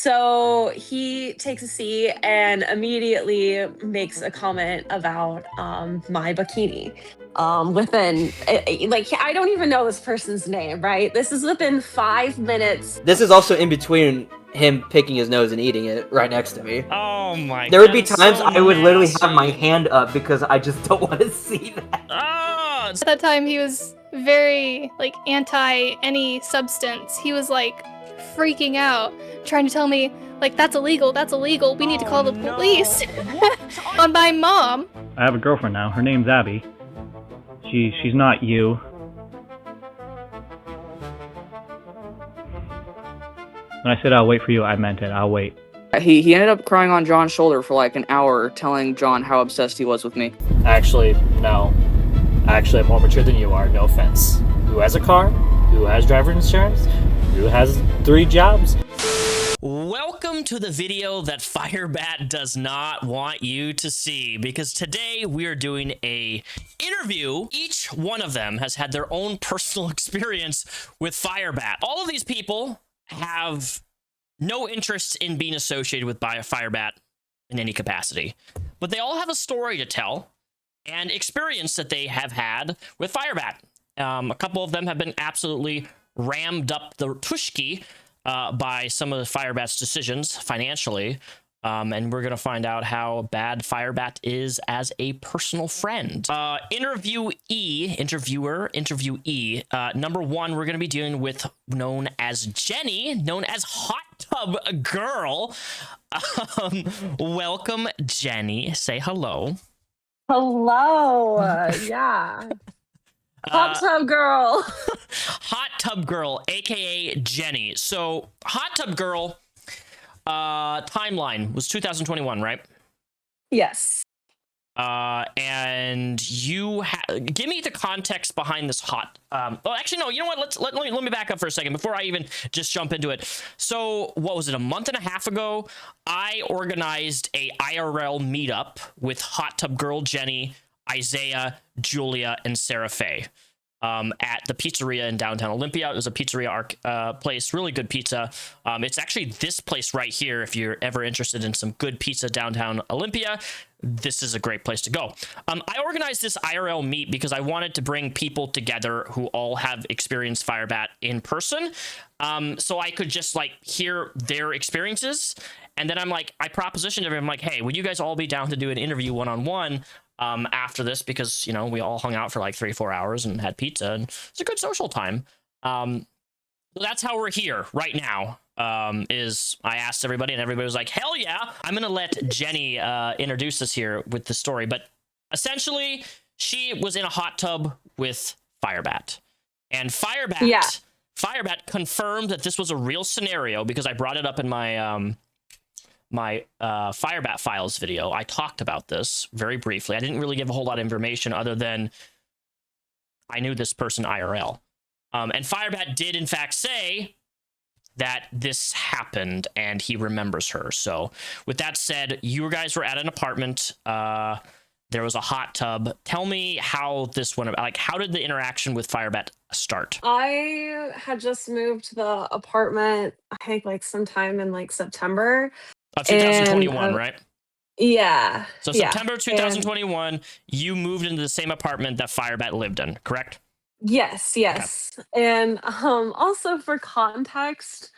So he takes a seat and immediately makes a comment about my bikini. I don't even know this person's name, right? This is within 5 minutes. This is also in between him picking his nose and eating it right next to me. Oh my god. There would be times I would literally have my hand up because I just don't want to see that. Oh, At that time, he was very, like, anti any substance. He was, like, freaking out, trying to tell me, like, that's illegal, we need to call the police. On my mom. I have a girlfriend now. Her name's Abby. She's not you. When I said I'll wait for you, I meant it. I'll wait. He ended up crying on John's shoulder for like an hour, telling John how obsessed he was with me. Actually, no. Actually, I'm more mature than you are, no offense. Who has a car? Who has driver's insurance? Who has 3 jobs? welcome to the video that Firebat does not want you to see, because today we are doing a interview. Each one of them has had their own personal experience with Firebat. All of these people have no interest in being associated with Firebat in any capacity, but they all have a story to tell and experience that they have had with Firebat. A couple of them have been absolutely rammed up the tushki by some of the Firebat's decisions financially, and we're going to find out how bad Firebat is as a personal friend. Interviewee, number one, we're going to be dealing with known as Jenny, known as Hot Tub Girl. Welcome, Jenny. Say hello. Hello. Yeah. Hot Tub Girl. Hot Tub Girl, aka Jenny. So, Hot Tub Girl timeline was 2021, right? Yes. And you give me the context behind this hot. Oh, actually, no. You know what? Let me back up for a second before I even just jump into it. So, what was it? A month and a half ago, I organized a IRL meetup with Hot Tub Girl Jenny, Isaiah, Julia, and Sarah Faye at the pizzeria in downtown Olympia. It was a pizzeria place, really good pizza. It's actually this place right here. If you're ever interested in some good pizza downtown Olympia, this is a great place to go. I organized this IRL meet because I wanted to bring people together who all have experienced Firebat in person, so I could just like hear their experiences. And then I propositioned everyone, I'm like, hey, would you guys all be down to do an interview one-on-one after this? Because, you know, we all hung out for like 3-4 hours and had pizza, and it's a good social time. So that's how we're here right now. Is I asked everybody, and everybody was like, hell yeah. I'm gonna let Jenny introduce us here with the story, but essentially she was in a hot tub with Firebat, and Firebat confirmed that this was a real scenario because I brought it up in my my Firebat Files video. I talked about this very briefly. I didn't really give a whole lot of information other than I knew this person IRL. And Firebat did in fact say that this happened and he remembers her. So with that said, you guys were at an apartment. There was a hot tub. Tell me how this went about. Like, how did the interaction with Firebat start? I had just moved to the apartment, I think like sometime in like September. Of 2021, And, right? Yeah. So September 2021, you moved into the same apartment that Firebat lived in, correct? Yes. Okay. And also for context,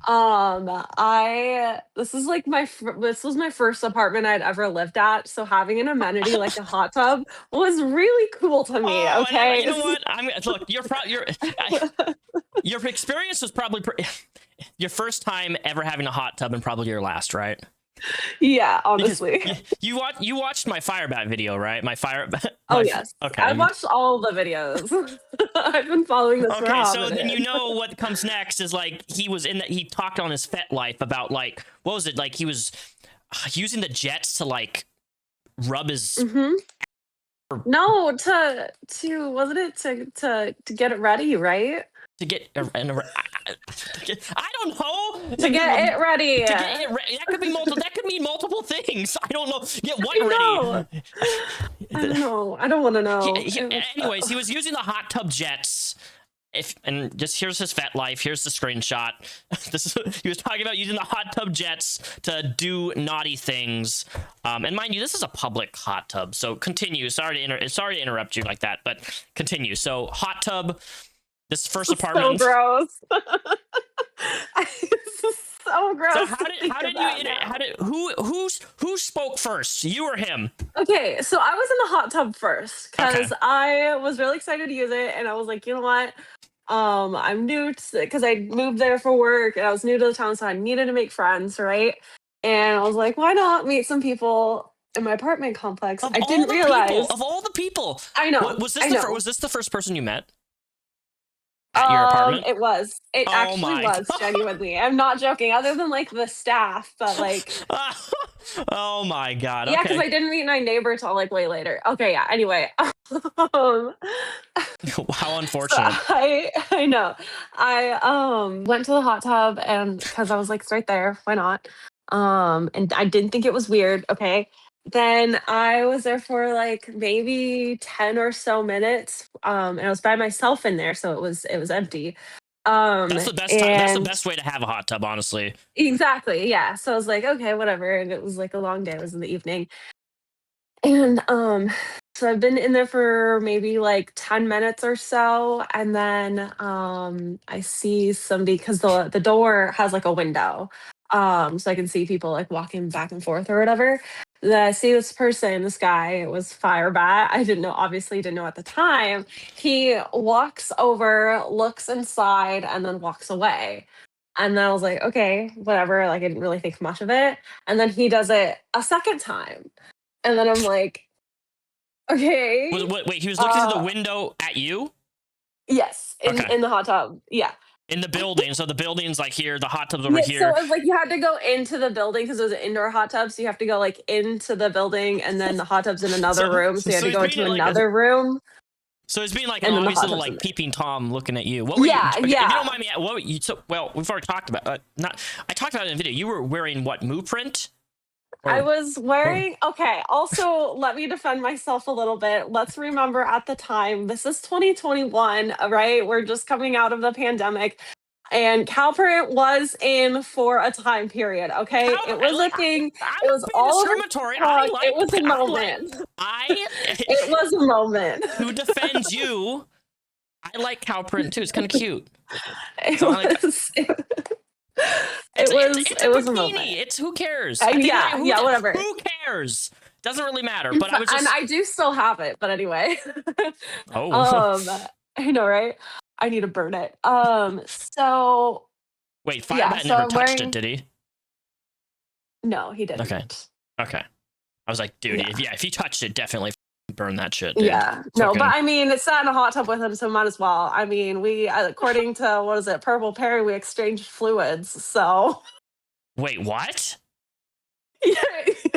this was my first apartment I'd ever lived at, so having an amenity like a hot tub was really cool to me. Oh, okay, you know what? Look, your experience was probably your first time ever having a hot tub, and probably your last, right? Yeah, honestly. You watched my Firebat video, right? Oh yes. Okay. I watched all the videos. I've been following this for Okay, so then you know what comes next is like he talked on his Fet life about like, what was it, like he was using the jets to like rub his No, to wasn't it to get it ready, right? To get I don't know. To get it ready. That could be multiple. That could mean multiple things. I don't know. Get what ready? I don't know. I don't want to know. Anyways, he was using the hot tub jets and just here's his fat life. Here's the screenshot. He was talking about using the hot tub jets to do naughty things. And mind you, this is a public hot tub. So continue. Sorry to interrupt you like that, but continue. So hot tub. This first apartment. So gross. This is so gross. So who spoke first? You or him? Okay, so I was in the hot tub first because Okay. I was really excited to use it, and I was like, you know what? I'm new because I moved there for work, and I was new to the town, so I needed to make friends, right? And I was like, why not meet some people in my apartment complex? I didn't realize. Of all the people, I know. Was this was this the first person you met? At your apartment? It was. It actually my was, genuinely. I'm not joking, other than like the staff, but like oh my god. yeah, Okay. because I didn't meet my neighbor till like way later. Okay, yeah. Anyway. How unfortunate. So I know. I went to the hot tub and because I was like, it's right there, why not? And I didn't think it was weird, okay. Then I was there for like maybe 10 or so minutes. And I was by myself in there, so it was empty. That's the best time. That's the best way to have a hot tub, honestly. Exactly, yeah. So I was like, okay, whatever. And it was like a long day, it was in the evening. And so I've been in there for maybe like 10 minutes or so, and then I see somebody because the door has like a window, so I can see people like walking back and forth or whatever. Then I see this person, this guy. It was Firebat. I obviously didn't know at the time. He walks over, looks inside, and then walks away. And then I was like, okay, whatever. Like I didn't really think much of it. And then he does it a second time. And then I'm like, okay. Wait, he was looking through the window at you? Yes, in the hot tub. Yeah. In the building. So the building's like here, the hot tub's over Yeah, here. so it was like you had to go into the building because it was an indoor hot tub. So you have to go like into the building, and then the hot tub's in another room. So you had to go into another room. So it's being like And an then the obvious hot little tub's in like there. peeping Tom looking at you. What were Yeah, you? If you yeah. don't mind me, what were you? Well, we've already talked about. I talked about it in the video. You were wearing what? Moo print? I was wearing, okay, also let me defend myself a little bit. Let's remember at the time, this is 2021, right? We're just coming out of the pandemic. And cow print was in for a time period, okay? It was a thing. It was all discriminatory. it was a moment. It was a moment. Who defends you? I like cow print too. It's kind of cute. It So, like, was. It's It was a bikini. moment. It's who cares? Yeah, whatever. Who cares? Doesn't really matter. But I was just. And I do still have it, but anyway. Oh. I know, right? I need to burn it. So Wait, Firebat yeah, so never I'm touched wearing- it, did he? no, he didn't. Okay. I was like, dude, Yeah. if he touched it, definitely burn that shit. Dude. Yeah, no, Fucking- but I mean, it sat in a hot tub with him, so might as well. I mean, we, according to what is it, Purple Perry, we exchanged fluids. So Wait, what? yeah,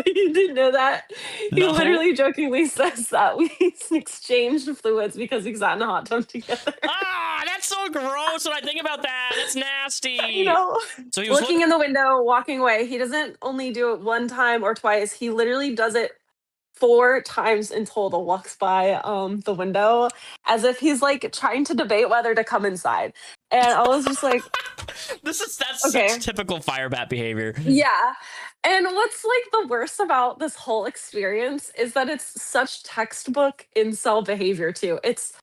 you didn't know that. He No. literally jokingly says that we exchanged fluids because we sat in a hot tub together. Ah, that's so gross when I think about that. That's nasty. You know, So he was looking in the window, walking away. He doesn't only do it one time or twice. He literally does it 4 times in total. Walks by the window as if he's like trying to debate whether to come inside. And I was just like, that's Okay. such typical Firebat behavior. yeah. And what's like the worst about this whole experience is that it's such textbook incel behavior too. It's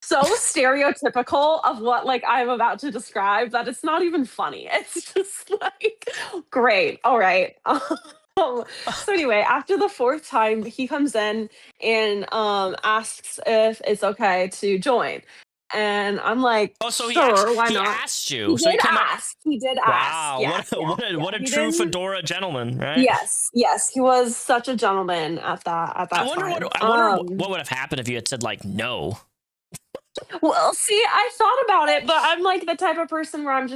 so stereotypical of what like I'm about to describe that it's not even funny. It's just like, great, all right. So anyway, after the 4th time, he comes in and asks if it's okay to join. And I'm like, Oh, so sure, why he not? asked you. He so did came out- ask. He did Wow, ask. Yeah, what a He true didn't- Fedora gentleman, right? Yes, he was such a gentleman at that I wonder time. what would have happened if you had said like no. Well, see, I thought about it, but I'm like the type of person where I'm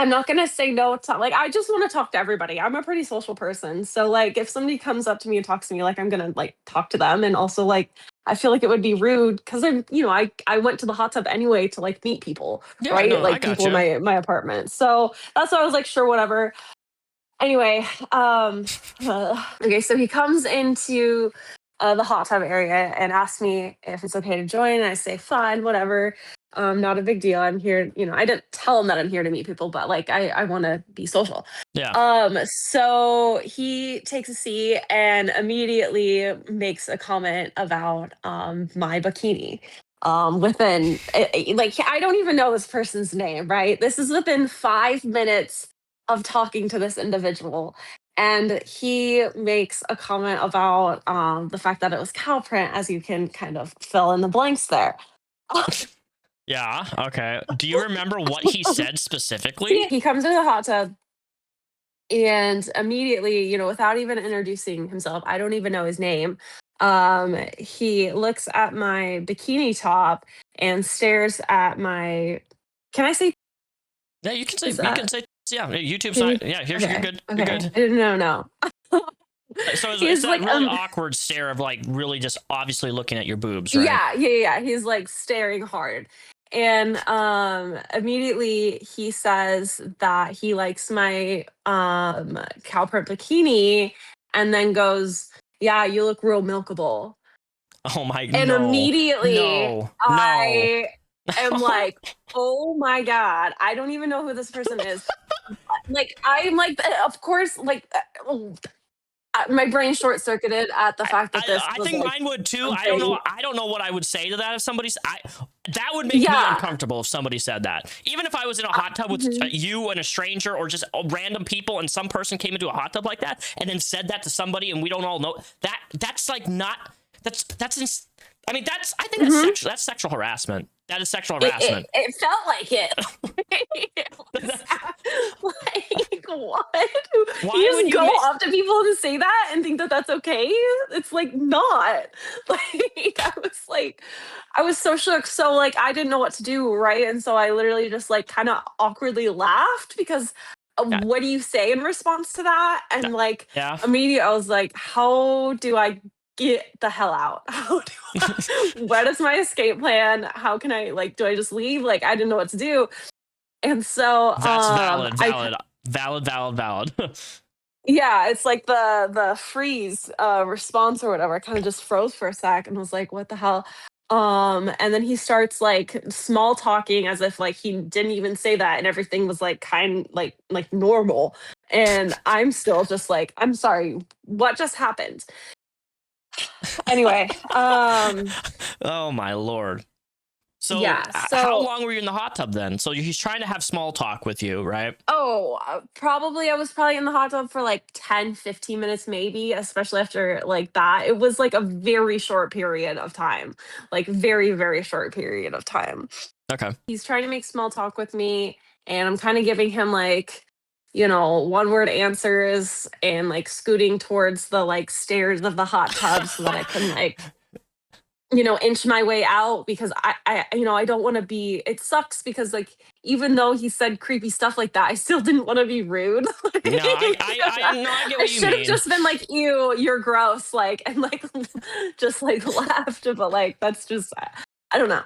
not gonna say no to, like, I just want to talk to everybody. I'm a pretty social person, so like if somebody comes up to me and talks to me, like I'm gonna like talk to them. And also like I feel like it would be rude because I went to the hot tub anyway to like meet people, Yeah, right? no, I Like people in my apartment. So that's why I was like, sure, whatever. Anyway, okay, so he comes into the hot tub area and asks me if it's okay to join. And I say, fine, whatever. Not a big deal. I'm here, I didn't tell him that I'm here to meet people, but like I want to be social. Yeah. So he takes a seat and immediately makes a comment about my bikini. Within like I don't even know this person's name, right? This is within 5 minutes of talking to this individual. And he makes a comment about the fact that it was cow print, as you can kind of fill in the blanks there. Yeah. Okay. Do you remember what he said specifically? He comes into the hot tub and immediately, without even introducing himself, I don't even know his name. He looks at my bikini top and stares at my. Can I say? Yeah, you can say. Yeah, YouTube's not. Yeah, here's okay. you're good. Okay. You're good. No. So He's it's that like, really awkward stare of like really just obviously looking at your boobs, right? Yeah. He's like staring hard. And immediately he says that he likes my cow print bikini and then goes, yeah, you look real milkable. Oh my god. And immediately No. I am like, oh my god, I don't even know who this person is. Like I'm like, of course, like my brain short circuited at the fact that this. I was think like mine would too. something. I don't know what I would say to that if somebody's. That would make me uncomfortable if somebody said that. Even if I was in a hot tub with you and a stranger or just random people, and some person came into a hot tub like that and then said that to somebody, and we don't all know that. That's like not. I mean, I think that's sexual harassment. That is sexual harassment. It felt like it. It was like, what? Why you would just you go up to people to say that and think that that's okay? It's like not. Like I was so shook. So like I didn't know what to do, right? And so I literally just like kind of awkwardly laughed because what do you say in response to that? And like immediately I was like, how do I get the hell out? What is my escape plan? How can I do I just leave? Like I didn't know what to do. And so that's valid. Yeah, it's like the freeze response or whatever. I kind of just froze for a sec and was like, what the hell? And then he starts like small talking as if like he didn't even say that and everything was like like normal. And I'm still just like, I'm sorry, what just happened? Anyway, oh my lord. So, how long were you in the hot tub then? So he's trying to have small talk with you, right? Oh, I was probably in the hot tub for like 10, 15 minutes maybe, especially after like that. It was like a very short period of time. Like very, very short period of time. Okay. He's trying to make small talk with me and I'm kind of giving him like, one word answers and like scooting towards the like stairs of the hot tub so that I can like inch my way out because I don't want to be. It sucks because like even though he said creepy stuff like that, I still didn't want to be rude. No, I get what you should have just been like, ew, you're gross, like and like just like laughed, but like that's just I don't know.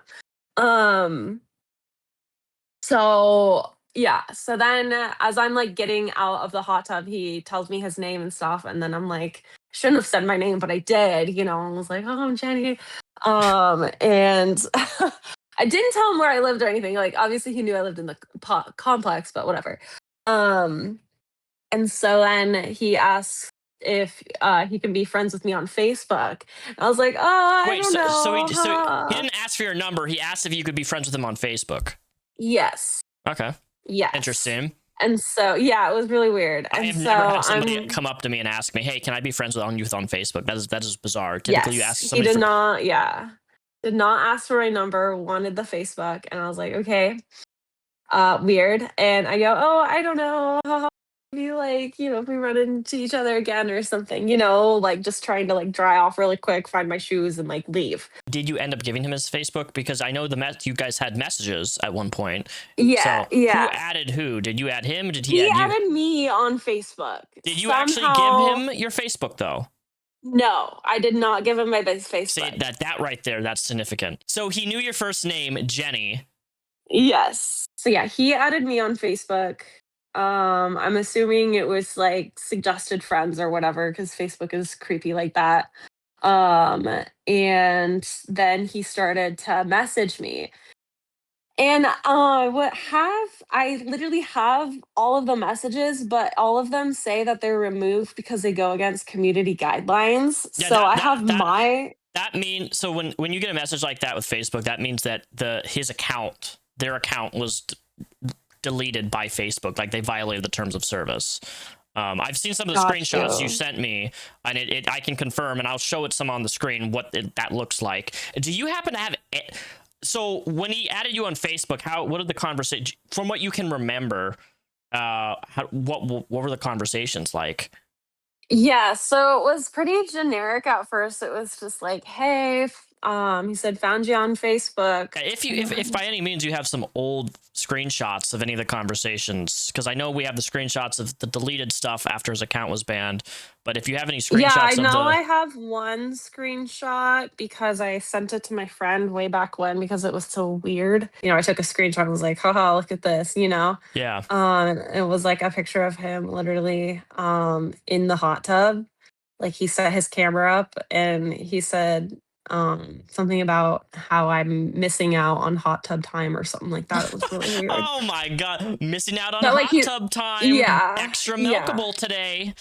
So yeah, so then as I'm like getting out of the hot tub, he tells me his name and stuff, and then I'm like, shouldn't have said my name, but I did, and was like, oh, I'm Jenny. And I didn't tell him where I lived or anything. Like, obviously he knew I lived in the complex, but whatever. And so then he asks if he can be friends with me on Facebook. And I was like, oh, I don't know. So he didn't ask for your number. He asked if you could be friends with him on Facebook. Yes. Okay. Yes. Interesting. And so, yeah, it was really weird. And I have never had somebody come up to me and ask me, "Hey, can I be friends with youth on Facebook?" That is bizarre. Typically, you ask somebody. He did not. Yeah, did not ask for my number. Wanted the Facebook, and I was like, okay, weird. And I go, oh, I don't know. Maybe like if we run into each other again or something. Like just trying to like dry off really quick, find my shoes, and like leave. Did you end up giving him his Facebook? Because I know you guys had messages at one point. Yeah, so yeah. Who added who? Did you add him? Or did he added me on Facebook. Did you actually give him your Facebook though? No, I did not give him my Facebook. See, that right there, that's significant. So he knew your first name, Jenny. Yes. So yeah, he added me on Facebook. I'm assuming it was like suggested friends or whatever because Facebook is creepy like that. And then he started to message me. And I literally have all of the messages, but all of them say that they're removed because they go against community guidelines. Yeah, So I have my that means, so when you get a message like that with Facebook, that means that their account was deleted by Facebook, like they violated the terms of service. I've seen some of the screenshots you sent me, and I can confirm, and I'll show it some on the screen what that looks like. Do you happen to have it? So when he added you on Facebook, what did the conversation, from what you can remember, what were the conversations like? Yeah, so it was pretty generic at first. It was just like, "Hey, he said found you on Facebook." If by any means you have some old screenshots of any of the conversations, because I know we have the screenshots of the deleted stuff after his account was banned, but if you have any screenshots, yeah, I know I have one screenshot because I sent it to my friend way back when because it was so weird. You know, I took a screenshot and was like, haha, look at this, you know? Yeah. It was like a picture of him literally in the hot tub. Like he set his camera up and he said something about how I'm missing out on hot tub time or something like that. It was really weird. Oh my god, missing out on But, like, hot tub time. yeah, Extra yeah. milkable today.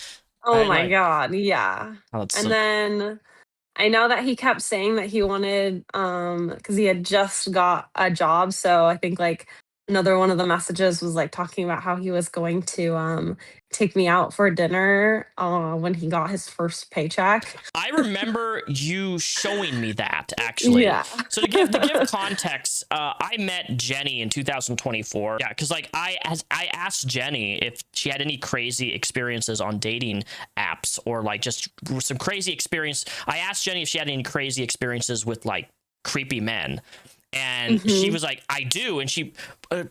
Oh my god, yeah. Oh, And then I know that he kept saying that he wanted because he had just got a job, so I think like another one of the messages was like talking about how he was going to take me out for dinner when he got his first paycheck. I remember you showing me that, actually. Yeah. So to give context, I met Jenny in 2024. Yeah, because like I asked Jenny if she had any crazy experiences on dating apps or like just some crazy experience. I asked Jenny if she had any crazy experiences with like creepy men. And she was like, I do. And she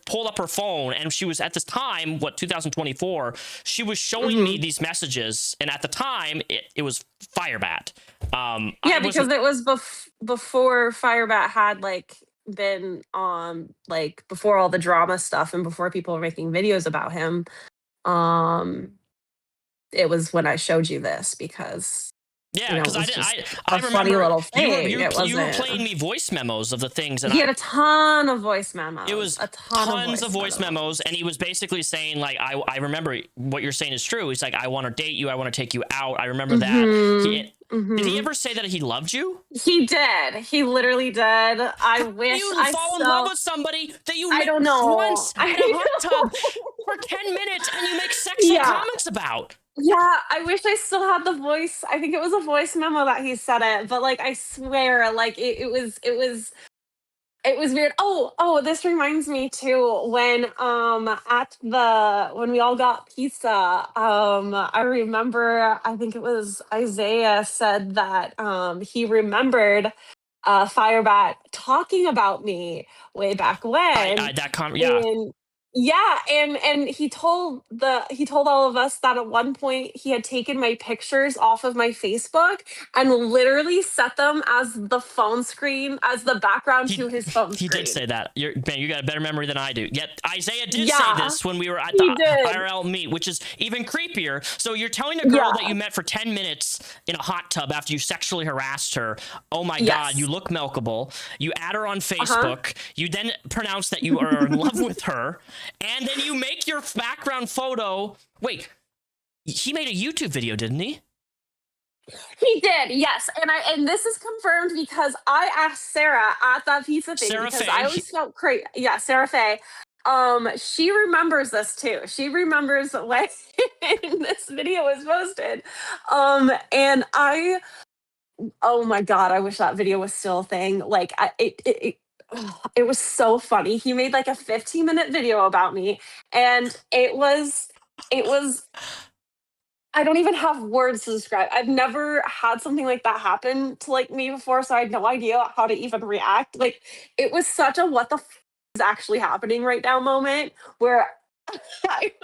pulled up her phone, and she was at this time, 2024, she was showing me these messages. And at the time, it was Firebat. Yeah, because it was before Firebat had like been like before all the drama stuff and before people were making videos about him. It was when I showed you this because yeah, because I remember funny little thing. You were playing me voice memos of the things, and he had a ton of voice memos. It was tons of voice memos, and he was basically saying like, I remember what you're saying is true. He's like, I want to date you, I want to take you out. I remember that. Did he ever say that he loved you? He did. He literally did. I wish you fall in love with somebody that you met once in a hot tub for 10 minutes, and you make sexual comments about. Yeah, I wish I still had the voice. I think it was a voice memo that he said it, but like I swear, like it was weird. Oh, this reminds me too when when we all got pizza, I remember I think it was Isaiah said that he remembered Firebat talking about me way back when. And he told all of us that at one point he had taken my pictures off of my Facebook and literally set them as the phone screen, as the background to his phone screen. He did say that. You got a better memory than I do. Yet Isaiah did say this when we were at the IRL meet, which is even creepier. So you're telling a girl that you met for 10 minutes in a hot tub after you sexually harassed her, oh my god, you look milkable. You add her on Facebook. You then pronounce that you are in love with her. And then you make your background photo. Wait, he made a YouTube video, didn't he? He did, yes. And this is confirmed because I asked Sarah at that pizza thing because I always felt crazy. Yeah, Sarah Faye. She remembers this too. She remembers when this video was posted. And oh my god, I wish that video was still a thing. Like it was so funny. He made like a 15-minute video about me, and it was I don't even have words to describe. I've never had something like that happen to like me before, so I had no idea how to even react. Like it was such a what the is actually happening right now moment where like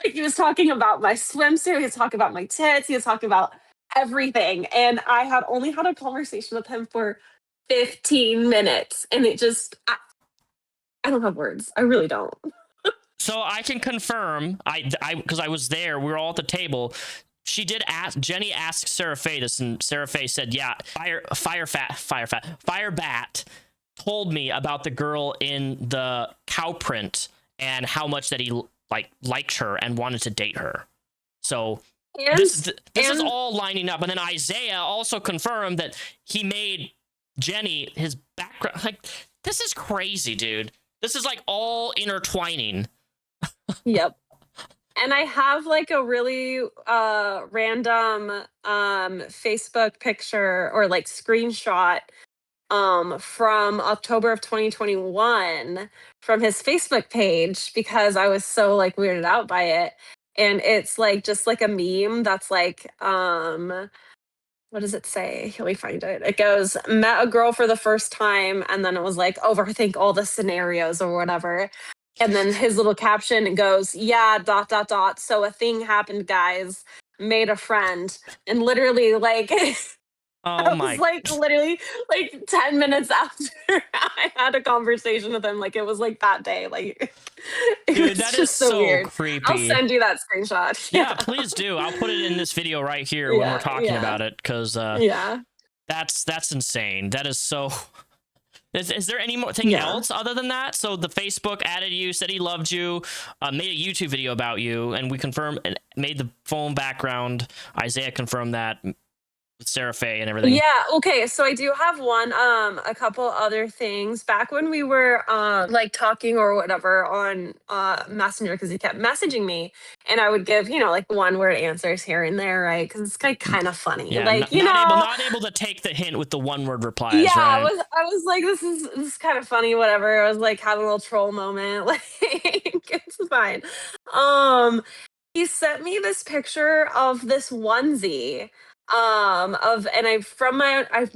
he was talking about my swimsuit, he was talking about my tits, he was talking about everything, and I had only had a conversation with him for 15 minutes, and it just I don't have words. I really don't. So I can confirm, because I was there, we were all at the table. she did ask, Jenny asked Sarah Faye this, and Sarah Faye said, yeah, Firebat told me about the girl in the cow print and how much that he liked her and wanted to date her. So this is all lining up. And then Isaiah also confirmed that he made Jenny his background. Like, this is crazy, dude. This is like all intertwining. Yep. And I have like a really random Facebook picture or like screenshot from October of 2021 from his Facebook page because I was so like weirded out by it. And it's like just like a meme that's like what does it say? Let me find it. It goes, met a girl for the first time, and then it was like overthink all the scenarios or whatever. And then his little caption goes, yeah, ... So a thing happened, guys. Made a friend. And literally, like, Oh was like literally like 10 minutes after I had a conversation with him. Like, it was like that day. Like, it dude, was that just is so weird. creepy. I'll send you that screenshot. Yeah, please do. I'll put it in this video right here when we're talking about it, because that's insane. That is so. Is there any more thing else other than that? So the Facebook added you, said he loved you, made a YouTube video about you, and we confirmed and made the phone background. Isaiah confirmed that with Sarah Faye and everything. Yeah, okay. So I do have a couple other things. Back when we were like talking or whatever on Messenger, because he kept messaging me, and I would give, like 1-word answers here and there, right? Because it's kind of funny. Yeah, like, not able to take the hint with the 1-word replies. Yeah, right? I was like, this is kind of funny, whatever. I was like having a little troll moment. Like, it's fine. He sent me this picture of this onesie. I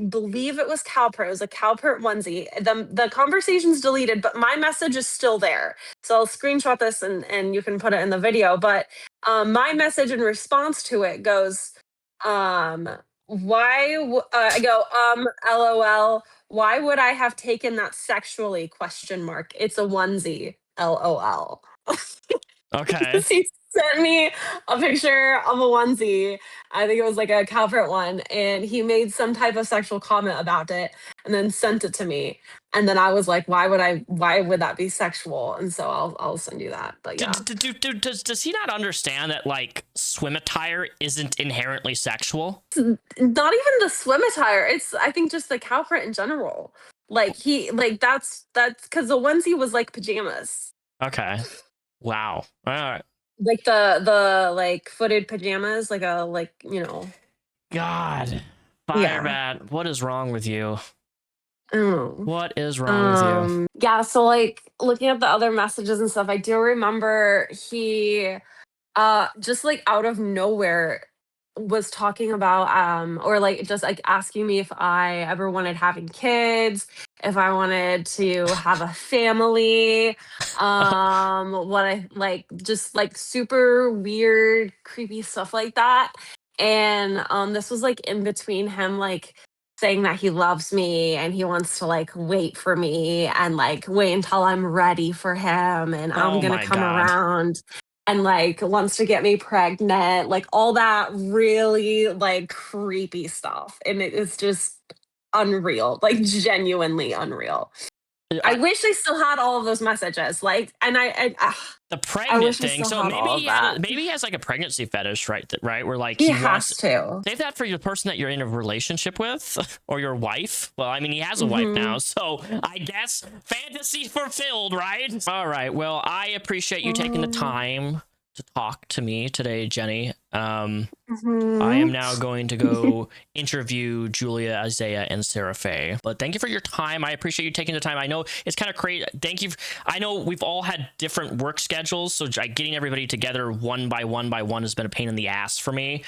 believe it was Cowpert. It was a Cowpert onesie. The conversation's deleted, but my message is still there. So I'll screenshot this and you can put it in the video. But my message in response to it goes, I go, LOL, why would I have taken that sexually? ? It's a onesie, LOL. Okay. He sent me a picture of a onesie. I think it was like a Calvert one, and he made some type of sexual comment about it and then sent it to me. And then I was like, why would that be sexual? And so I'll send you that. But yeah. Does he not understand that like swim attire isn't inherently sexual? Not even the swim attire. It's, I think, just the cow print in general. Like that's because the onesie was like pajamas. Okay. Wow. All right. Like the like footed pajamas, like God. Firebat, what is wrong with you? I don't know. What is wrong with you? Yeah, so like looking at the other messages and stuff, I do remember he just like out of nowhere was talking about or like just like asking me if I ever wanted having kids, if I wanted to have a family, what I like, just like super weird, creepy stuff like that. And this was like in between him like saying that he loves me and he wants to like wait for me and like wait until I'm ready for him and I'm gonna come around and like wants to get me pregnant, like all that really like creepy stuff. And it is just unreal, like genuinely unreal. I wish I still had all of those messages. Like, and the pregnant thing. So maybe he has like a pregnancy fetish, right? Right, where like he has to save that for the person that you're in a relationship with or your wife. Well, I mean, he has a wife now, so I guess fantasy fulfilled, right? All right. Well, I appreciate you taking the time to talk to me today, Jenny. I am now going to go interview Julia, Isaiah, and Sarah Faye. But thank you for your time. I appreciate you taking the time. I know it's kind of crazy. Thank you. I know we've all had different work schedules, so getting everybody together one by one has been a pain in the ass for me.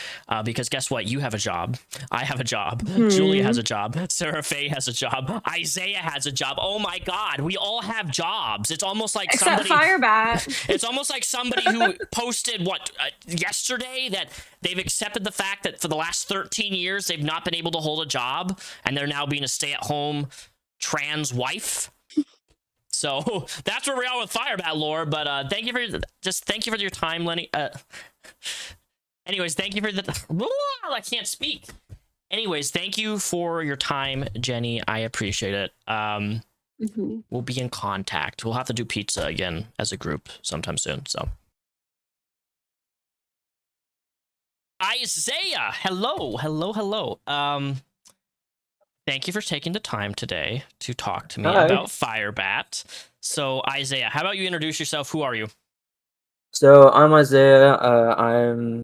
Because guess what? You have a job. I have a job. Julia has a job. Sarah Faye has a job. Isaiah has a job. Oh my God, we all have jobs. It's almost like except Firebat. It's almost like somebody who posted yesterday that they've accepted the fact that for the last 13 years they've not been able to hold a job and they're now being a stay-at-home trans wife. So that's where we are with Firebat lore. But thank you for your time, Lenny. Anyways, thank you for the. I can't speak. Anyways, thank you for your time, Jenny. I appreciate it. We'll be in contact. We'll have to do pizza again as a group sometime soon. So, Isaiah, hello. Thank you for taking the time today to talk to me about Firebat. So, Isaiah, how about you introduce yourself? Who are you? So I'm Isaiah.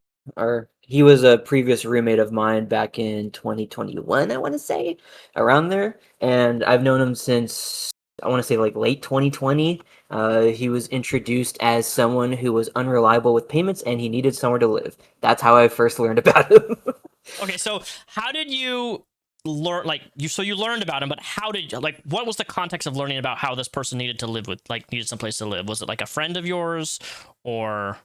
He was a previous roommate of mine back in 2021, I want to say, around there. And I've known him since, I want to say, like late 2020. He was introduced as someone who was unreliable with payments and he needed somewhere to live. That's how I first learned about him. Okay, so how did you learn, you learned about him, but what was the context of learning about how this person needed someplace to live? Was it like a friend of yours, or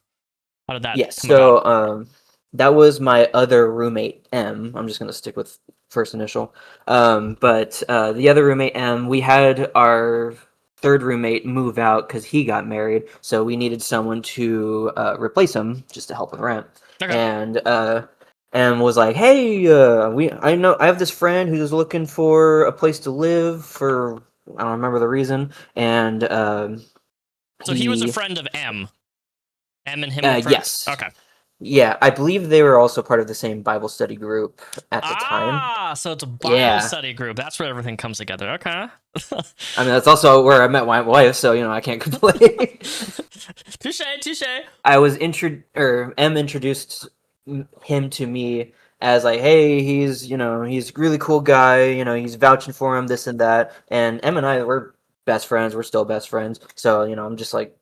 how did that Yes, come so about? that was my other roommate, M. I'm just gonna stick with first initial. But the other roommate, M, we had our third roommate move out because he got married, so we needed someone to replace him just to help with rent. Okay. And M was like, "Hey, I know I have this friend who's looking for a place to live for I don't remember the reason." And So he was a friend of M. M and him were friends? yes. Okay. Yeah, I believe they were also part of the same Bible study group at the time. Ah, so it's a Bible study group. That's where everything comes together. Okay. I mean, that's also where I met my wife, so I can't complain. Touche. M introduced him to me as like, hey, he's a really cool guy. He's vouching for him, this and that. And M and I were best friends. We're still best friends. So I'm just like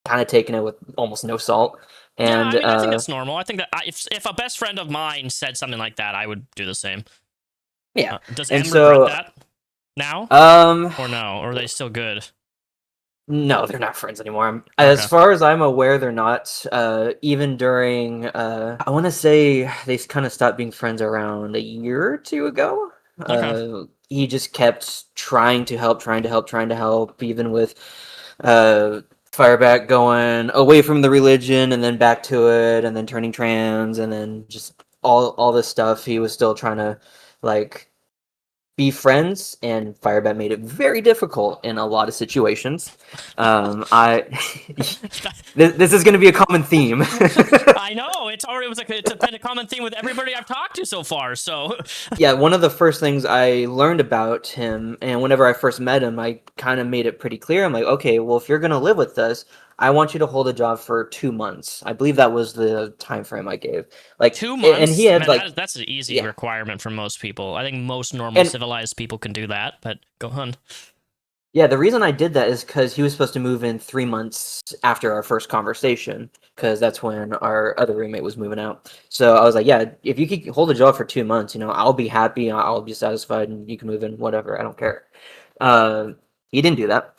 kind of taking it with almost no salt. And yeah, I think that's normal. I think that if a best friend of mine said something like that, I would do the same. Yeah. Does and M so, regret that now? Or no? Or are they still good? No, they're not friends anymore. As far as I'm aware, they're not. Even during, I want to say they kind of stopped being friends around a year or two ago. He just kept trying to help, even with Firebat going away from the religion and then back to it, and then turning trans, and then just all this stuff. He was still trying to be friends, and Firebat made it very difficult in a lot of situations. This is going to be a common theme. I know it's been a common theme with everybody I've talked to so far. So yeah, one of the first things I learned about him, and whenever I first met him, I kind of made it pretty clear. I'm like, okay, well, if you're going to live with us, I want you to hold a job for 2 months. I believe that was the time frame I gave. 2 months, and he had that's an easy requirement for most people. I think most normal civilized people can do that. But go on. Yeah, the reason I did that is because he was supposed to move in 3 months after our first conversation, because that's when our other roommate was moving out. So I was like, yeah, if you could hold a job for 2 months, I'll be happy, I'll be satisfied, and you can move in, whatever, I don't care. He didn't do that.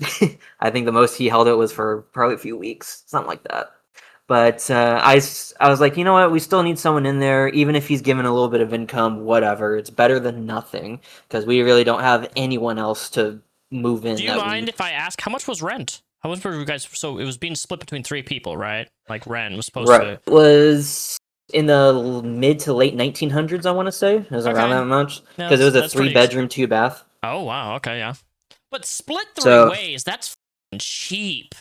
I think the most he held it was for probably a few weeks, something like that. But I was like, you know what, we still need someone in there, even if he's given a little bit of income, whatever. It's better than nothing, because we really don't have anyone else to move in. Do you mind if I ask how much was rent? How much were you guys? So it was being split between 3 people, right? Like rent was supposed to. It was in the mid to late 1900s, I want to say. It was around that much, because it was a 3-bedroom, 2-bath. Oh wow, okay, yeah. But split 3 ways, that's cheap.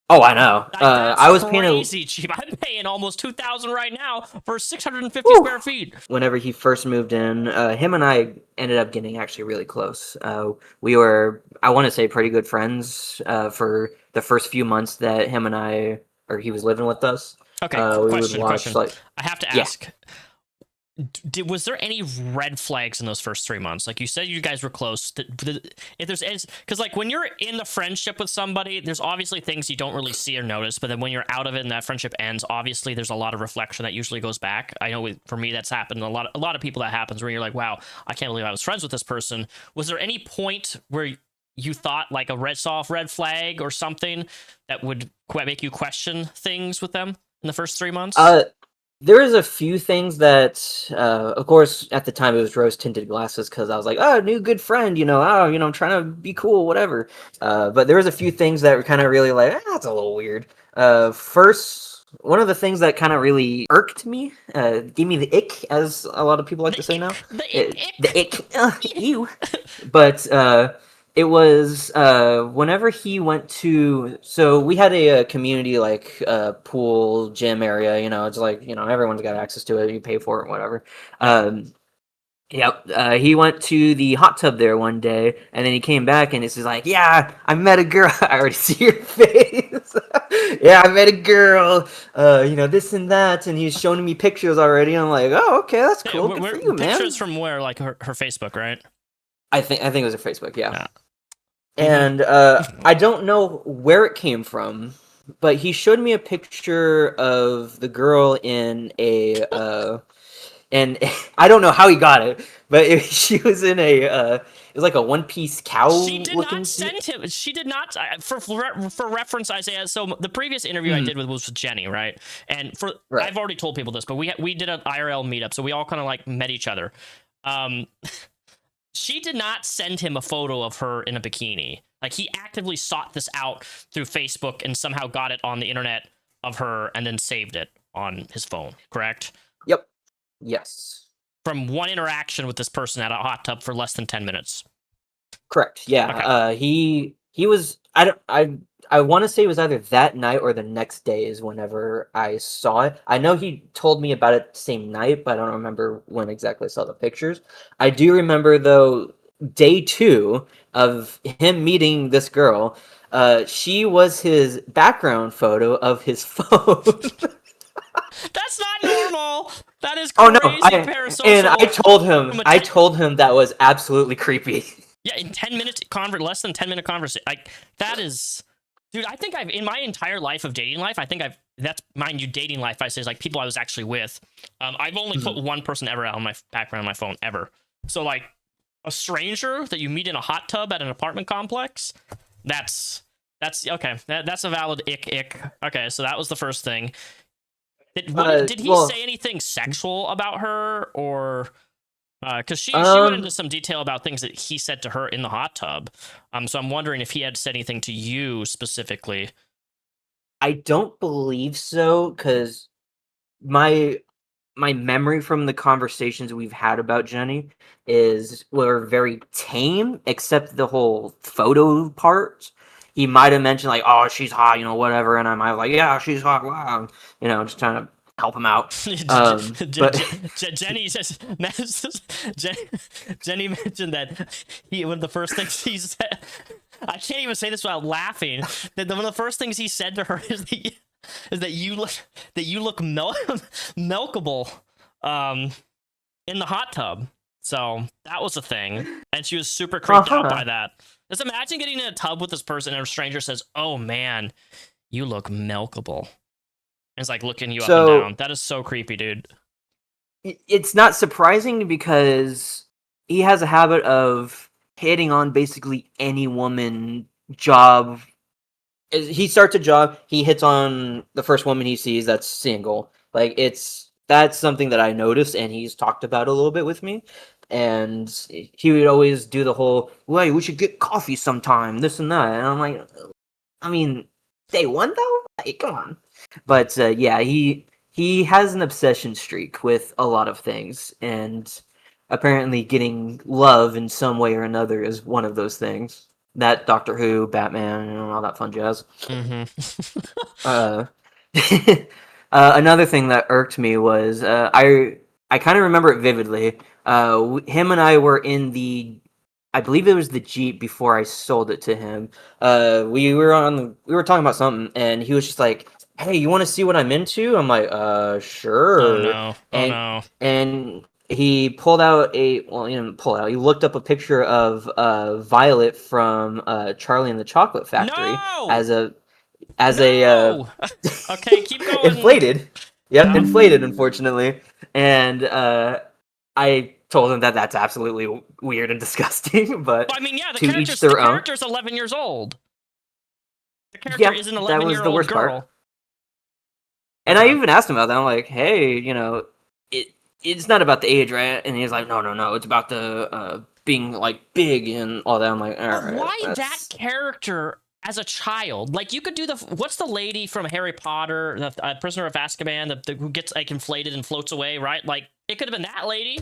Oh, I know. I was crazy cheap. I'm paying almost $2,000 right now for 650 square feet. Whenever he first moved in, him and I ended up getting actually really close. We were, I want to say, pretty good friends for the first few months that he was living with us. Okay, question. I have to ask. Was there any red flags in those first 3 months? Like you said, you guys were close. If there's, because when you're in the friendship with somebody, there's obviously things you don't really see or notice. But then when you're out of it and that friendship ends, obviously there's a lot of reflection that usually goes back. I know for me that's happened. A lot of people that happens where you're like, wow, I can't believe I was friends with this person. Was there any point where you thought like a red flag or something that would make you question things with them in the first 3 months? There is a few things that, of course, at the time it was rose-tinted glasses because I was like, oh, new good friend, I'm trying to be cool, whatever. But there was a few things that were kind of really like, that's a little weird. First one of the things that kind of really irked me, gave me the ick, as a lot of people like to say now. The ick. Ew. But it was whenever he went to. So we had a community like pool gym area. It's like everyone's got access to it. You pay for it, whatever. Yep. He went to the hot tub there one day, and then he came back, and it's just like, yeah, I met a girl. I already see your face. Yeah, I met a girl. This and that, and he's showing me pictures already. And I'm like, oh, okay, that's cool. Good for you, man. Pictures from where? Like her Facebook, right? I think it was her Facebook. Yeah. And I don't know where it came from, but he showed me a picture of the girl in a. And I don't know how he got it, but she was in it was like a one-piece cow. She did not send him. She did not. For reference, Isaiah. So the previous interview I did was with Jenny, right? And I've already told people this, but we did an IRL meetup, so we all kind of like met each other. She did not send him a photo of her in a bikini. Like, he actively sought this out through Facebook and somehow got it on the internet of her and then saved it on his phone. Correct? Yep. Yes. From one interaction with this person at a hot tub for less than 10 minutes. Correct. Yeah. Okay. He was. I want to say it was either that night or the next day is whenever I saw it. I know he told me about it the same night, but I don't remember when exactly I saw the pictures. I do remember though, day 2 of him meeting this girl. She was his background photo of his phone. That's not normal. That is crazy. Oh no! I told him that was absolutely creepy. Yeah, in 10 minutes less than 10-minute conversation. Like, that is, dude. I think in my entire life of dating life, that's, mind you, dating life. I say is like people I was actually with. I've only put one person ever on my background on my phone ever. So like a stranger that you meet in a hot tub at an apartment complex. That's okay. That's a valid ick. Okay, so that was the first thing. Did he say anything sexual about her, or because she went into some detail about things that he said to her in the hot tub. So I'm wondering if he had said anything to you specifically. I don't believe so, because my memory from the conversations we've had about Jenny were very tame, except the whole photo part. He might have mentioned like, "Oh, she's hot," whatever, and I might have like, "Yeah, she's hot." Wow, just trying to help him out. Jenny says, Jenny mentioned that one of the first things he said. I can't even say this without laughing. That one of the first things he said to her is that you look milkable in the hot tub. So that was a thing, and she was super creeped out by that. Just imagine getting in a tub with this person and a stranger says, "Oh man, you look milkable." And it's like looking you up and down. That is so creepy, dude. It's not surprising because he has a habit of hitting on basically any woman job. He starts a job, he hits on the first woman he sees that's single. Like, that's something that I noticed, and he's talked about a little bit with me. And he would always do the whole, "Well, we should get coffee sometime," this and that. And I'm like, I mean, day one though? Like, come on. But yeah, he has an obsession streak with a lot of things, and apparently getting love in some way or another is one of those things. That Doctor Who, Batman, and all that fun jazz. Another thing that irked me was I kind of remember it vividly. Him and I were in I believe it was the Jeep before I sold it to him. We were talking about something, and he was just like, "Hey, you want to see what I'm into?" I'm like, sure. Oh no. And he pulled out he looked up a picture of Violet from Charlie and the Chocolate Factory as a okay, keep going. Inflated. Yep, inflated, unfortunately. And I told him that that's absolutely weird and disgusting, but I mean, yeah, the to character's 11 years old. The character is an 11-year-old girl. Part. And I even asked him about that. I'm like, "Hey, it's not about the age, right?" And he's like, no, it's about the being like big and all that. I'm like, all right. Why that character as a child. Like, you could do what's the lady from Harry Potter, the Prisoner of Azkaban, who gets like inflated and floats away, right? Like, it could have been that lady.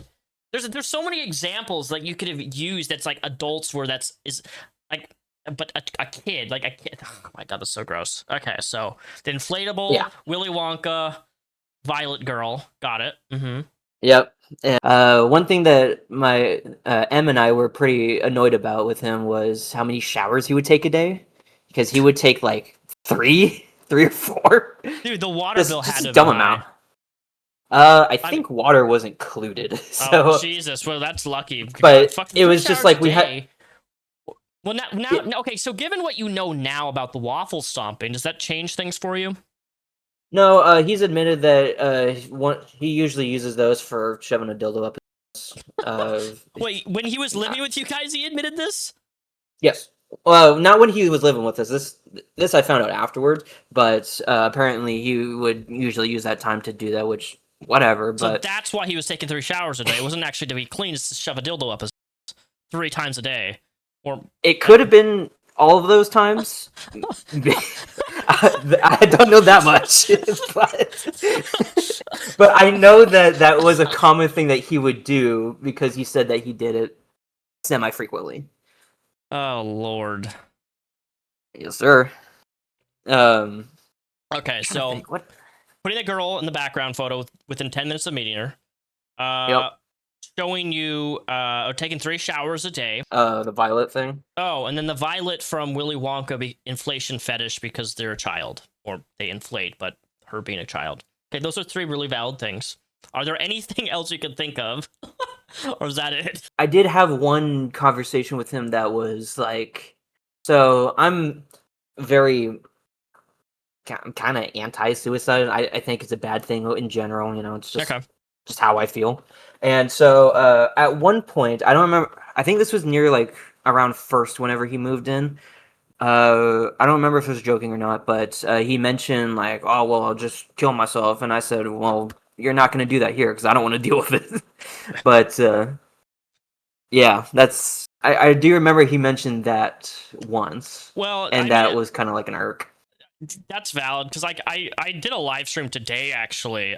There's so many examples that you could have used that's like adults where is like, but a kid, like a kid. Oh my god, that's so gross. Okay, so the inflatable, Willy Wonka, Violet Girl, got it. Mm-hmm. Yep. And, one thing that my Em and I were pretty annoyed about with him was how many showers he would take a day, because he would take like three or four. Dude, the water bill had to be dumb amount. I think water was included. So, oh Jesus! Well, that's lucky. But it was just like we had. Well, now, okay. So, given what you know now about the waffle stomping, does that change things for you? No, he's admitted that he usually uses those for shoving a dildo up his. Wait, when he was living with you guys, he admitted this? Yes. Well, not when he was living with us. This I found out afterwards, but apparently he would usually use that time to do that, which, whatever. But so that's why he was taking 3 showers a day. It wasn't actually to be clean, it's to shove a dildo up his 3 times a day. Or it could have been all of those times. I don't know that much, but I know that was a common thing that he would do, because he said that he did it semi-frequently. Oh, Lord. Yes, sir. Okay, so putting a girl in the background photo within 10 minutes of meeting her. Yep. Showing you taking 3 showers a day. The Violet thing. Oh, and then the Violet from Willy Wonka inflation fetish because they're a child, or they inflate, but her being a child. Okay, those are 3 really valid things. Are there anything else you could think of, or is that it? I did have one conversation with him that was like, so I'm kind of anti-suicide. I think it's a bad thing in general. You know, it's just how I feel. And so at one point, I don't remember. I think this was near like around first, whenever he moved in. I don't remember if he was joking or not, but he mentioned like, "Oh well, I'll just kill myself," and I said, "Well, you're not going to do that here because I don't want to deal with it." But yeah, that's I do remember he mentioned that once. Well, and that was kind of like an irk. That's valid, because like I did a live stream today actually,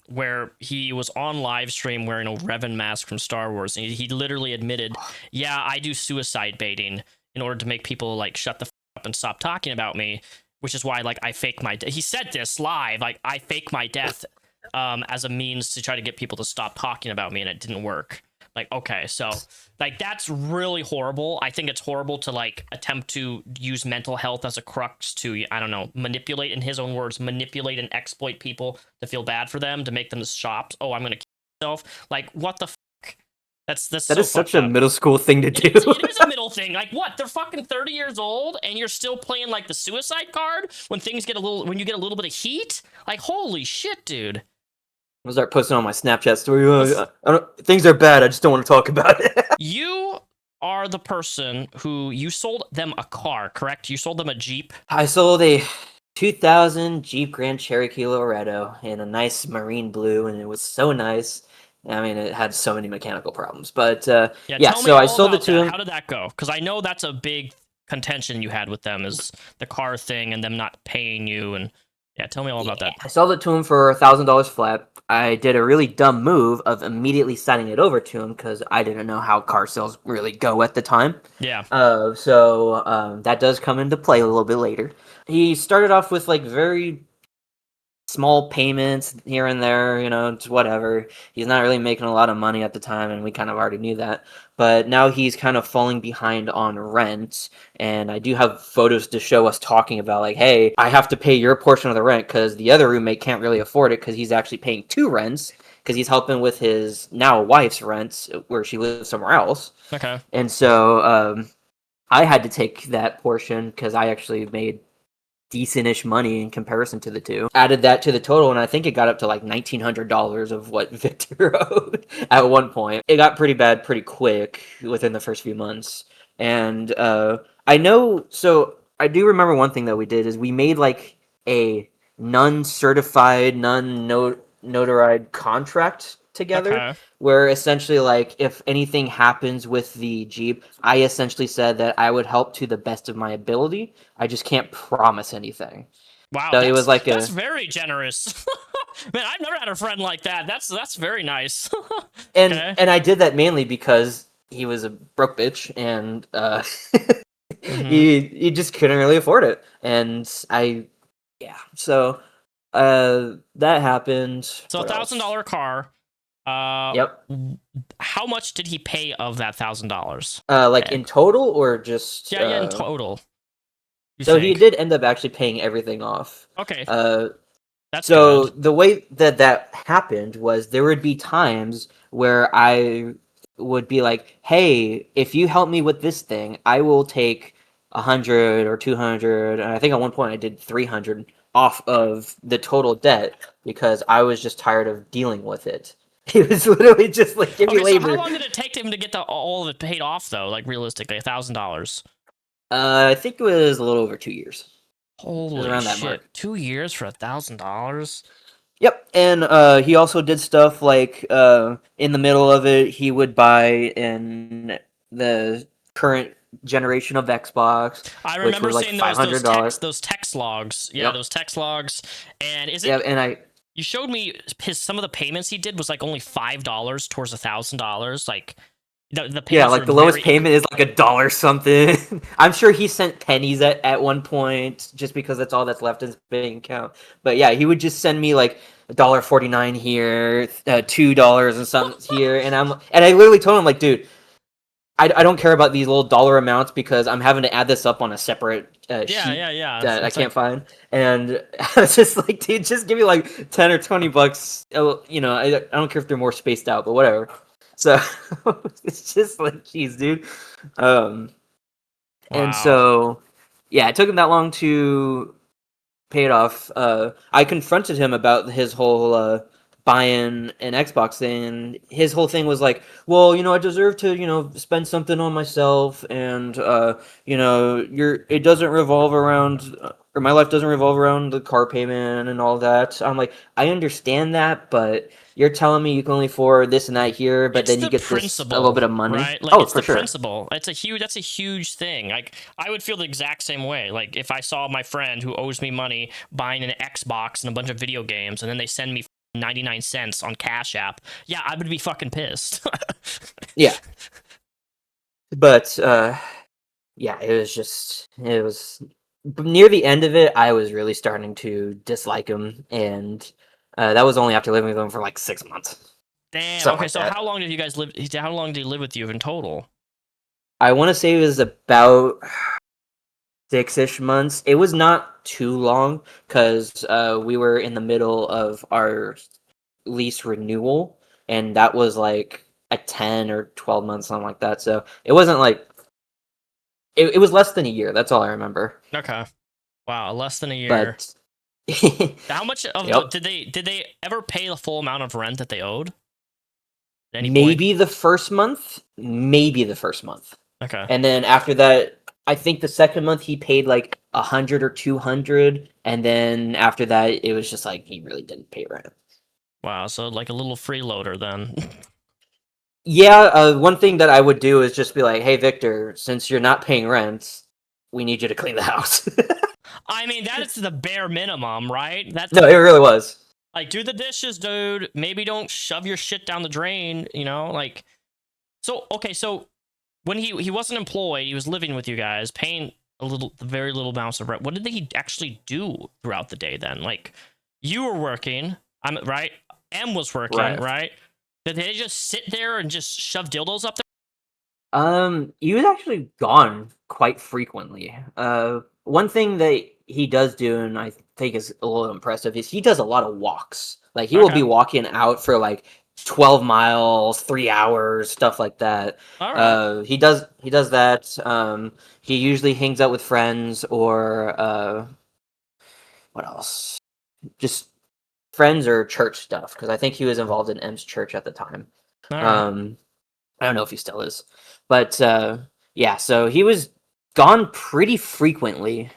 where he was on live stream wearing a Revan mask from Star Wars, and he literally admitted, "Yeah, I do suicide baiting in order to make people like shut the up and stop talking about me," which is why like I fake my. He said this live, like I fake my death, as a means to try to get people to stop talking about me, and it didn't work. Like, okay, so like that's really horrible. I think it's horrible to like attempt to use mental health as a crux to, I don't know, manipulate, in his own words, manipulate and exploit people to feel bad for them, to make them stop. Oh, I'm gonna kill myself. Like, what the fuck? That so is such a middle school thing to do. It is a middle thing. Like, what? They're fucking 30 years old, and you're still playing like the suicide card when you get a little bit of heat. Like, holy shit, dude. I'll start posting on my Snapchat story. Things are bad. I just don't want to talk about it. You are the person who you sold them a car, correct? You sold them a Jeep. I sold a 2000 Jeep Grand Cherokee Loretto in a nice marine blue, and it was so nice. I mean, it had so many mechanical problems, but yeah. So I sold it to him. How did that go? Because I know that's a big contention you had with them, is the car thing and them not paying you. And yeah, tell me all about that. I sold it to him for $1,000 flat. I did a really dumb move of immediately signing it over to him because I didn't know how car sales really go at the time. Yeah. So that does come into play a little bit later. He started off with like very small payments here and there, you know, it's whatever. He's not really making a lot of money at the time, and we kind of already knew that. But now he's kind of falling behind on rent, and I do have photos to show us talking about like, hey, I have to pay your portion of the rent because the other roommate can't really afford it because he's actually paying 2 rents because he's helping with his now wife's rent where she lives somewhere else. Okay. And so I had to take that portion because I actually made decent-ish money in comparison to the two. Added that to the total, and I think it got up to like $1,900 of what Victor owed at one point. It got pretty bad pretty quick within the first few months. And I do remember one thing that we did is we made like a non-certified, non-notarized contract together, Okay. where essentially, like, if anything happens with the Jeep, I essentially said that I would help to the best of my ability. I just can't promise anything. Wow, So it was like that's very generous. Man, I've never had a friend like that. That's very nice. Okay. and I did that mainly because he was a broke bitch, and Mhm. he just couldn't really afford it, and so that happened. So What else? $1,000 car. Yep. How much did he pay of that $1,000? Like in total, or just Yeah, in total. So he did end up actually paying everything off. Okay. That's So good. the way that happened was there would be times where I would be like, "Hey, if you help me with this thing, I will take 100 or 200." And I think at one point I did 300 off of the total debt because I was just tired of dealing with it. It was literally just like, give me Okay, so labor. how long did it take him to get all of it paid off, though? Like, realistically, $1,000. I think it was a little over 2 years. Holy around that shit! mark. 2 years for $1,000? Yep, and he also did stuff like in the middle of it, he would buy in the current generation of Xbox, I which remember was like seeing $500. those text logs. Yeah, Yep. those text logs. And is it? Yeah, and You showed me some of the payments he did was like only $5 towards $1,000. Like the payments yeah, like were the lowest very payment is like $1 something. I'm sure he sent pennies at one point just because that's all that's left in his bank account. But yeah, he would just send me like $1.49 here, $2 and something here, and I literally told him like, dude, I don't care about these little dollar amounts because I'm having to add this up on a separate sheet yeah. that I It's can't find. And I was just like, dude, just give me like 10 or 20 bucks. You know, I don't care if they're more spaced out, but whatever. So it's just like, geez, dude. And Wow. so, yeah, it took him that long to pay it off. I confronted him about his whole buying an Xbox thing, and his whole thing was like, well, you know, I deserve to, you know, spend something on myself, and you know, it doesn't revolve around, or my life doesn't revolve around the car payment and all that. I'm like, I understand that, but you're telling me you can only afford this and that here, but It's then you the get this a principle, little bit of money, right? Like, oh, it's for the sure. principle. That's a huge thing. Like, I would feel the exact same way. Like, if I saw my friend who owes me money buying an Xbox and a bunch of video games, and then they send me 99 cents on Cash App, yeah, I would be fucking pissed. Yeah. But yeah, it was near the end of it, I was really starting to dislike him, and that was only after living with him for like 6 months. Damn. Something Okay, like so that. how long did you guys live? How long did he live with you in total? I want to say it was about 6-ish months. It was not too long because we were in the middle of our lease renewal, and that was like a 10 or 12 months, something like that. So it wasn't like it was less than a year. That's all I remember. Okay. Wow, less than a year. But How much of Yep. did they ever pay the full amount of rent that they owed? At any point? maybe the first month, Okay. and then after that, I think the second month he paid like 100 or 200, and then after that, it was just like he really didn't pay rent. Wow, so like a little freeloader then. Yeah, one thing that I would do is just be like, "Hey, Victor, since you're not paying rent, we need you to clean the house." I mean, that is the bare minimum, right? That's No, it really was. like, do the dishes, dude. Maybe don't shove your shit down the drain, you know? Like, so, okay, so when he wasn't employed, he was living with you guys, paying very little amounts of rent. What did he actually do throughout the day then? Like, you were working, right? M was working, right? Did they just sit there and just shove dildos up there? He was actually gone quite frequently. One thing that he does do, and I think is a little impressive, is he does a lot of walks. Like he will Okay. be walking out for like 12 miles, 3 hours, stuff like that. All right. He does that. He usually hangs out with friends or what else? Just friends or church stuff, because I think he was involved in M's church at the time. All right. I don't know if he still is, but yeah. So he was gone pretty frequently.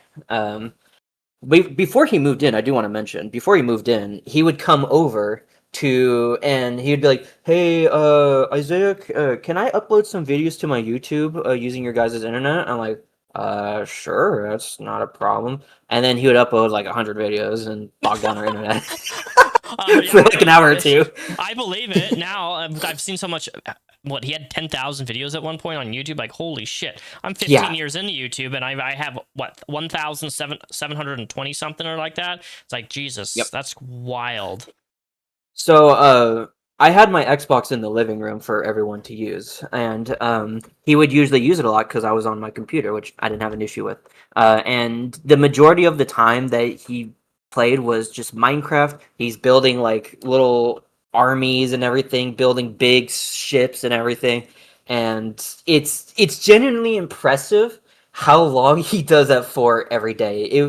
Before he moved in, I do want to mention, before he moved in, he would come over and he'd be like, "Hey, Isaiah, can I upload some videos to my YouTube using your guys' internet?" I'm like, sure, that's not a problem. And then he would upload like 100 videos and bog down our internet for like an hour or two. I believe it. Now I've seen so much. What, he had 10,000 videos at one point on YouTube? Like, holy shit! I'm 15 years into YouTube, and I have what 1,720 something or like that. It's like Jesus. Yep. That's wild. So I had my Xbox in the living room for everyone to use, and he would usually use it a lot because I was on my computer, which I didn't have an issue with. And the majority of the time that he played was just Minecraft. He's building like little armies and everything, building big ships and everything, and it's genuinely impressive how long he does that for every day. He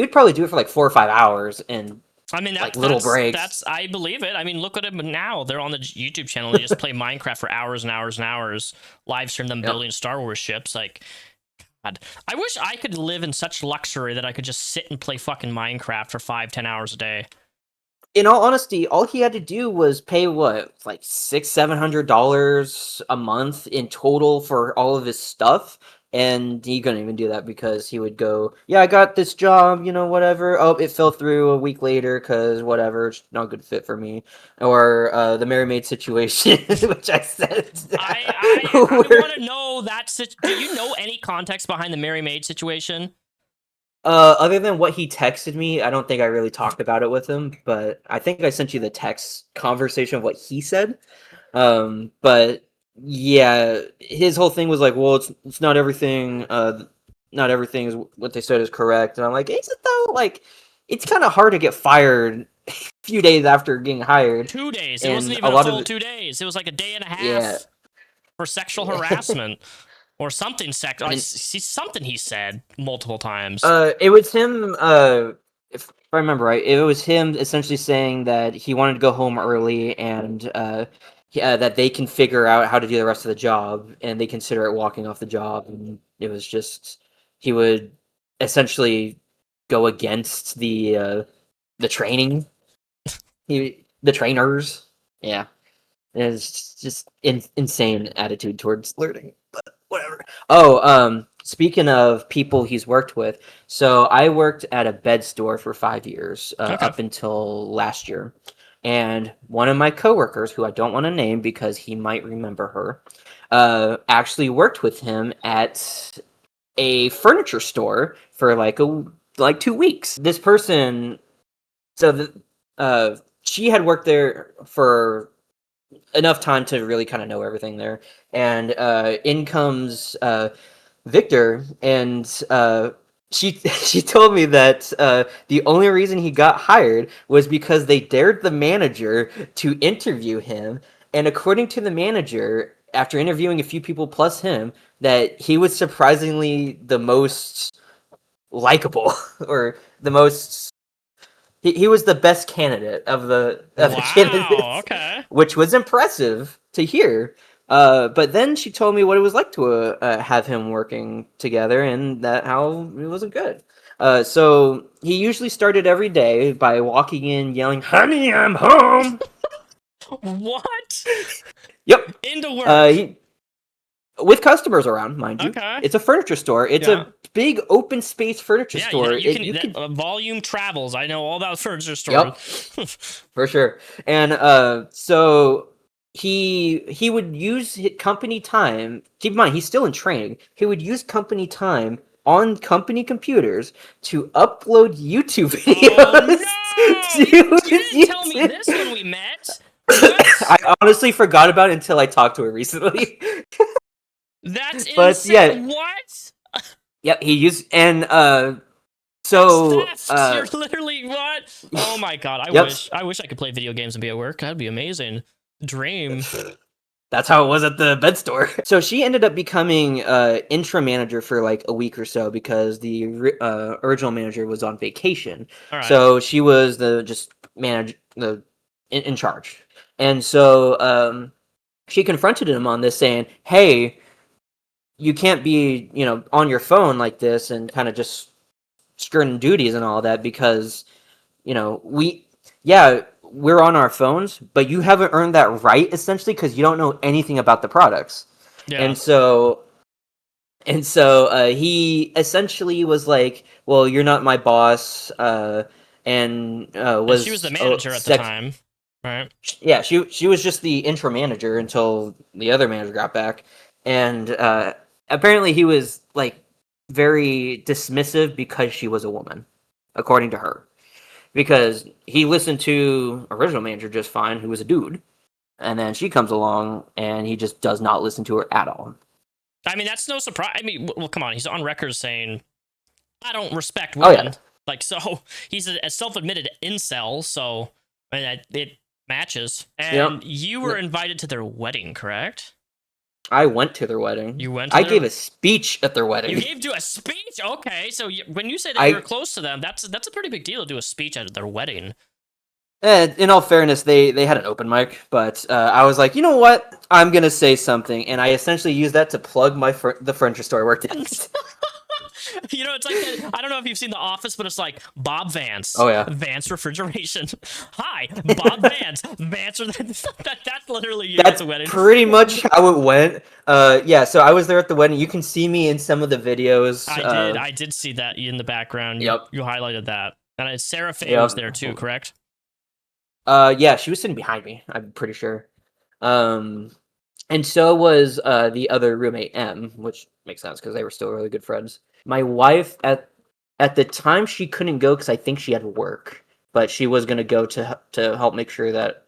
would probably do it for like 4 or 5 hours, and I mean, like little breaks. That's I believe it. I mean, look at them now. They're on the YouTube channel. They just play Minecraft for hours and hours and hours. Live stream them building Star Wars ships. Like, God, I wish I could live in such luxury that I could just sit and play fucking Minecraft for 5-10 hours a day. In all honesty, all he had to do was pay what, like $600-700 a month in total for all of his stuff, and he couldn't even do that because he would go, "Yeah, I got this job, whatever. Oh, it fell through a week later because whatever, it's not a good fit for me." Or the Mary Maid situation, which I said. I want to know that. Do you know any context behind the Mary Maid situation? Other than what he texted me, I don't think I really talked about it with him, but I think I sent you the text conversation of what he said. But yeah, his whole thing was like, well, it's not everything, not everything is what they said is correct. And I'm like, is it though? Like, it's kind of hard to get fired a few days after getting hired. 2 days. It wasn't even a full 2 days. It was like a day and a half for sexual harassment. Or something something he said multiple times. It was him, if I remember right, it was him essentially saying that he wanted to go home early and that they can figure out how to do the rest of the job, and they consider it walking off the job. And it was just, he would essentially go against the training, the trainers. Yeah. It's just insane attitude towards learning. Whatever. Oh, speaking of people he's worked with, so I worked at a bed store for 5 years, up until last year. And one of my coworkers, who I don't want to name because he might remember her, actually worked with him at a furniture store for like 2 weeks. This person, she had worked there for enough time to really kind of know everything there, and in comes Victor, and she told me that the only reason he got hired was because they dared the manager to interview him, and according to the manager, after interviewing a few people plus him, that he was surprisingly the most likable, or the most. He was the best candidate of the candidates, okay. Which was impressive to hear. But then she told me what it was like to have him working together, and that how it wasn't good. So he usually started every day by walking in, yelling, "Honey, I'm home." What? Yep. Into work. With customers around, mind you. Okay. It's a furniture store. It's a big open space furniture store. You can volume travels. I know all about furniture stores. Yep. For sure. And so he would use company time. Keep in mind, he's still in training. He would use company time on company computers to upload YouTube videos. Oh, no! You didn't tell me this when we met. I honestly forgot about it until I talked to her recently. That's insane. Yeah. What? Yep, he used, and so you're literally what? Oh my god! I wish I could play video games and be at work. That'd be amazing. Dream. That's how it was at the bed store. So she ended up becoming interim manager for like a week or so because the original manager was on vacation. All right. So she was in charge, and so she confronted him on this, saying, "Hey, you can't be, on your phone like this and kind of just skirting duties and all that, because, we're on our phones, but you haven't earned that right essentially because you don't know anything about the products. Yeah. And so he essentially was like, "Well, you're not my boss," and was she was the manager at the time, right? Yeah, she was just the intro manager until the other manager got back, and apparently he was like very dismissive because she was a woman, according to her, because he listened to original manager just fine, who was a dude, and then she comes along and he just does not listen to her at all. I mean, that's no surprise. I mean, well, come on, he's on record saying, "I don't respect Oh, women." yeah. Like, so he's a self-admitted incel. So I mean, it matches. And you were invited to their wedding, correct? I went to their wedding. You went to I their- gave a speech at their wedding. You gave to a speech? Okay, so when you say that you were close to them, that's a pretty big deal to do a speech at their wedding. In all fairness, they had an open mic, but I was like, you know what? I'm gonna say something, and I essentially used that to plug the furniture store I worked at. You know, it's like I don't know if you've seen The Office, but it's like Bob Vance. Oh, yeah. Vance Refrigeration. Hi, Bob Vance. Vance. That's literally That's a wedding. pretty much how it went. Yeah, so I was there at the wedding. You can see me in some of the videos. I did see that in the background. Yep. You highlighted that. And Sarah Faye was there too, correct? Yeah, she was sitting behind me, I'm pretty sure. And so was the other roommate, M, which makes sense because they were still really good friends. My wife, at the time, she couldn't go because I think she had work, but she was going to go to help make sure that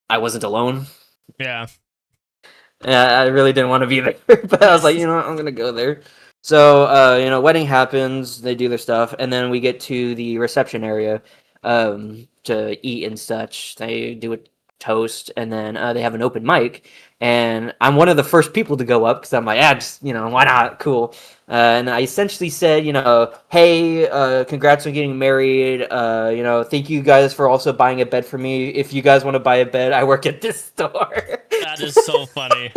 I wasn't alone. Yeah. I really didn't want to be there, but I was like, you know what, I'm going to go there. So, wedding happens, they do their stuff, and then we get to the reception area to eat and such. They do a toast, and then they have an open mic, and I'm one of the first people to go up because I'm like, just, why not? Cool. And I essentially said, hey, congrats on getting married. Thank you guys for also buying a bed for me. If you guys want to buy a bed, I work at this store. That is so funny.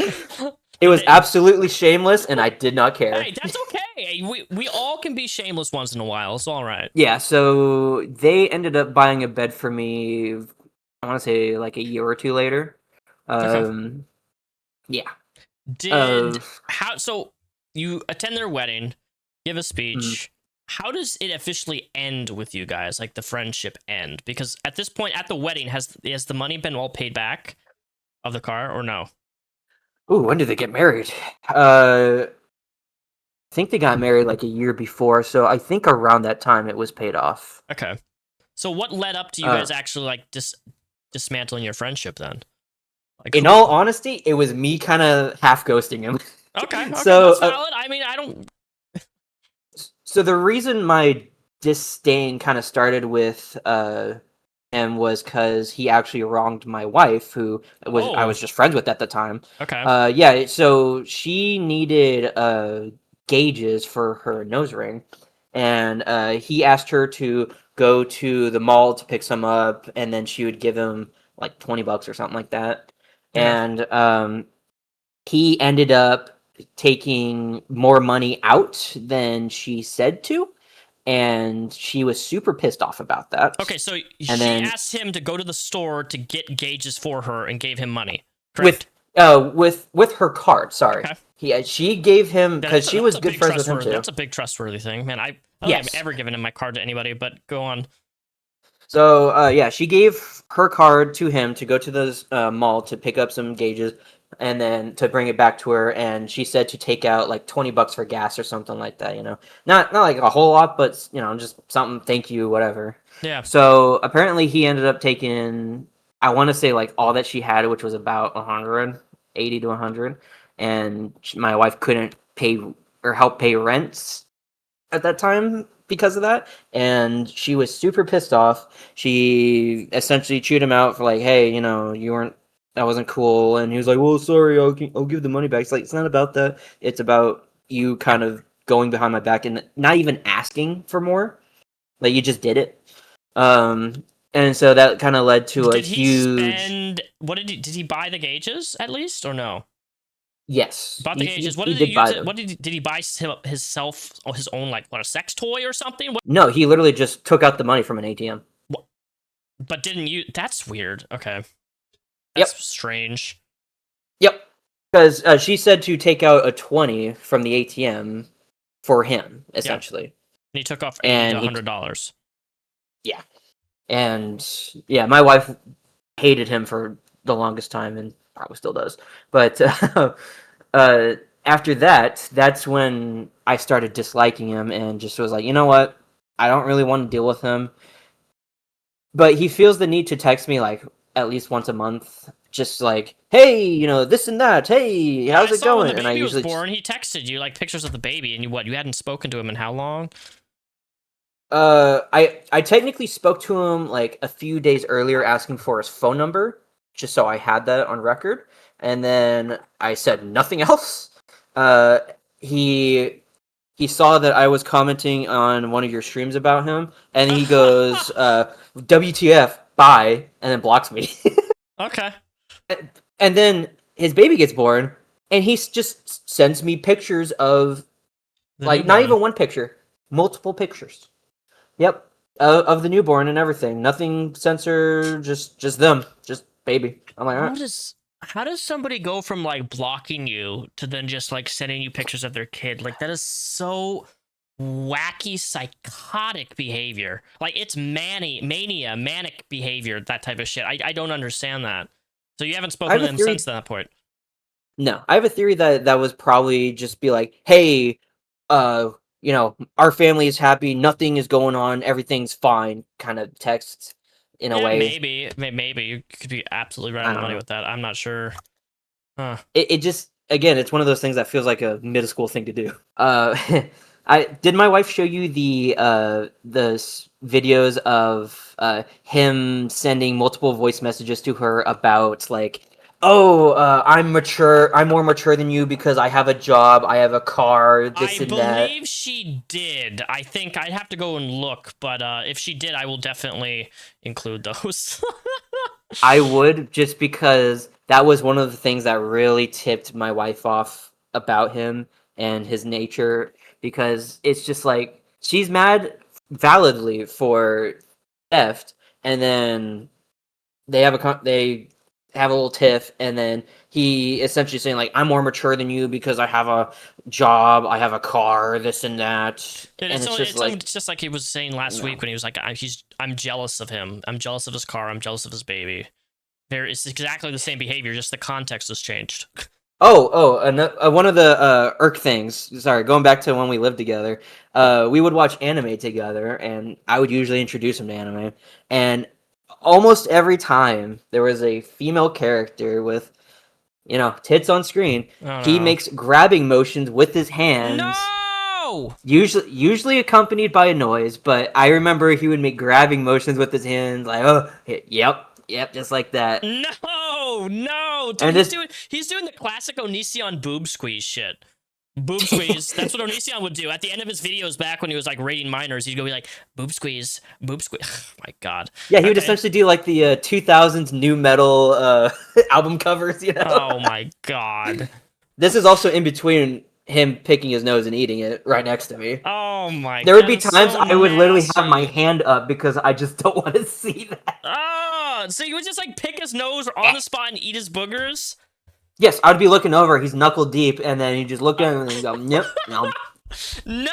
It was absolutely shameless, and I did not care. Hey, that's okay. We all can be shameless once in a while. It's all right. Yeah, so they ended up buying a bed for me, I want to say like a year or two later. Yeah. So you attend their wedding, give a speech. How does it officially end with you guys? Like the friendship end? Because at this point at the wedding, has the money been all paid back of the car or no? Ooh, when did they get married? I think they got married like a year before, so I think around that time it was paid off. Okay. So what led up to you guys actually like dismantling your friendship then? Like, in all honesty, it was me kind of half ghosting him. Okay, so that's valid. I mean, I don't. So the reason my disdain kind of started with him was because he actually wronged my wife, who I was just friends with at the time. Okay. Yeah. So she needed gauges for her nose ring, and he asked her to go to the mall to pick some up, and then she would give him like $20 or something like that. Yeah. And he ended up taking more money out than she said to, and she was super pissed off about that. Okay, so she asked him to go to the store to get gauges for her and gave him money, correct? With her card. Sorry, okay. She gave him because she was good friends with him too. That's a big trustworthy thing, man. I don't think I've ever given him my card to anybody, but go on. So yeah, she gave her card to him to go to the mall to pick up some gauges, and then to bring it back to her, and she said to take out like $20 for gas or something like that. Not like a whole lot, but just something. Thank you, whatever. Yeah. So apparently he ended up taking, I want to say like all that she had, which was about 180 to 100, and my wife couldn't pay or help pay rents at that time because of that, and she was super pissed off. She essentially chewed him out for like, hey, that wasn't cool, and he was like, well, sorry, I'll give the money back. It's like, it's not about that. It's about you kind of going behind my back and not even asking for more. Like, you just did it. And so that kind of led to a huge... Did he buy the gauges at least, or no? Yes. Bought the gauges. What did he use? Did he buy his own, like, what, a sex toy or something? No, he literally just took out the money from an ATM. What? But didn't you? That's weird. Okay. Yep. That's strange. Yep. Because she said to take out a 20 from the ATM for him, essentially. And he took off $80 And to $100. Yeah. And yeah, my wife hated him for the longest time and probably still does. But after that, that's when I started disliking him and just was like, you know what? I don't really want to deal with him. But he feels the need to text me like at least once a month, just like, hey, you know, this and that. Hey, how's it going? When the And I baby usually was born, he texted you like pictures of the baby, and you hadn't spoken to him in how long? I technically spoke to him like a few days earlier, asking for his phone number, just so I had that on record, and then I said nothing else. He saw that I was commenting on one of your streams about him, and he goes, WTF, bye, and then blocks me. Okay. And then his baby gets born, and he just sends me pictures of, like, not even one picture, multiple pictures. Yep, of the newborn and everything. Nothing censored, just them, just baby. I'm like, all right. How does somebody go from like blocking you to then just like sending you pictures of their kid? Like that is so wacky, psychotic behavior. Like it's mania, manic behavior, that type of shit. I don't understand that. So you haven't spoken to them since that point? No, I have a theory that was probably just be like, hey, you know, our family is happy, nothing is going on, everything's fine, kind of texts in a way. Maybe you could be absolutely right on the money with that. I'm not sure. Huh. It just, again, it's one of those things that feels like a middle school thing to do. Did my wife show you the videos of him sending multiple voice messages to her about like, oh, I'm more mature than you because I have a job, I have a car, this and that. I believe she did. I think I'd have to go and look, but if she did, I will definitely include those. I would, just because that was one of the things that really tipped my wife off about him and his nature, because it's just like, she's mad validly for theft, and then they have a little tiff, and then he essentially saying like, I'm more mature than you because I have a job, I have a car, this and that. It's just like he was saying last week when he was like, I'm jealous of him. I'm jealous of his car. I'm jealous of his baby. It's exactly the same behavior, just the context has changed. One of the irk things, sorry, going back to when we lived together, we would watch anime together, and I would usually introduce him to anime, and almost every time there was a female character with, you know, tits on screen, he makes grabbing motions with his hands. No! Usually accompanied by a noise, but I remember he would make grabbing motions with his hands, like, oh, yep, just like that. No! Dude, and he's doing the classic Onision boob squeeze shit. Boob squeeze. That's what Onision would do. At the end of his videos back when he was like rating minors, he'd go be like, boob squeeze, boob squeeze. Oh my god. Yeah, he would essentially do like the 2000s new metal album covers, you know? Oh my god. This is also in between him picking his nose and eating it right next to me. Oh my god. There would be times I would literally have my hand up because I just don't want to see that. Oh, so you would just like pick his nose on the spot and eat his boogers? Yes, I'd be looking over, he's knuckle deep, and then you just look at him and go, yep, no. No!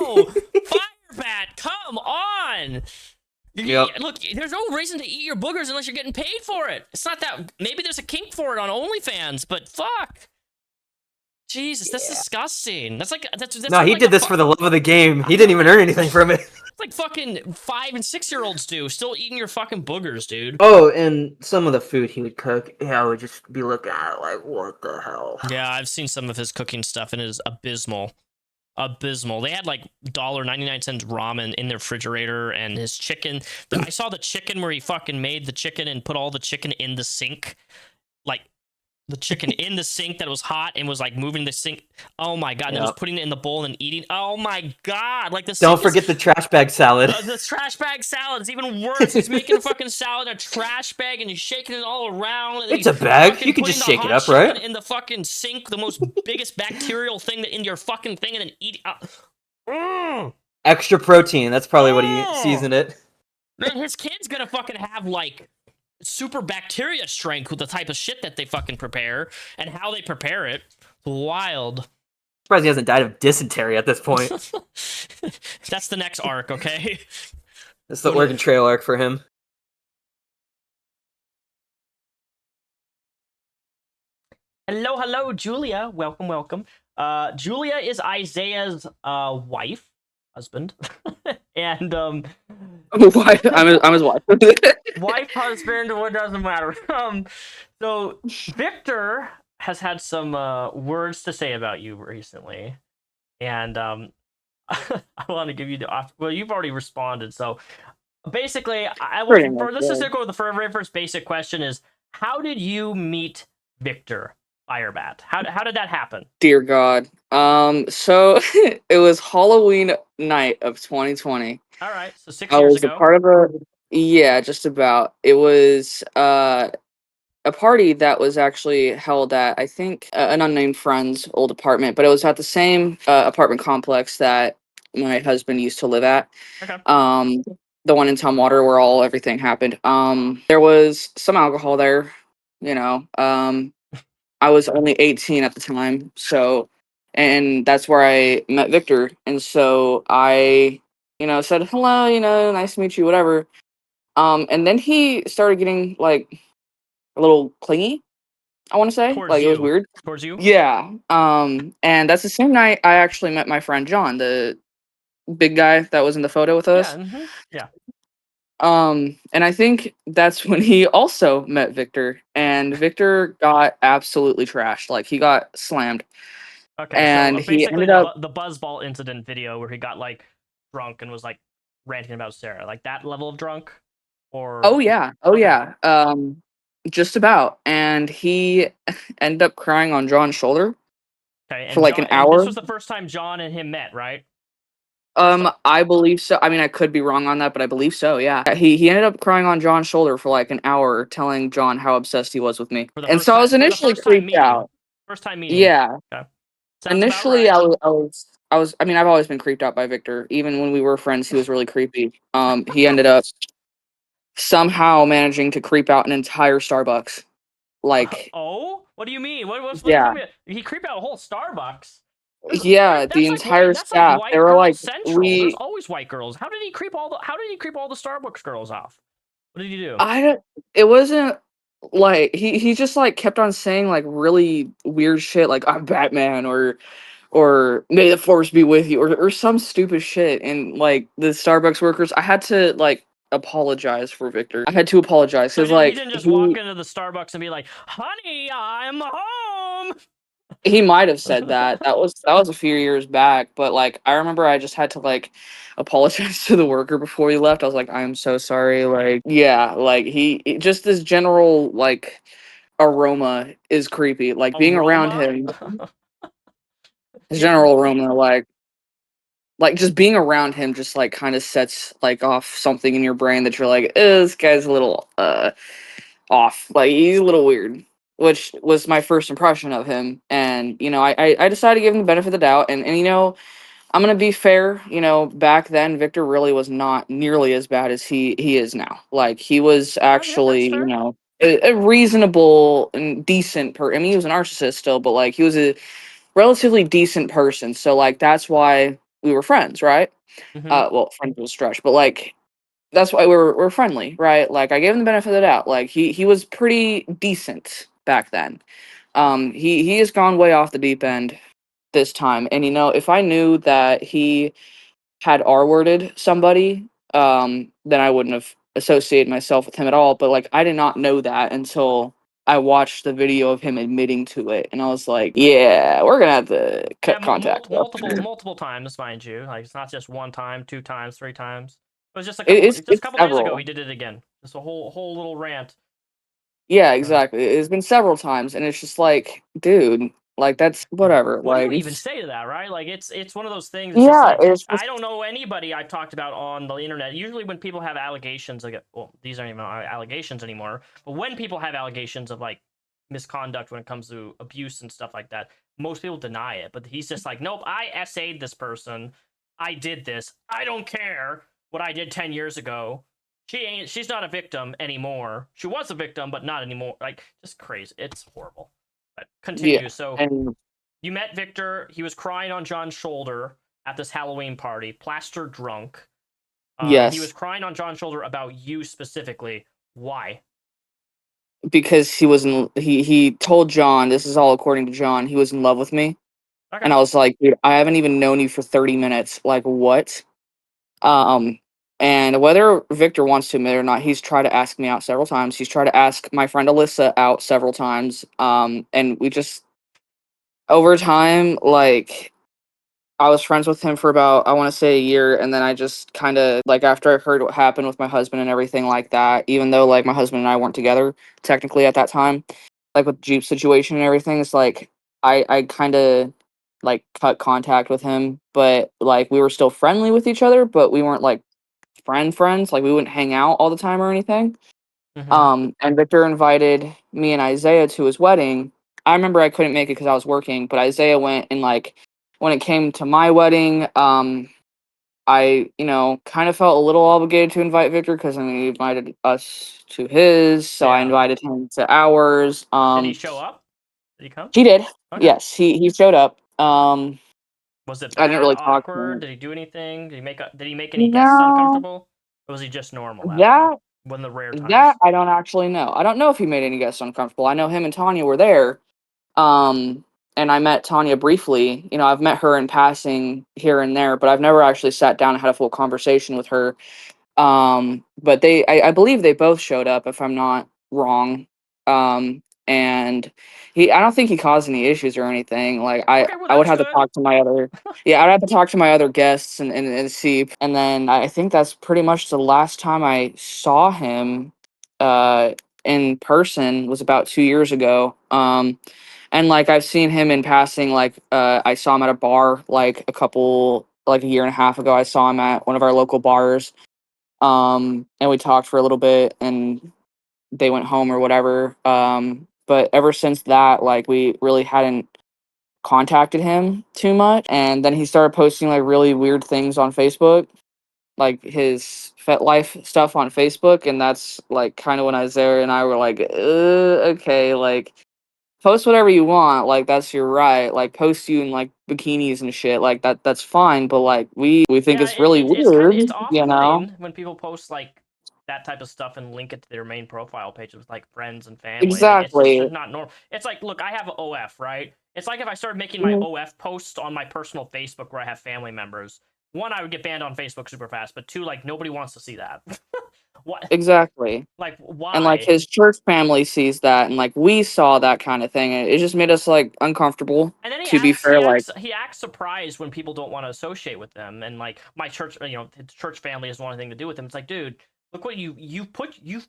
Firebat, come on! Yep. Look, there's no reason to eat your boogers unless you're getting paid for it. It's not that... Maybe there's a kink for it on OnlyFans, but fuck! Jesus, that's disgusting. That's like... No, he did this for the love of the game. He didn't even earn anything from it. It's like fucking 5 and 6-year-olds do, still eating your fucking boogers, dude. Oh, and some of the food he would cook, I would just be looking at it like, what the hell? Yeah, I've seen some of his cooking stuff, and it is abysmal. Abysmal. They had like $1.99 ramen in their refrigerator, and his chicken. I saw the chicken where he fucking made the chicken and put all the chicken in the sink. Like, the chicken in the sink that was hot and was like moving the sink. Oh my god! And then was putting it in the bowl and eating. Oh my god! Like this. Don't forget the trash bag salad. The trash bag salad is even worse. He's making a fucking salad in a trash bag and he's shaking it all around. It's a bag. You can just shake it up, right? In the fucking sink, the most biggest bacterial thing that in your fucking thing, and then eat. Extra protein. That's probably what he seasoned it. Man, his kid's gonna fucking have like super bacteria strength with the type of shit that they fucking prepare and how they prepare it. Wild. Surprised he hasn't died of dysentery at this point. That's the next arc, okay? It's the Oregon Trail arc for him. Hello, Julia. Welcome. Julia is Isaiah's wife, husband, and I'm his wife. wife, husband, what doesn't matter. So Victor has had some words to say about you recently, and I want to give you well, you've already responded, so basically, let's just go with the very first basic question: is how did you meet Victor Firebat? How did that happen? Dear God. So it was Halloween night of 2020. All right, so 6 I years was ago. a part of just about. It was a party that was actually held at, I think, an unnamed friend's old apartment, but it was at the same apartment complex that my husband used to live at. Okay. The one in Tumwater where everything happened. There was some alcohol there, you know. I was only 18 at the time, so, and that's where I met Victor. And so I, said hello, nice to meet you, whatever. And then he started getting like a little clingy, I want to say. Towards Like, it was you. weird. Towards you? Yeah. And that's the same night I actually met my friend John, the big guy that was in the photo with us. Yeah. Yeah. And I think that's when he also met Victor, and Victor got absolutely trashed. Like, he got slammed. Okay, And so he basically ended up. the Buzzball incident video where he got like drunk and was like ranting about Sarah, like that level of drunk, or Oh yeah, Okay. just about. And he ended up crying on John's shoulder Okay, for and like an John, and hour. this was the first time John and him met, right? I believe so. I mean, I could be wrong on that, but I believe so. Yeah, he ended up crying on John's shoulder for like an hour, telling John how obsessed he was with me. For the And first so I time, was initially creeped out. First time meeting. Yeah. Okay. Sounds about Initially, right. I was. I mean, I've always been creeped out by Victor. Even when we were friends, he was really creepy. He ended up somehow managing to creep out an entire Starbucks. Like, Oh, what do you mean? What yeah, tell me? He creeped out a whole Starbucks. yeah, the That's like entire that's like staff. They white were girl like, central. There's always white girls. How did he creep all the Starbucks girls off? What did he do? I don't. It wasn't like he just like kept on saying like really weird shit, like I'm Batman, or may the force be with you, or some stupid shit. And like the Starbucks workers, I had to like apologize for Victor. I had to apologize So because he like didn't just walk into the Starbucks and be like, "Honey, I'm home." he might have said that. That was a few years back, but like I remember I just had to like apologize to the worker before he left. I was like, I'm so sorry. Like, yeah, like just this general like aroma is creepy. Like being around Aroma? him, his Yeah. general aroma, like just being around him just like kind of sets like off something in your brain that you're like, this guy's a little off. Like he's a little weird. Which was my first impression of him. And, I decided to give him the benefit of the doubt. And I'm gonna be fair, back then Victor really was not nearly as bad as he is now. Like he was Oh, yeah, that's actually, fair. a reasonable and decent I mean, he was a narcissist still, but like he was a relatively decent person. So like that's why we were friends, right? Mhm. Well, friends was a stretch, but like that's why we're friendly, right? Like I gave him the benefit of the doubt. Like he was pretty decent back then. He has gone way off the deep end this time. And if I knew that he had R-worded somebody, then I wouldn't have associated myself with him at all. But like I did not know that until I watched the video of him admitting to it, and I was like, yeah, we're gonna have to cut contact. multiple times, mind you. Like it's not just one time, 2 times, 3 times. It was just a It's couple days several. ago he did it again. Just a whole little rant. Yeah, exactly. It's been several times, and it's just like, dude, like that's whatever. What do you Like, even say to that, right? Like it's one of those things. It's just yeah, like it's I just don't know anybody I've talked about on the internet. Usually when people have allegations, like well, these aren't even allegations anymore. But when people have allegations of like misconduct when it comes to abuse and stuff like that, most people deny it. But he's just like, nope, I essayed this person. I did this. I don't care what I did 10 years ago. She's not a victim anymore. She was a victim, but not anymore. Like, just crazy. It's horrible. But continue. Yeah, So and you met Victor. He was crying on John's shoulder at this Halloween party, plaster drunk. And he was yes, crying on John's shoulder about you specifically. Why? because he told John, this is all according to John, he was in love with me. Okay. And I was like, dude, I haven't even known you for 30 minutes. Like, what? Um, and whether Victor wants to admit it or not, he's tried to ask me out several times. He's tried to ask my friend Alyssa out several times. And we just, over time, like, I was friends with him for about, I want to say, a year. And then I just kind of, like, after I heard what happened with my husband and everything like that, even though, like, my husband and I weren't together technically at that time, like, with the Jeep situation and everything, it's like, I kind of, like, cut contact with him. But, like, we were still friendly with each other, but we weren't, like, friends. Like, we wouldn't hang out all the time or anything. And Victor invited me and Isaiah to his wedding. I remember I couldn't make it because I was working, but Isaiah went, and like when it came to my wedding, I kind of felt a little obligated to invite Victor because I mean he invited us to his, so I Yeah. invited him to ours. Did he show up? Did he come? He did. Okay. Yes, he showed up. Was it I didn't bad, really talk to awkward? him. Did he do anything? Did he make any guests No, uncomfortable? Or was he just normal that time? that One of the rare that times. I don't actually know. I don't know if he made any guests uncomfortable. I know him and Tanya were there. Um, and I met Tanya briefly. You know, I've met her in passing here and there, but I've never actually sat down and had a full conversation with her. But I believe they both showed up, if I'm not wrong. And I don't think he caused any issues or anything. Like, Okay, well I would that's have to good. talk to my other, yeah, I'd have to talk to my other guests and see. And then I think that's pretty much the last time I saw him, uh, in person was about 2 years ago. And like I've seen him in passing, like I saw him at a bar like a year and a half ago. I saw him at one of our local bars. And we talked for a little bit and they went home or whatever. But ever since that, like we really hadn't contacted him too much. And then he started posting like really weird things on Facebook, like his FetLife stuff on Facebook, and that's like kind of when Isaiah and I were like, okay, like post whatever you want, like that's your right. Like post you in like bikinis and shit, like that's fine. But like we think Yeah, it's really it's kind weird, of it's you know? off-putting when people post like that type of stuff and link it to their main profile page with like friends and family. Like it's just Exactly. not normal. It's like, look, I have an OF, right? It's like if I started making my Mhm. OF posts on my personal Facebook where I have family members. One, I would get banned on Facebook super fast, but two, like nobody wants to see that. What? Exactly. Like And like why? his church family sees that, and like we saw that kind of thing, and it just made us like uncomfortable. And then To be fair, like he acts surprised when people don't want to associate with them. And like my church, his church family doesn't want anything to do with him. It's like, dude, look what you put you.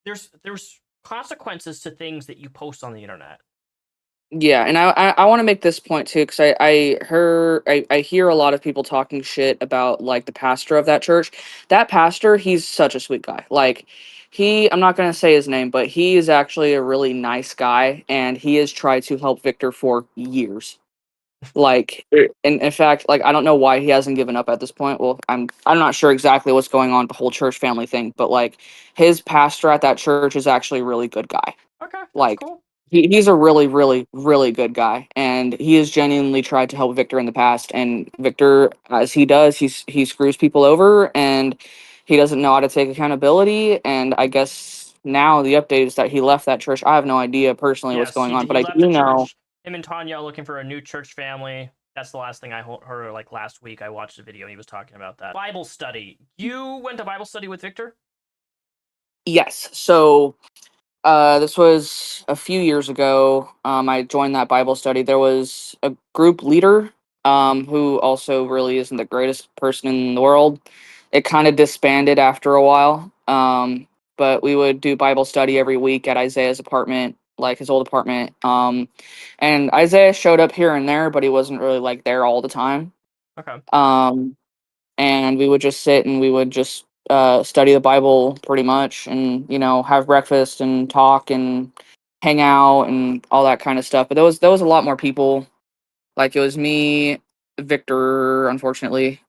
There's consequences to things that you post on the internet. yeah, and I want to make this point too because I hear a lot of people talking shit about like the pastor of that church. That pastor, he's such a sweet guy. Like I'm not gonna say his name, but he is actually a really nice guy, and he has tried to help Victor for years. Like, in fact, like I don't know why he hasn't given up at this point. Well, I'm not sure exactly what's going on with the whole church family thing, but like his pastor at that church is actually a really good guy. Okay, that's Like cool. he's a really, really, really good guy, and he has genuinely tried to help Victor in the past. And Victor, as he does, he screws people over, and he doesn't know how to take accountability. And I guess now the update is that he left that church. I have no idea personally what's Yes, going on, but he I left the do know. church. Him and Tanya are looking for a new church family. That's the last thing I heard. Like last week, I watched a video and he was talking about that. Bible study. You went to Bible study with Victor? Yes. So this was a few years ago. I joined that Bible study. There was a group leader, who also really isn't the greatest person in the world. It kind of disbanded after a while. But we would do Bible study every week at Isaiah's apartment, like his old apartment. And Isaiah showed up here and there, but he wasn't really like there all the time. Okay. Um, and we would just sit and we would just study the Bible pretty much, and have breakfast and talk and hang out and all that kind of stuff. But there was a lot more people. Like it was me, Victor, unfortunately,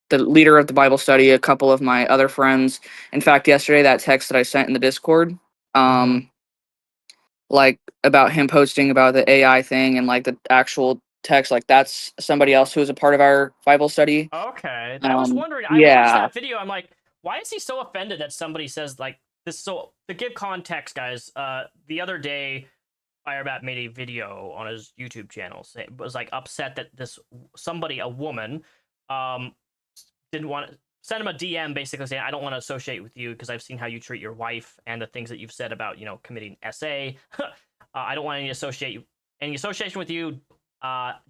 the leader of the Bible study, a couple of my other friends. In fact, yesterday, that text that I sent in the Discord, like about him posting about the AI thing and like the actual text, like that's somebody else who was a part of our Bible study. Okay. I was wondering, I watched Yeah. that video. I'm like, why is he so offended that somebody says like this? So to give context, guys, the other day, Firebat made a video on his YouTube channel. Was like upset that a woman, didn't want to send him a DM basically saying, I don't want to associate with you because I've seen how you treat your wife and the things that you've said about, committing SA. I don't want any association with you.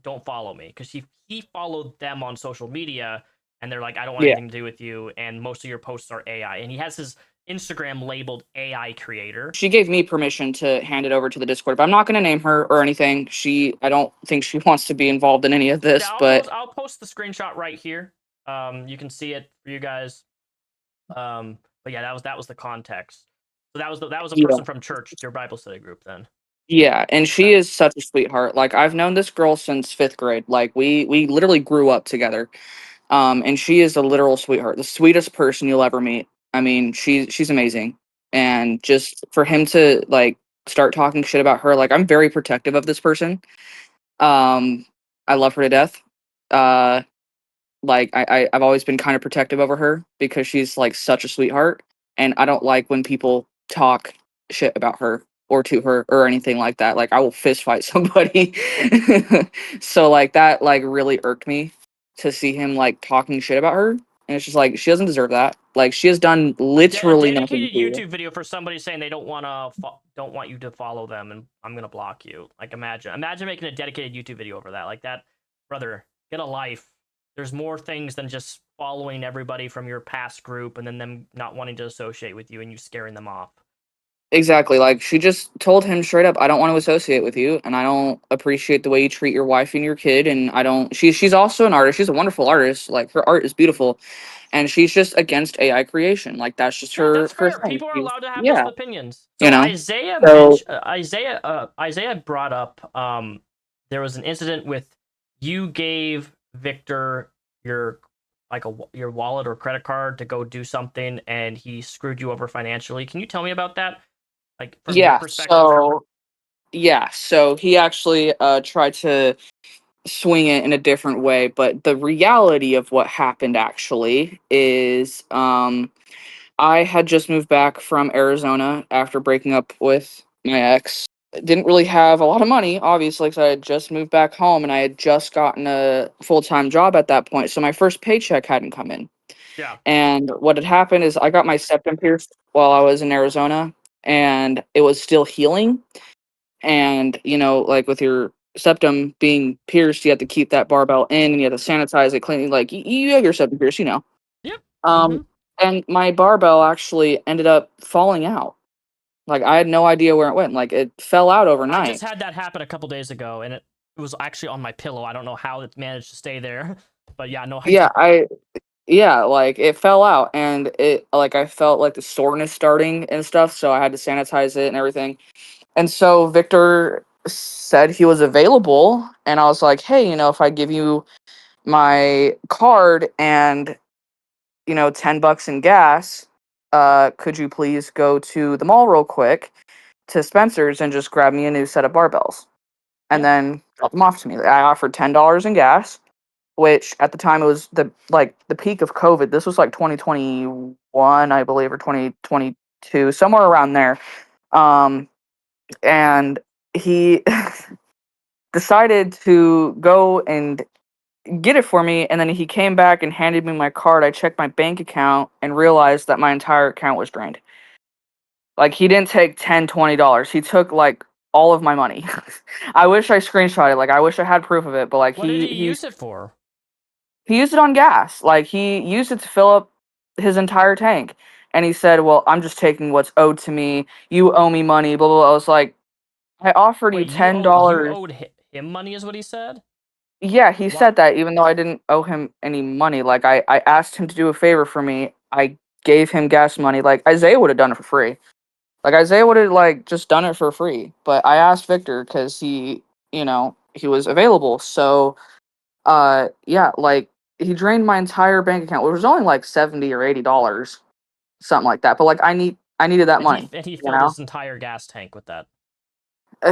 Don't follow me, because he followed them on social media and they're like, I don't want anything to do with you, and most of your posts are AI, and he has his Instagram labeled AI creator. She gave me permission to hand it over to the Discord, but I'm not going to name her or anything. I don't think she wants to be involved in any of this, Yeah, I'll post the screenshot right here. You can see it for you guys. But yeah, that was the context. So that was a person from church, your Bible study group then. Yeah, and she is such a sweetheart. Like, I've known this girl since 5th grade. Like, we literally grew up together. And she is a literal sweetheart, the sweetest person you'll ever meet. I mean, she's amazing. And just for him to like start talking shit about her, like, I'm very protective of this person. I love her to death. Like I've always been kind of protective over her because she's like such a sweetheart, and I don't like when people talk shit about her or to her or anything like that. Like, I will fist fight somebody. So like that like really irked me to see him like talking shit about her, and it's just like, she doesn't deserve that. Like, she has done literally a nothing dedicated to you. YouTube video for somebody saying they don't want you to follow them, and I'm gonna block you. Like, imagine making a dedicated YouTube video over that. Like, that, brother, get a life. There's more things than just following everybody from your past group and then them not wanting to associate with you and you scaring them off. Exactly. Like, she just told him straight up, I don't want to associate with you, and I don't appreciate the way you treat your wife and your kid, and I don't she's also an artist. She's a wonderful artist. Like, her art is beautiful, and she's just against AI creation. Like, that's just her That's fair. thing. People are allowed to have Yeah. those opinions. So Isaiah brought up there was an incident with, you gave Victor your your wallet or credit card to go do something and he screwed you over financially. Can you tell me about that? Like, from your perspective? So he actually tried to swing it in a different way, but the reality of what happened actually is I had just moved back from Arizona after breaking up with my ex. Didn't really have a lot of money, obviously, because I had just moved back home and I had just gotten a full-time job at that point. So my first paycheck hadn't come in. Yeah. And what had happened is I got my septum pierced while I was in Arizona, and it was still healing. And, like, with your septum being pierced, you have to keep that barbell in and you have to sanitize it, clean it. Like, you have your septum pierced, Yep. And my barbell actually ended up falling out. Like, I had no idea where it went. Like, it fell out overnight. I just had that happen a couple days ago, and it was actually on my pillow. I don't know how it managed to stay there, but yeah, no. Like, it fell out, and I felt like the soreness starting and stuff, so I had to sanitize it and everything. And so Victor said he was available, and I was like, hey, if I give you my card and, $10 in gas, could you please go to the mall real quick to Spencer's and just grab me a new set of barbells and then drop them off to me? I offered $10 in gas, which at the time it was the peak of COVID. This was like 2021, I believe, or 2022, somewhere around there. And he decided to go and get it for me, and then he came back and handed me my card. I checked my bank account and realized that my entire account was drained. Like, he didn't take $10, $20. He took like all of my money. I wish I screenshot it. Like, I wish I had proof of it, but like, what did he use it for? He used it on gas. Like, he used it to fill up his entire tank. And he said, well, I'm just taking what's owed to me. You owe me money, blah, blah, blah. I was like, I offered you $10. You owed him money is what he said? Yeah, he said that, even though I didn't owe him any money. Like, I asked him to do a favor for me. I gave him gas money. Like, Isaiah would have done it for free. Like, Isaiah would have, like, just done it for free. But I asked Victor because he was available. So, yeah, like, he drained my entire bank account, which was only like $70 or $80, something like that. But like I needed that money. And he you filled know? his entire gas tank with that.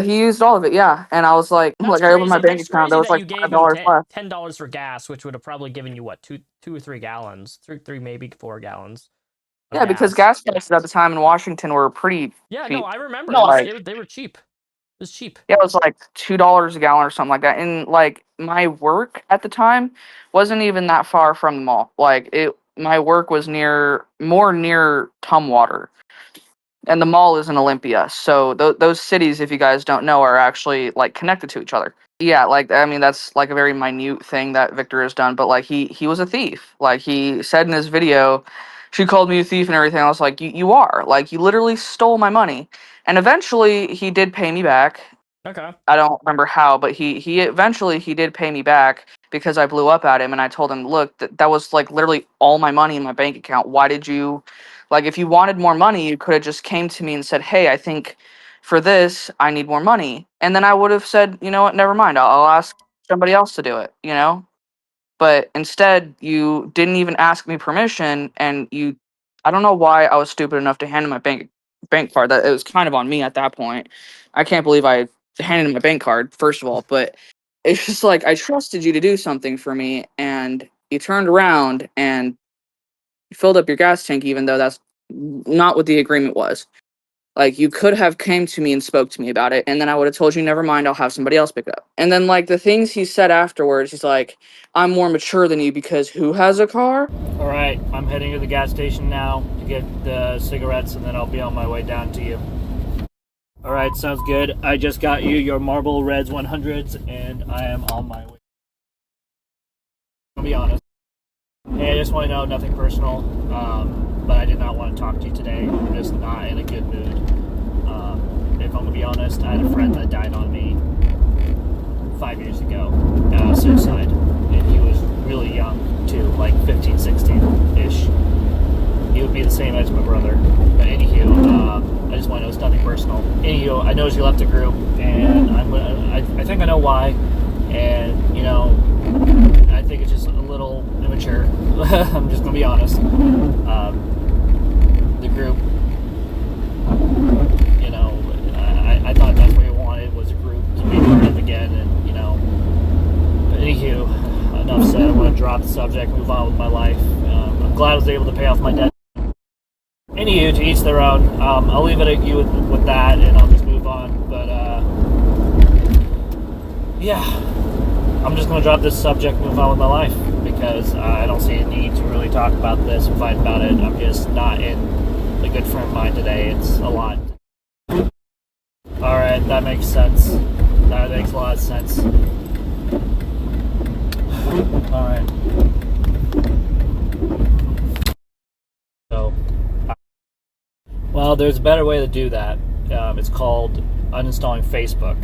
He used all of it, yeah. And I was like, That's I opened my crazy. bank That's account. crazy There was that like you gave him $5 left. $10 for gas, which would have probably given you what, two or 3 gallons, three maybe 4 gallons. Of Yeah, because gas prices at the time in Washington were pretty Yeah, cheap. no, I remember. They were cheap. It was cheap. Yeah, it was like $2 a gallon or something like that. And like my work at the time wasn't even that far from the mall. My work was more near Tumwater. And the mall is in Olympia. So those cities, if you guys don't know, are actually like connected to each other. Yeah, like I mean that's like a very minute thing that Victor has done, but like he was a thief. Like he said in his video, she called me a thief and everything. I was like, you are. Like you literally stole my money. And eventually he did pay me back. Okay. I don't remember how, but he eventually he did pay me back because I blew up at him and I told him, look, that was like literally all my money in my bank account. Why did you, like, if you wanted more money, you could have just came to me and said, hey, I think for this I need more money, and then I would have said, you know what, never mind, I'll ask somebody else to do it, you know. But instead, you didn't even ask me permission, and I don't know why I was stupid enough to hand him my bank card. That it was kind of on me at that point. I can't believe I handed him my bank card, first of all, but it's just like I trusted you to do something for me, and you turned around and filled up your gas tank, even though that's not what the agreement was. Like you could have came to me and spoke to me about it, and then I would have told you, never mind, I'll have somebody else pick it up. And then like the things he said afterwards, he's like, I'm more mature than you because who has a car? All right, I'm heading to the gas station now to get the cigarettes, and then I'll be on my way down to you. All right, sounds good. I just got you your Marble Reds 100s, and I am on my way. I'll be honest. Hey, I just want to know, nothing personal, but I did not want to talk to you today. I'm just not in a good mood. If I'm going to be honest, I had a friend that died on me 5 years ago, suicide, and he was really young too, like 15, 16-ish. He would be the same as my brother. But anywho, I just want to know, it's nothing personal. Anywho, I noticed you left the group, and I think I know why, and you know, I think it's just a little immature. I'm just gonna be honest. The group, you know, I thought that's what you wanted, was a group to be part of again, and you know. But anywho, enough said. I want to drop the subject, move on with my life. I'm glad I was able to pay off my debt. Anywho, to each their own. I'll leave it at you with that, and I'll just move on. But yeah, I'm just gonna drop this subject, move on with my life, because I don't see a need to really talk about this and fight about it. I'm just not in a good frame of mind today. It's a lot. Alright, that makes sense. That makes a lot of sense. Alright. So, well, there's a better way to do that. It's called uninstalling Facebook.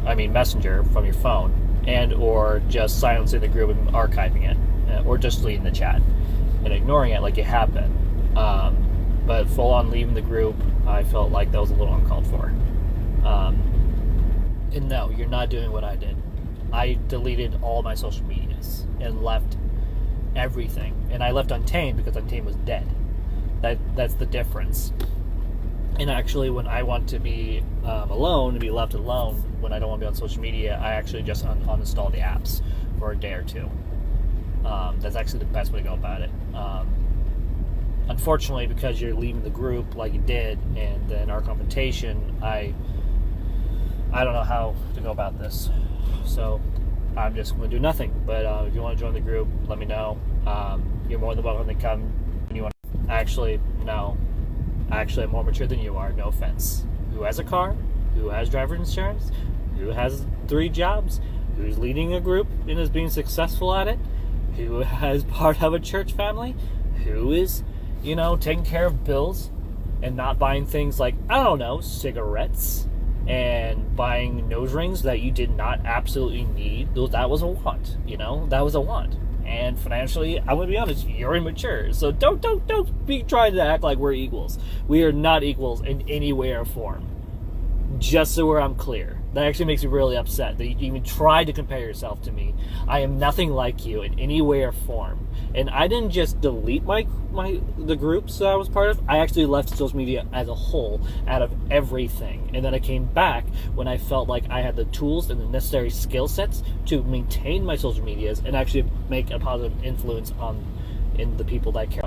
I mean, Messenger from your phone. And or just silencing the group and archiving it, or just deleting the chat and ignoring it like you have been. But full on leaving the group, I felt like that was a little uncalled for. And no, you're not doing what I did. I deleted all my social medias and left everything, and I left Untamed because Untamed was dead. That's the difference. And actually, when I want to be alone, to be left alone, when I don't want to be on social media, I actually just uninstall the apps for a day or two. That's actually the best way to go about it. Unfortunately, because you're leaving the group like you did, and then our confrontation, I don't know how to go about this. So I'm just going to do nothing. But if you want to join the group, let me know. You're more than welcome to come when you want. Actually, no. Actually, I'm more mature than you are, no offense. Who has a car? Who has driver's insurance? Who has 3 jobs? Who's leading a group and is being successful at it? Who has part of a church family? Who is, you know, taking care of bills and not buying things like, I don't know, cigarettes and buying nose rings that you did not absolutely need? That was a want, you know? That was a want. And financially, I'm gonna be honest, you're immature. So don't be trying to act like we're equals. We are not equals in any way or form. Just so where I'm clear. That actually makes me really upset that you even tried to compare yourself to me. I am nothing like you in any way or form. And I didn't just delete the groups that I was part of. I actually left social media as a whole out of everything. And then I came back when I felt like I had the tools and the necessary skill sets to maintain my social medias and actually make a positive influence in the people that care.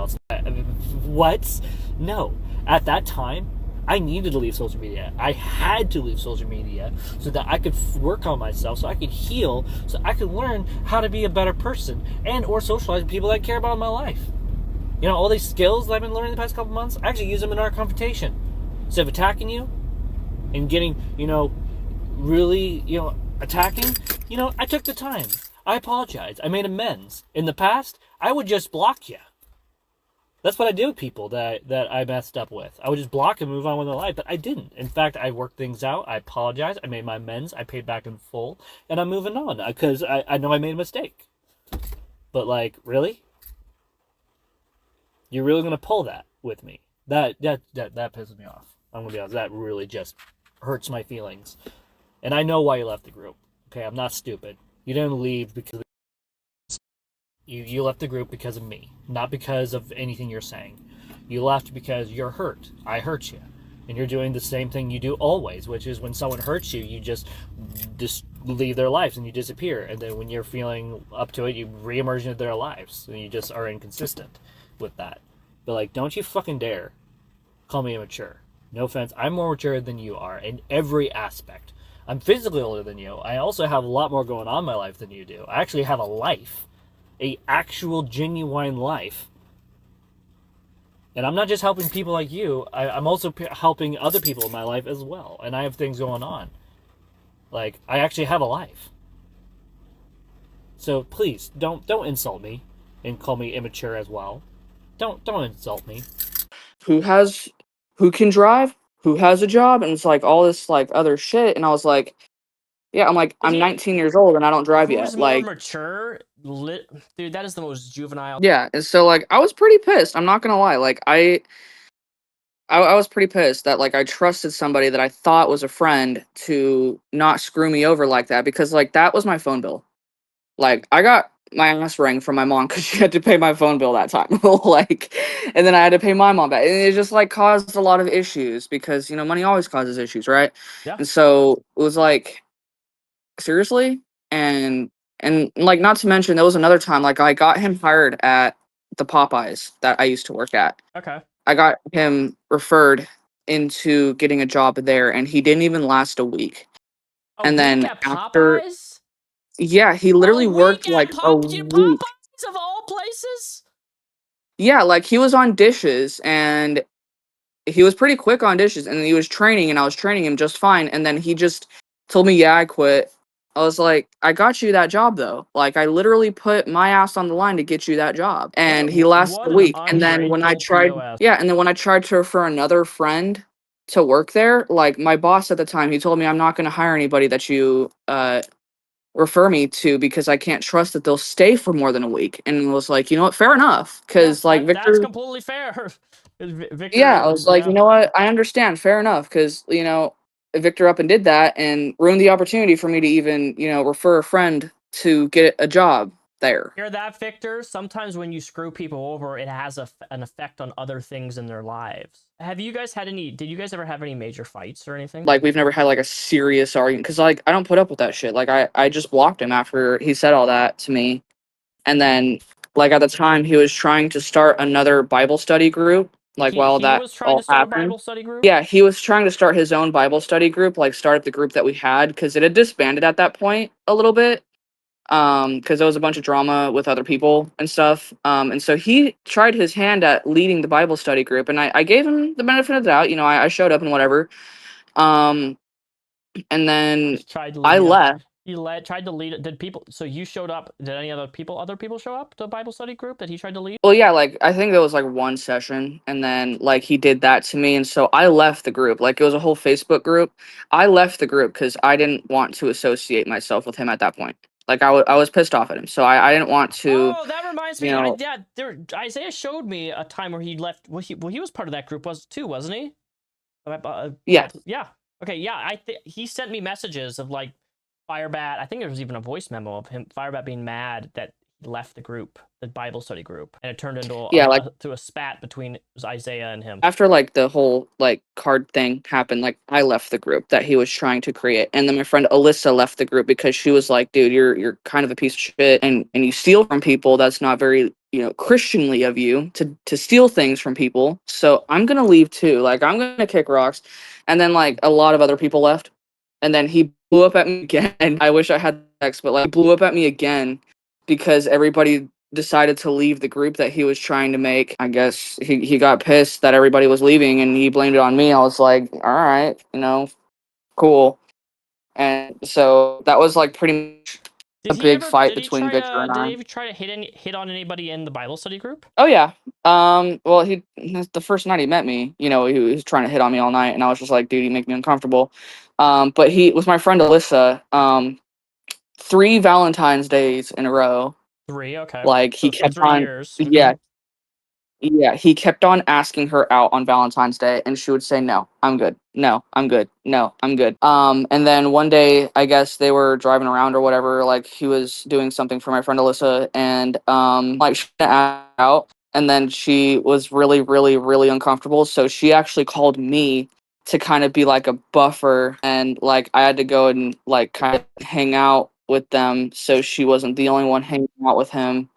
What? No. At that time, I needed to leave social media. I had to leave social media so that I could work on myself, so I could heal, so I could learn how to be a better person and or socialize with people that care about my life. You know, all these skills that I've been learning the past couple months, I actually use them in our confrontation. Instead of attacking you and getting, really, attacking, I took the time. I apologized. I made amends. In the past, I would just block you. That's what I do with people that I messed up with. I would just block and move on with their life, but I didn't. In fact, I worked things out. I apologized. I made my amends. I paid back in full, and I'm moving on because I know I made a mistake. But really, you're really gonna pull that with me? That pisses me off. I'm gonna be honest. That really just hurts my feelings, and I know why you left the group. Okay, I'm not stupid. You didn't leave because. You left the group because of me, not because of anything you're saying. You left because you're hurt. I hurt you. And you're doing the same thing you do always, which is when someone hurts you, you just leave their lives and you disappear. And then when you're feeling up to it, you reemerge into their lives. And you just are inconsistent with that. But don't you fucking dare call me immature. No offense, I'm more mature than you are in every aspect. I'm physically older than you. I also have a lot more going on in my life than you do. I actually have a life. A actual genuine life. And I'm not just helping people like you, I'm also helping other people in my life as well. And I have things going on. I actually have a life. So please, don't insult me and call me immature as well. Don't insult me. Who can drive, who has a job, and it's all this other shit. And I was like, yeah, I'm 19 years old and I don't drive yet. Who's more mature? Dude, that is the most juvenile. Yeah, and so I was pretty pissed. I'm not gonna lie. I was pretty pissed that I trusted somebody that I thought was a friend to not screw me over like that because that was my phone bill. I got my ass rang from my mom because she had to pay my phone bill that time. And then I had to pay my mom back, and it just caused a lot of issues because money always causes issues, right? Yeah. And so it was seriously, and not to mention there was another time I got him hired at the Popeyes that I used to work at. Okay. I got him referred into getting a job there, and he didn't even last a week. And then at after, Popeyes? yeah, he literally worked a week. Popeyes of all places? Yeah, he was on dishes, and he was pretty quick on dishes, and he was training, and I was training him just fine. And then he just told me, "Yeah, I quit." I was like, "I got you that job, though. I literally put my ass on the line to get you that job." And he lasted what a an week. And then when I ungrateful tried, POS. yeah, and then when I tried to refer another friend to work there, my boss at the time, he told me, "I'm not going to hire anybody that you refer me to because I can't trust that they'll stay for more than a week." And was like, you know what, fair enough, because that's Victor. completely fair. Victor, Yeah, I was like, you know what, I understand, fair enough, because Victor up and did that and ruined the opportunity for me to even refer a friend to get a job there. Hear that, Victor? Sometimes when you screw people over, it has an effect on other things in their lives. Did you guys ever have any major fights or anything? We've never had a serious argument because I don't put up with that shit. I just blocked him after he said all that to me. And then at the time he was trying to start another Bible study group. While that was trying all to start happened, a Bible study group? yeah, he was trying to start his own Bible study group, start up the group that we had, because it had disbanded at that point a little bit, because there was a bunch of drama with other people and stuff, and so he tried his hand at leading the Bible study group, and I gave him the benefit of the doubt. I showed up and whatever, and then I left. Tried to lead it. Did people? So you showed up. Did any other people show up to the Bible study group that he tried to lead? Well, yeah, I think there was one session, and then he did that to me, and so I left the group. It was a whole Facebook group. I left the group because I didn't want to associate myself with him at that point. I was pissed off at him, so I didn't want to. Oh, that reminds me. Isaiah showed me a time where he left. Well, he was part of that group, wasn't he? Yeah. Yeah. Okay, yeah, he sent me messages of like Firebat. I think there was even a voice memo of him, Firebat, being mad that he left the group, the Bible study group, and it turned into Yeah, like a spat between Isaiah and him. after like the whole like card thing happened, like I left the group that he was trying to create, and then my friend Alyssa left the group because she was like, "Dude, you're kind of a piece of shit, and you steal from people. That's not very Christianly of you to steal things from people. So I'm gonna leave too. Like I'm gonna kick rocks." And then like a lot of other people left, and then he blew up at me again. I wish I had text, but like he blew up at me again because everybody decided to leave the group that he was trying to make. I guess he got pissed that everybody was leaving and he blamed it on me. I was like, all right, cool. And so that was like pretty much a big fight between Victor and Did I. he ever try to hit on anybody in the Bible study group? Oh yeah. Well, the first night he met me, he was trying to hit on me all night, and I was just like, dude, you make me uncomfortable. But he was my friend Alyssa. 3 Valentine's days in a row. 3, okay. Like he So kept 3 on, years. yeah, yeah, he kept on asking her out on Valentine's Day, and she would say, "No, I'm good. No, I'm good. No, I'm good." And then one day, I guess they were driving around or whatever. Like he was doing something for my friend Alyssa, and like she asked out, and then she was really, really, really uncomfortable. So she actually called me to kind of be like a buffer, and like I had to go and like kind of hang out with them, so she wasn't the only one hanging out with him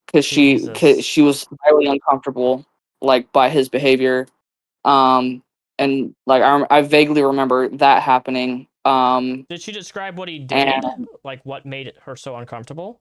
because Jesus. she was highly uncomfortable like by his behavior. And like I vaguely remember that happening. Did she describe what he did? And Like what made her so uncomfortable?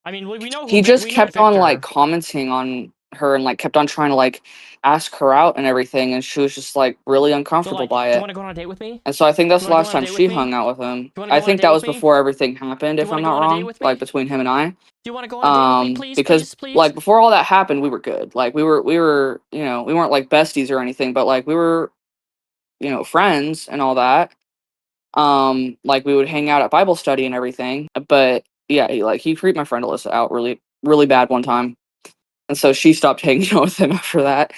I mean, we know he just we know kept on like Victor. commenting on her and like kept on trying to like ask her out and everything, and she was just like really So uncomfortable like, do by you it. want to go on a date with me? And so I think Do that's you the want to go last on a time date with she me? hung Do out with him. you want to I go on a think date that with was me? before everything happened, Do you if want I'm to go not on a date wrong, with like me? between him and I. Do you want to go on a date with me, please, Because please, please? like before all that happened, we were good. Like we were we weren't like besties or anything, but like we were friends and all that. Like we would hang out at Bible study and everything. But yeah, he creeped my friend Alyssa out really, really bad one time. And so she stopped hanging out with him after that.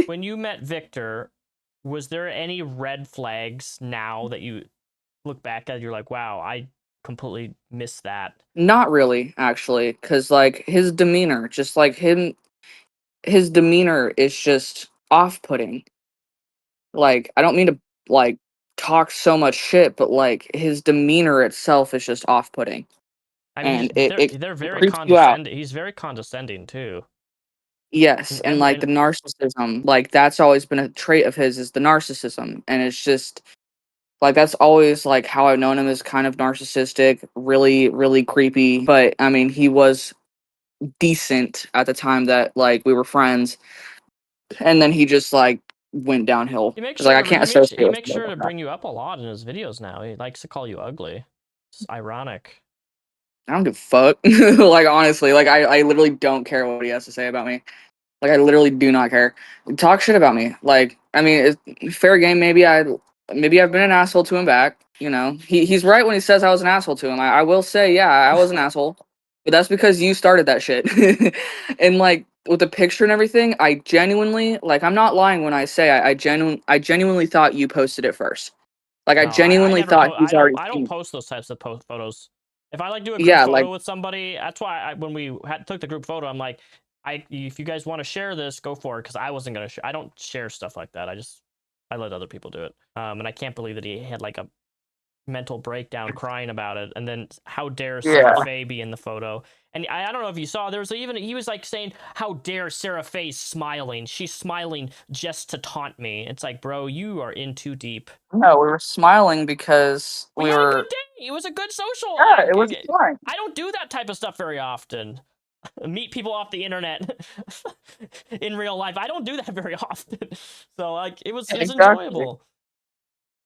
When you met Victor, was there any red flags now that you look back at? You're like, wow, I completely missed that. Not really, actually, because like his demeanor, just like his demeanor is just off-putting. Like I don't mean to like talk so much shit, but like his demeanor itself is just off-putting, I mean, and it they're very creeps you out. condescending. He's very condescending too. Yes, and like And the narcissism, like that's always been a trait of his is the narcissism, and it's just like that's always like how I've known him is kind of narcissistic, really, really creepy. But I mean, he was decent at the time that like we were friends, and then he just like went downhill. he makes It's like sure I to can't associate with somebody like that. bring you up a lot in his videos now. He likes to call you ugly. It's ironic. I don't give a fuck. Like honestly, like I literally don't care what he has to say about me. Like I literally do not care. Talk shit about me. Like I mean, it's fair game. Maybe I've been an asshole to him back. He's right when he says I was an asshole to him. I will say, yeah, I was an asshole, but that's because you started that shit. And like with the picture and everything, I genuinely like I'm not lying when I say I genuinely thought you posted it first. Like I No, I genuinely never thought he's already I don't seen. post those types of photos. If I like do a group Yeah, photo like with somebody, that's why when we took the group photo, I'm like, if you guys want to share this, go for it, because I wasn't gonna. I don't share stuff like that. I let other people do it. And I can't believe that he had like a mental breakdown crying about it, and then how dare yeah. Sarah Faye be in the photo. And I don't know if you saw, there was even, he was like saying, how dare Sarah Faye smiling, she's smiling just to taunt me. It's like, bro, you are in too deep. No, we were smiling because We we had a were. good day. It was a good social. Yeah, it was fun. I don't do that type of stuff very often. Meet people off the internet in real life. I don't do that very often. So like it was enjoyable.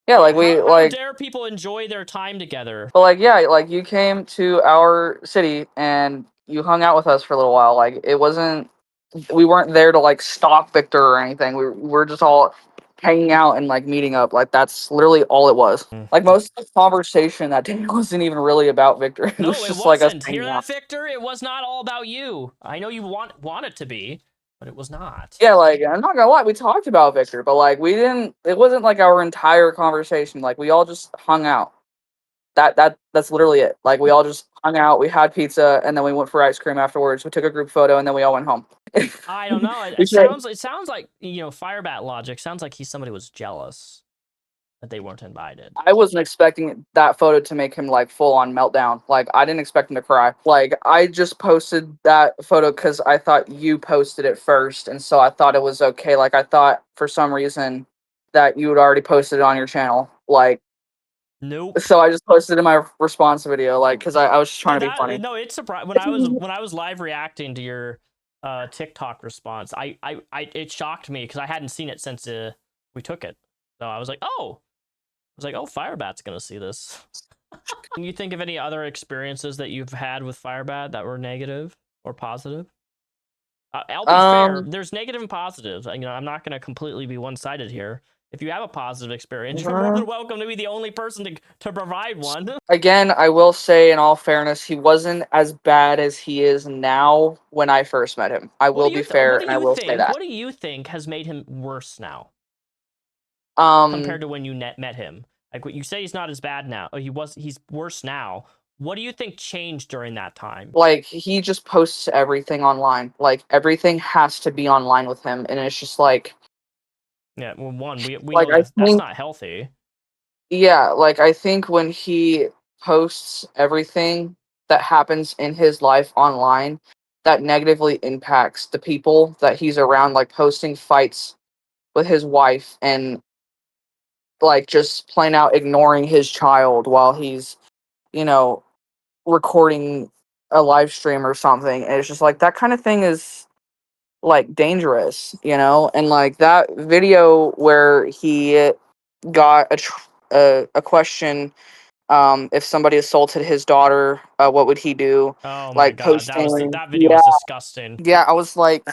Yeah, like we How dare people enjoy their time together? but like yeah, like you came to our city and you hung out with us for a little while. Like it wasn't we weren't there to like stalk Victor or anything. We're just all hanging out and like meeting up. Like that's literally all it was. Like most of the conversation that day wasn't even really about Victor. It was No, it just like us wasn't. Hear hanging that, out. Victor? It was not all about you. I know you want it to be, but it was not. Yeah, like, I'm not gonna lie, we talked about Victor, but like it wasn't like our entire conversation. Like, we all just hung out. That's literally it. Like, we all just hung out, we had pizza, and then we went for ice cream afterwards. We took a group photo, and then we all went home. I don't know. We It said- sounds like, Firebat logic. Sounds like somebody was jealous that they weren't invited. I wasn't expecting that photo to make him like full on meltdown. Like, I didn't expect him to cry. Like, I just posted that photo because I thought you posted it first, and so I thought it was okay. Like, I thought for some reason that you had already posted it on your channel. Like, Nope. so I just posted in my response video, like, because I was just trying to be funny. No, it's surprised when I was live reacting to your TikTok response. It shocked me because I hadn't seen it since we took it. So I was like, oh, Firebat's gonna see this. Can you think of any other experiences that you've had with Firebat that were negative or positive? I'll be fair. There's negative and positives. I'm not gonna completely be one-sided here. If you have a positive experience, you're more than welcome to be the only person to provide one. Again, I will say, in all fairness, he wasn't as bad as he is now when I first met him. I will be fair, and I will say that. What do you think has made him worse now compared to when you met him? Like, what you say, he's not as bad now. Oh, he's worse now. What do you think changed during that time? Like, he just posts everything online. Like, everything has to be online with him, and it's just like, yeah, well, one, we like, know that's not healthy. Yeah, like, I think when he posts everything that happens in his life online, that negatively impacts the people that he's around, like posting fights with his wife and like just plain out ignoring his child while he's, recording a live stream or something. And it's just like, that kind of thing is like dangerous, and like that video where he got a question, if somebody assaulted his daughter, what would he do? Oh my Like, god, posting, that video was disgusting. yeah, I was like,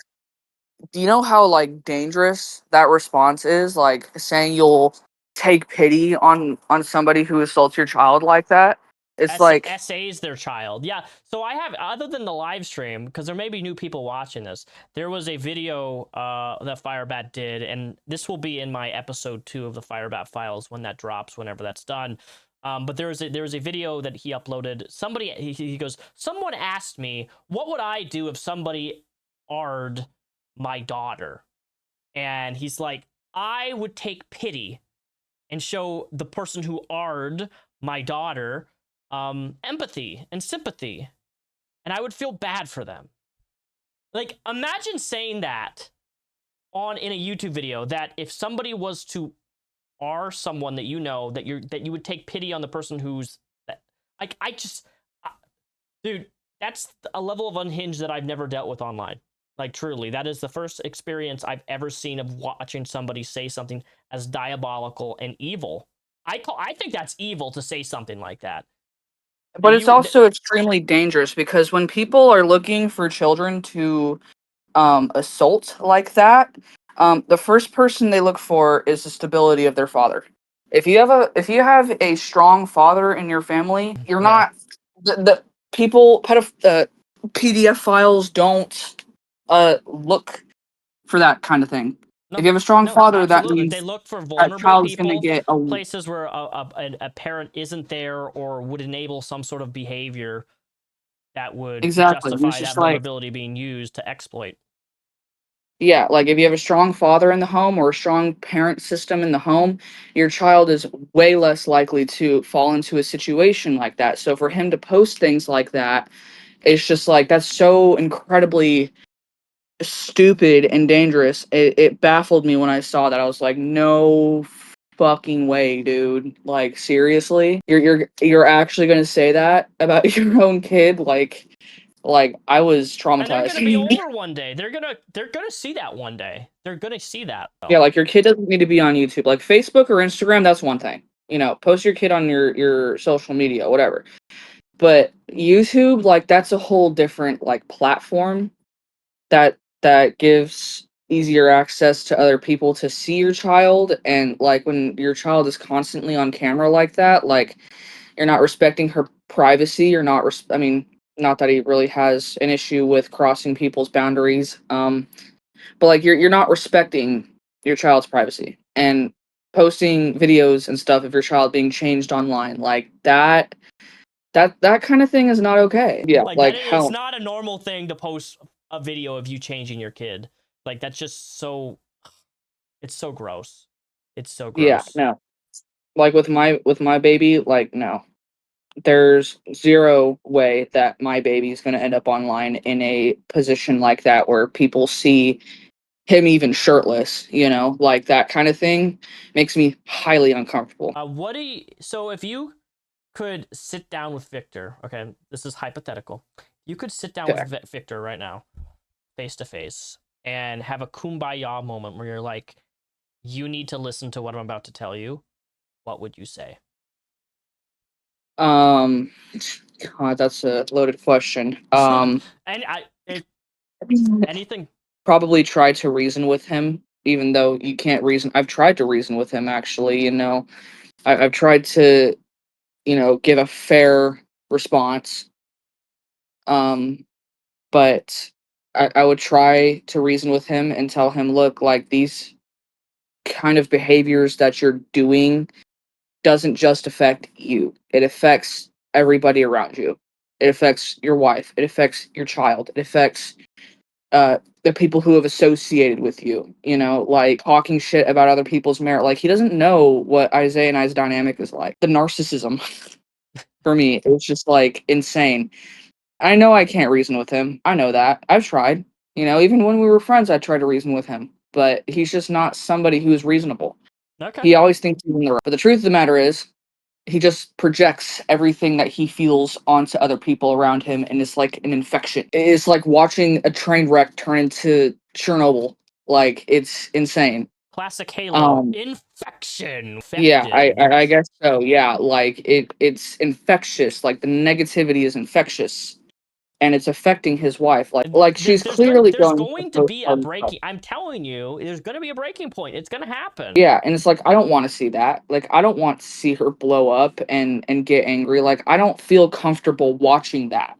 do you know how like dangerous that response is? Like, saying you'll take pity on somebody who assaults your child like that. It's like, SA's their child. Yeah. So I have, other than the live stream, because there may be new people watching this, there was a video that Firebat did, and this will be in my episode 2 of the Firebat files when that drops, whenever that's done. But there was a video that he uploaded. Somebody, he goes, someone asked me, what would I do if somebody R'd my daughter? And he's like, I would take pity and show the person who R'd my daughter empathy and sympathy, and I would feel bad for them. Like, imagine saying that in a YouTube video, that if somebody was to R someone that that you would take pity on the person who's like, dude, that's a level of unhinged that I've never dealt with online. Like, truly, that is the first experience I've ever seen of watching somebody say something as diabolical and evil. I think that's evil to say something like that. but it's also extremely dangerous, because when people are looking for children to assault like that, the first person they look for is the stability of their father. If you have a strong father in your family, you're not the people PDF files don't look for that kind of thing. If you have a strong father, that means they look for that vulnerable child's people, going to get places where a parent isn't there or would enable some sort of behavior that would justify that vulnerability being used to exploit. Yeah, like, if you have a strong father in the home or a strong parent system in the home, your child is way less likely to fall into a situation like that. So for him to post things like that, it's just like, that's so incredibly stupid and dangerous. It baffled me when I saw that. I was like, no fucking way, dude. Like, seriously? You're actually gonna say that about your own kid? Like, I was traumatized. And they're gonna be older one day. They're gonna see that one day. They're gonna see that. Yeah, like, your kid doesn't need to be on YouTube. Like, Facebook or Instagram, that's one thing. Post your kid on your social media, whatever. But YouTube, like, that's a whole different, like, platform that gives easier access to other people to see your child. And like, when your child is constantly on camera like that, like, you're not respecting her privacy. You're not not that he really has an issue with crossing people's boundaries. but like you're not respecting your child's privacy and posting videos and stuff of your child being changed online like that kind of thing is not okay. Yeah, like it's how not a normal thing to post a video of you changing your kid. Like that's just so, it's so gross. It's so gross. yeah, no. Like with my baby, like no. There's zero way that my baby's going to end up online in a position like that where people see him even shirtless, like that kind of thing makes me highly uncomfortable. So if you could sit down with Victor, okay, this is hypothetical. You could sit down Okay. with Victor right now, face to face, and have a kumbaya moment where you're like, you need to listen to what I'm about to tell you. What would you say? God, that's a loaded question. And anything. Probably try to reason with him, even though you can't reason. I've tried to reason with him, actually. I've tried to, give a fair response. But I would try to reason with him and tell him, look, like these kind of behaviors that you're doing doesn't just affect you. It affects everybody around you. It affects your wife. It affects your child. It affects the people who have associated with you, like talking shit about other people's merit. Like he doesn't know what Isaiah and I's dynamic is like. The narcissism for me, it was just like insane. I know I can't reason with him. I know that. I've tried. Even when we were friends, I tried to reason with him. But he's just not somebody who is reasonable. Okay. He always thinks he's in the right. But the truth of the matter is, he just projects everything that he feels onto other people around him, and it's like an infection. It's like watching a train wreck turn into Chernobyl. Like, it's insane. Classic Halo. Infection. Yeah, I guess so. Yeah, like it's infectious. Like the negativity is infectious, and it's affecting his wife. Like she's clearly there's going to be a breaking. I'm telling you, there's going to be a breaking point. It's going to happen. Yeah, and it's like I don't want to see that. Like I don't want to see her blow up and get angry. Like I don't feel comfortable watching that.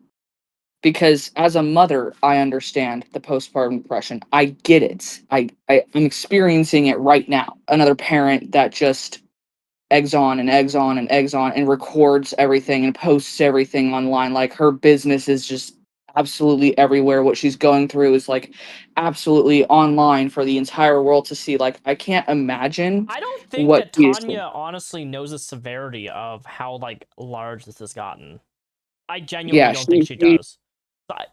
Because as a mother, I understand the postpartum depression. I get it. I'm experiencing it right now. Another parent that just eggs on and eggs on and eggs on and records everything and posts everything online. Like her business is just absolutely everywhere. What she's going through is like absolutely online for the entire world to see. Like I can't imagine. I don't think that Tanya honestly knows the severity of how like large this has gotten. I genuinely don't think she does. But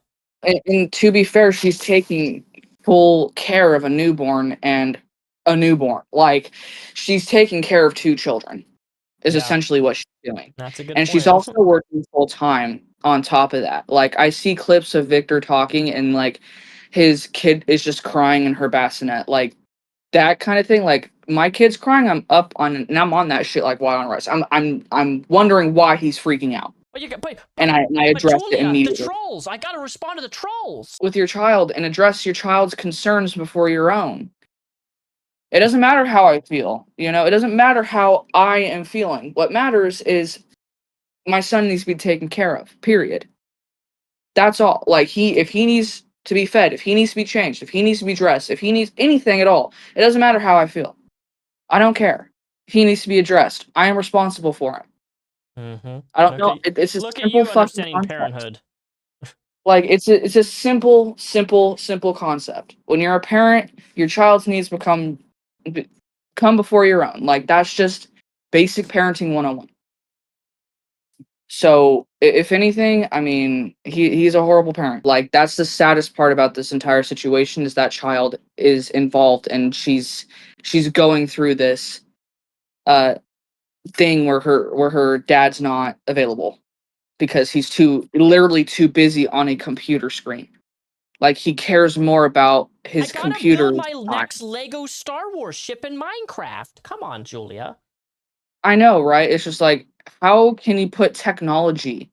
and to be fair, she's taking full care of a newborn and a newborn. Like she's taking care of two children. Is essentially what she's doing. That's a good And point. she's also working full time on top of that. Like I see clips of Victor talking and like his kid is just crying in her bassinet. Like that kind of thing. Like my kid's crying, I'm up on and I'm on that shit like wild on rice. I'm wondering why he's freaking out. And I address it immediately. The trolls. I gotta respond to the trolls. With your child and address your child's concerns before your own. It doesn't matter how I feel, it doesn't matter how I am feeling. What matters is my son needs to be taken care of, period. That's all. Like if he needs to be fed, if he needs to be changed, if he needs to be dressed, if he needs anything at all, it doesn't matter how I feel. I don't care. He needs to be addressed. I am responsible for it. Mm-hmm. I don't know. It's a simple fucking concept. Parenthood. Like it's a simple concept. When you're a parent, your child's needs come before your own. Like that's just basic parenting 101. So if anything, I mean, he's a horrible parent. Like that's the saddest part about this entire situation is that child is involved and she's going through this thing where her dad's not available because he's literally too busy on a computer screen. Like he cares more about his computer. Build my next Lego Star Wars ship in Minecraft. Come on, Julia. I know, right? It's just like, how can you put technology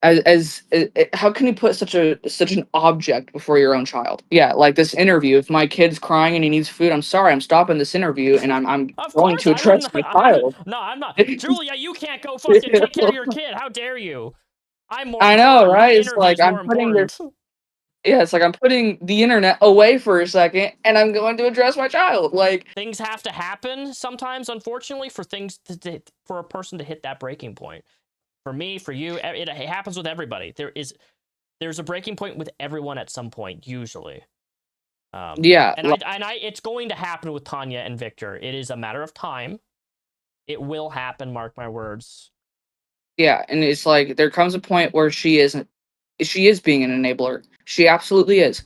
as how can you put such an object before your own child? Yeah, like this interview. If my kid's crying and he needs food, I'm sorry, I'm stopping this interview and I'm going to address my child. No, I'm not. Julia, you can't go fucking take care of your kid. How dare you? I'm more. I know, right? It's like I'm putting this. Yeah, it's like I'm putting the internet away for a second and I'm going to address my child. Like, things have to happen sometimes, unfortunately, for things for a person to hit that breaking point. For me, for you, it happens with everybody. There's a breaking point with everyone at some point, usually. yeah, and it's going to happen with Tanya and Victor. It is a matter of time. It will happen, mark my words. yeah, and it's like there comes a point where she is being an enabler. She absolutely is.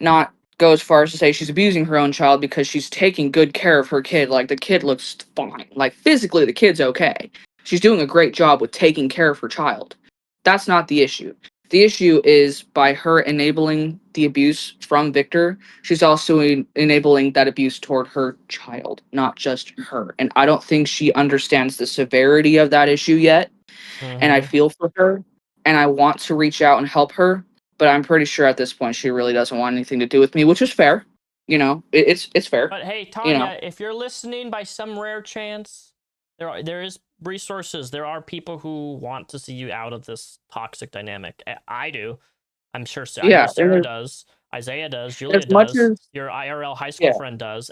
Not go as far as to say she's abusing her own child because she's taking good care of her kid. Like, the kid looks fine. Like, physically, the kid's okay. She's doing a great job with taking care of her child. That's not the issue. The issue is by her enabling the abuse from Victor, she's also enabling that abuse toward her child, not just her. And I don't think she understands the severity of that issue yet. And I feel for her, and I want to reach out and help her, but I'm pretty sure at this point she really doesn't want anything to do with me, which is fair. You know, it's fair. But hey, Tanya, You know, if you're listening by some rare chance, there is resources. There are people who want to see you out of this toxic dynamic. I do. I'm sure. I yeah, know and Sarah does. Isaiah does. Julia as much does. as Your IRL high school yeah, friend does.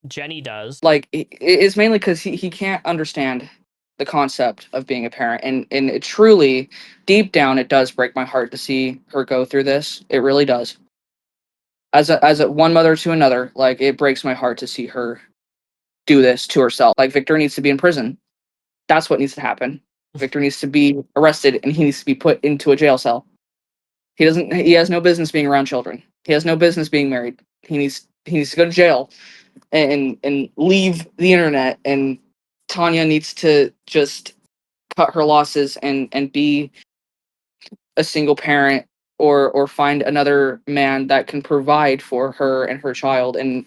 Jenny does. like it's mainly because he can't understand the concept of being a parent, and it truly, deep down, it does break my heart to see her go through this. It really does. As a one mother to another, like, it breaks my heart to see her do this to herself. Like, Victor needs to be in prison. That's what needs to happen. Victor needs to be arrested and he needs to be put into a jail cell. He has no business being around children. He has no business being married. He needs to go to jail and leave the internet, and Tanya needs to just cut her losses and be a single parent, or find another man that can provide for her and her child, and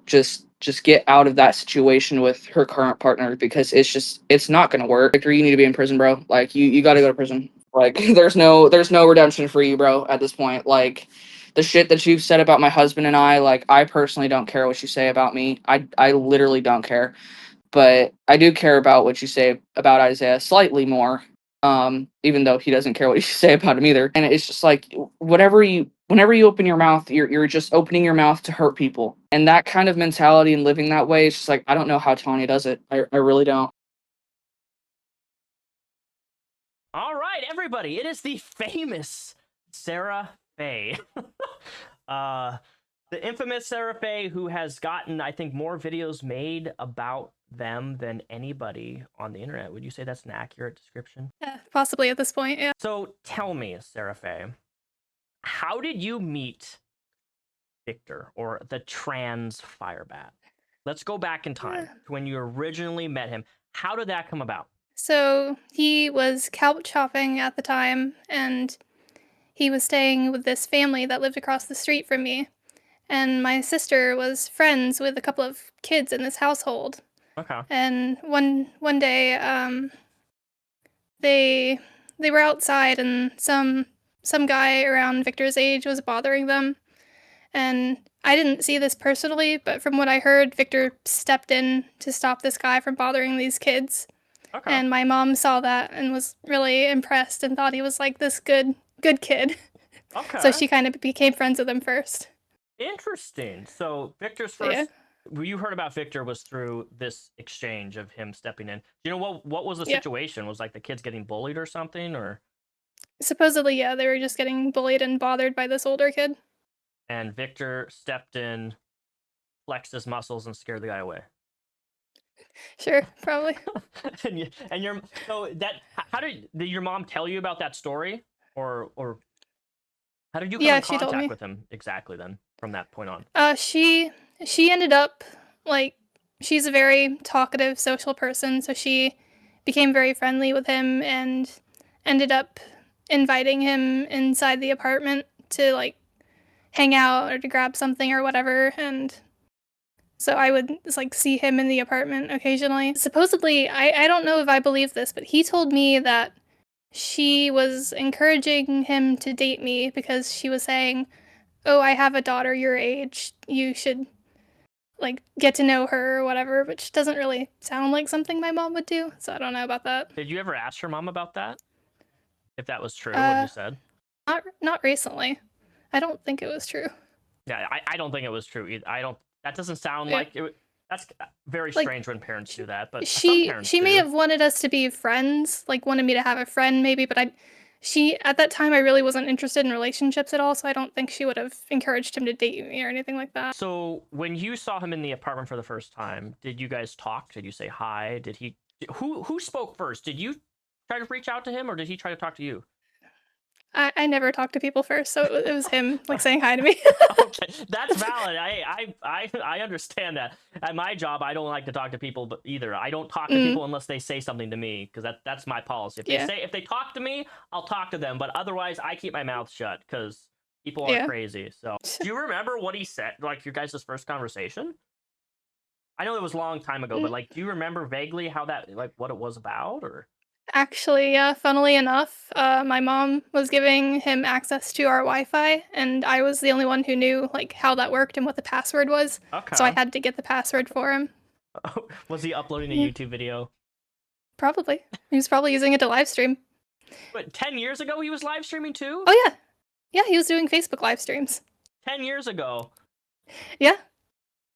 just get out of that situation with her current partner, because it's not going to work. Victor, you need to be in prison, bro. Like, you got to go to prison. Like, there's no redemption for you, bro, at this point. Like, the shit that you've said about my husband and I, like, I personally don't care what you say about me. I literally don't care. But I do care about what you say about Isaiah slightly more. Even though he doesn't care what you say about him either. And it's just like, whenever you open your mouth, you're just opening your mouth to hurt people. And that kind of mentality and living that way, it's just like, I don't know how Tanya does it. I really don't. All right, everybody, it is the famous Sarah Faye. The infamous Sarah Faye, who has gotten, I think, more videos made about them than anybody on the internet. Would you say that's an accurate description? Yeah, possibly at this point, yeah. So tell me, Sarah Faye, how did you meet Victor, or the trans Firebat? Let's go back in time to when you originally met him. How did that come about? So he was couch hopping at the time, and he was staying with this family that lived across the street from me. And my sister was friends with a couple of kids in this household. Okay. And one day, they were outside, and some guy around Victor's age was bothering them. And I didn't see this personally, but from what I heard, Victor stepped in to stop this guy from bothering these kids. Okay. And my mom saw that and was really impressed and thought he was like this good kid. Okay. So she kind of became friends with him first. Interesting. So Victor's first. Yeah. You heard about Victor was through this exchange of him stepping in. Do you know what was the Yeah. situation? Was like the kids getting bullied or something, or? Supposedly, yeah, they were just getting bullied and bothered by this older kid. And Victor stepped in, flexed his muscles, and scared the guy away. Sure, probably. How did your mom tell you about that story, or how did you come Yeah, in she told contact me. with him exactly then from that point on? She ended up, like, she's a very talkative social person, so she became very friendly with him and ended up inviting him inside the apartment to, like, hang out or to grab something or whatever. And so I would just, like, see him in the apartment occasionally. Supposedly, I don't know if I believe this, but he told me that she was encouraging him to date me because she was saying, oh, I have a daughter your age, you should, like, get to know her or whatever, which doesn't really sound like something my mom would do, so I don't know about that. Did you ever ask your mom about that? If that was true, what you said? Not recently. I don't think it was true. Yeah, I don't think it was true either. That doesn't sound Yeah. like it. That's very Like, strange when parents do that, but some She parents may do. have wanted us to be friends, like wanted me to have a friend maybe, but at that time I really wasn't interested in relationships at all, so I don't think she would have encouraged him to date me or anything like that. So when you saw him in the apartment for the first time, did you guys talk? Did you say hi? Who spoke first? Did you try to reach out to him, or did he try to talk to you? I never talked to people first, so it was him like saying hi to me. Okay, that's valid. I understand that. At my job, I don't like to talk to people, but either I don't talk to people unless they say something to me, because that's my policy. If they talk to me, I'll talk to them, but otherwise, I keep my mouth shut because people are crazy. So, do you remember what he said? Like your guys' first conversation? I know it was a long time ago, but like, do you remember vaguely how what it was about, or? Actually, yeah, funnily enough, my mom was giving him access to our Wi-Fi, and I was the only one who knew like how that worked and what the password was. Okay. So I had to get the password for him. Was he uploading a YouTube video? Probably. He was probably using it to live stream. But 10 years ago, he was live streaming too? Oh yeah. Yeah, he was doing Facebook live streams. 10 years ago? Yeah.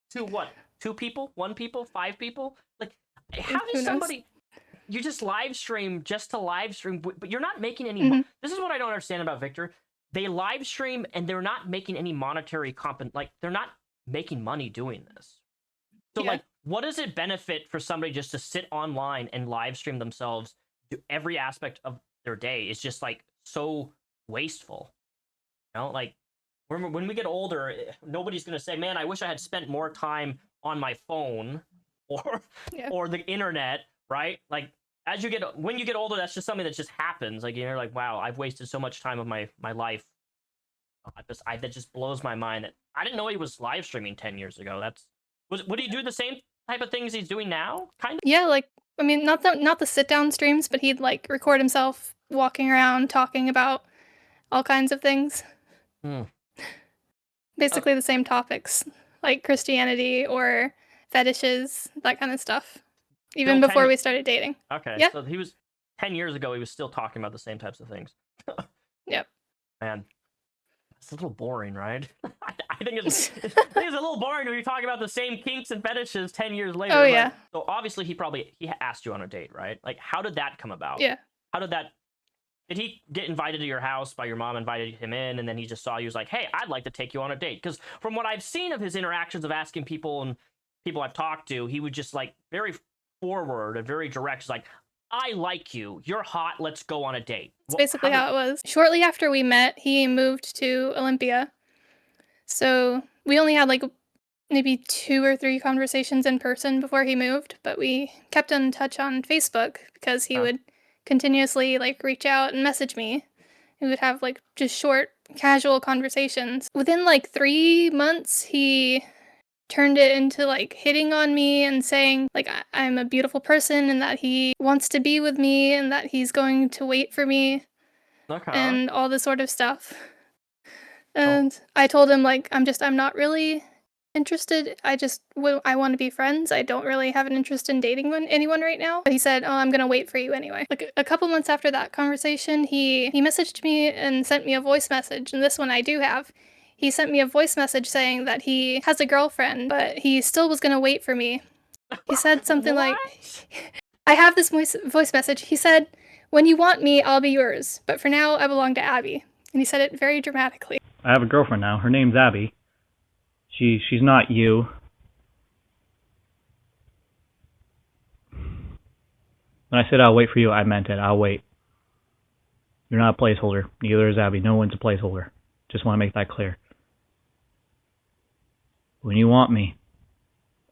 To what? 2 people? 1 people? 5 people? Like, how Who does knows? somebody... You just live stream just to live stream, but you're not making any... This is what I don't understand about Victor. They live stream and they're not making any monetary like, they're not making money doing this. So, like, what does it benefit for somebody just to sit online and live stream themselves? Do every aspect of their day is just, like, so wasteful. You know, like, when we get older, nobody's going to say, man, I wish I had spent more time on my phone or the internet, right? Like, when you get older, that's just something that just happens. Like, you're like, wow, I've wasted so much time of my life. That just blows my mind. That I didn't know he was live streaming 10 years ago. Would he do the same type of things he's doing now? Kind of. Yeah, like, I mean, not the sit down streams, but he'd like record himself walking around talking about all kinds of things. Basically the same topics, like Christianity or fetishes, that kind of stuff. Even before we started dating. Okay, yeah. So he was 10 years ago. He was still talking about the same types of things. Yep. Man, it's a little boring, right? I think it's a little boring when you're talking about the same kinks and fetishes 10 years later. Oh yeah. So obviously he asked you on a date, right? Like, how did that come about? Yeah. Did he get invited to your house by your mom, invited him in, and then he just saw you, was like, hey, I'd like to take you on a date? Because from what I've seen of his interactions of asking people and people I've talked to, he would just like very forward and very direct. He's like, I like you. You're hot. Let's go on a date. That's basically how it was. Shortly after we met, he moved to Olympia. So we only had like maybe 2 or 3 conversations in person before he moved, but we kept in touch on Facebook because he would continuously like reach out and message me. We would have like just short, casual conversations. Within like 3 months, he turned it into like hitting on me and saying like I'm a beautiful person and that he wants to be with me and that he's going to wait for me and all this sort of stuff. And I told him like I'm not really interested. I want to be friends. I don't really have an interest in dating anyone right now. But he said, oh, I'm gonna wait for you anyway. Like a couple months after that conversation, he messaged me and sent me a voice message, and this one I do have. He sent me a voice message saying that he has a girlfriend, but he still was gonna wait for me. He said something like, I have this voice message. He said, when you want me, I'll be yours. But for now, I belong to Abby. And he said it very dramatically. I have a girlfriend now. Her name's Abby. She's not you. When I said I'll wait for you, I meant it. I'll wait. You're not a placeholder. Neither is Abby. No one's a placeholder. Just want to make that clear. When you want me,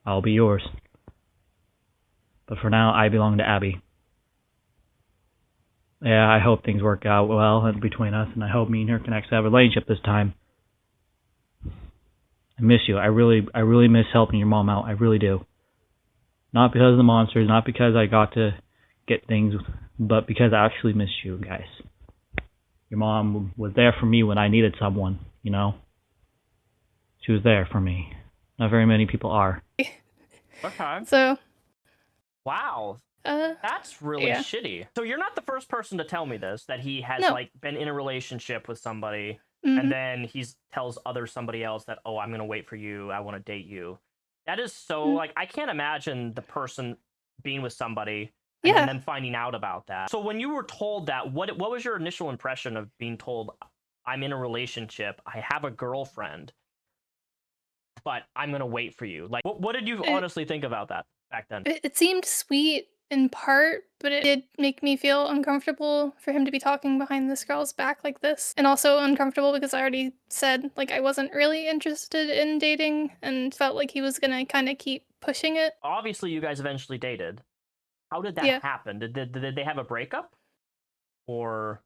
I'll be yours. But for now, I belong to Abby. Yeah, I hope things work out well between us, and I hope me and her can actually have a relationship this time. I miss you. I really miss helping your mom out. I really do. Not because of the monsters, not because I got to get things, but because I actually miss you guys. Your mom was there for me when I needed someone, you know? She was there for me. Not very many people are. Okay. So. Wow. That's really shitty. So you're not the first person to tell me this, that he has like been in a relationship with somebody and then he tells somebody else that, oh, I'm gonna wait for you, I want to date you. That is so like, I can't imagine the person being with somebody and then them finding out about that. So when you were told that, what was your initial impression of being told, I'm in a relationship, I have a girlfriend, but I'm gonna wait for you? Like, what did you honestly think about that back then? It seemed sweet in part, but it did make me feel uncomfortable for him to be talking behind this girl's back like this. And also uncomfortable because I already said, like, I wasn't really interested in dating and felt like he was gonna kind of keep pushing it. Obviously, you guys eventually dated. How did that happen? Did they have a breakup? Or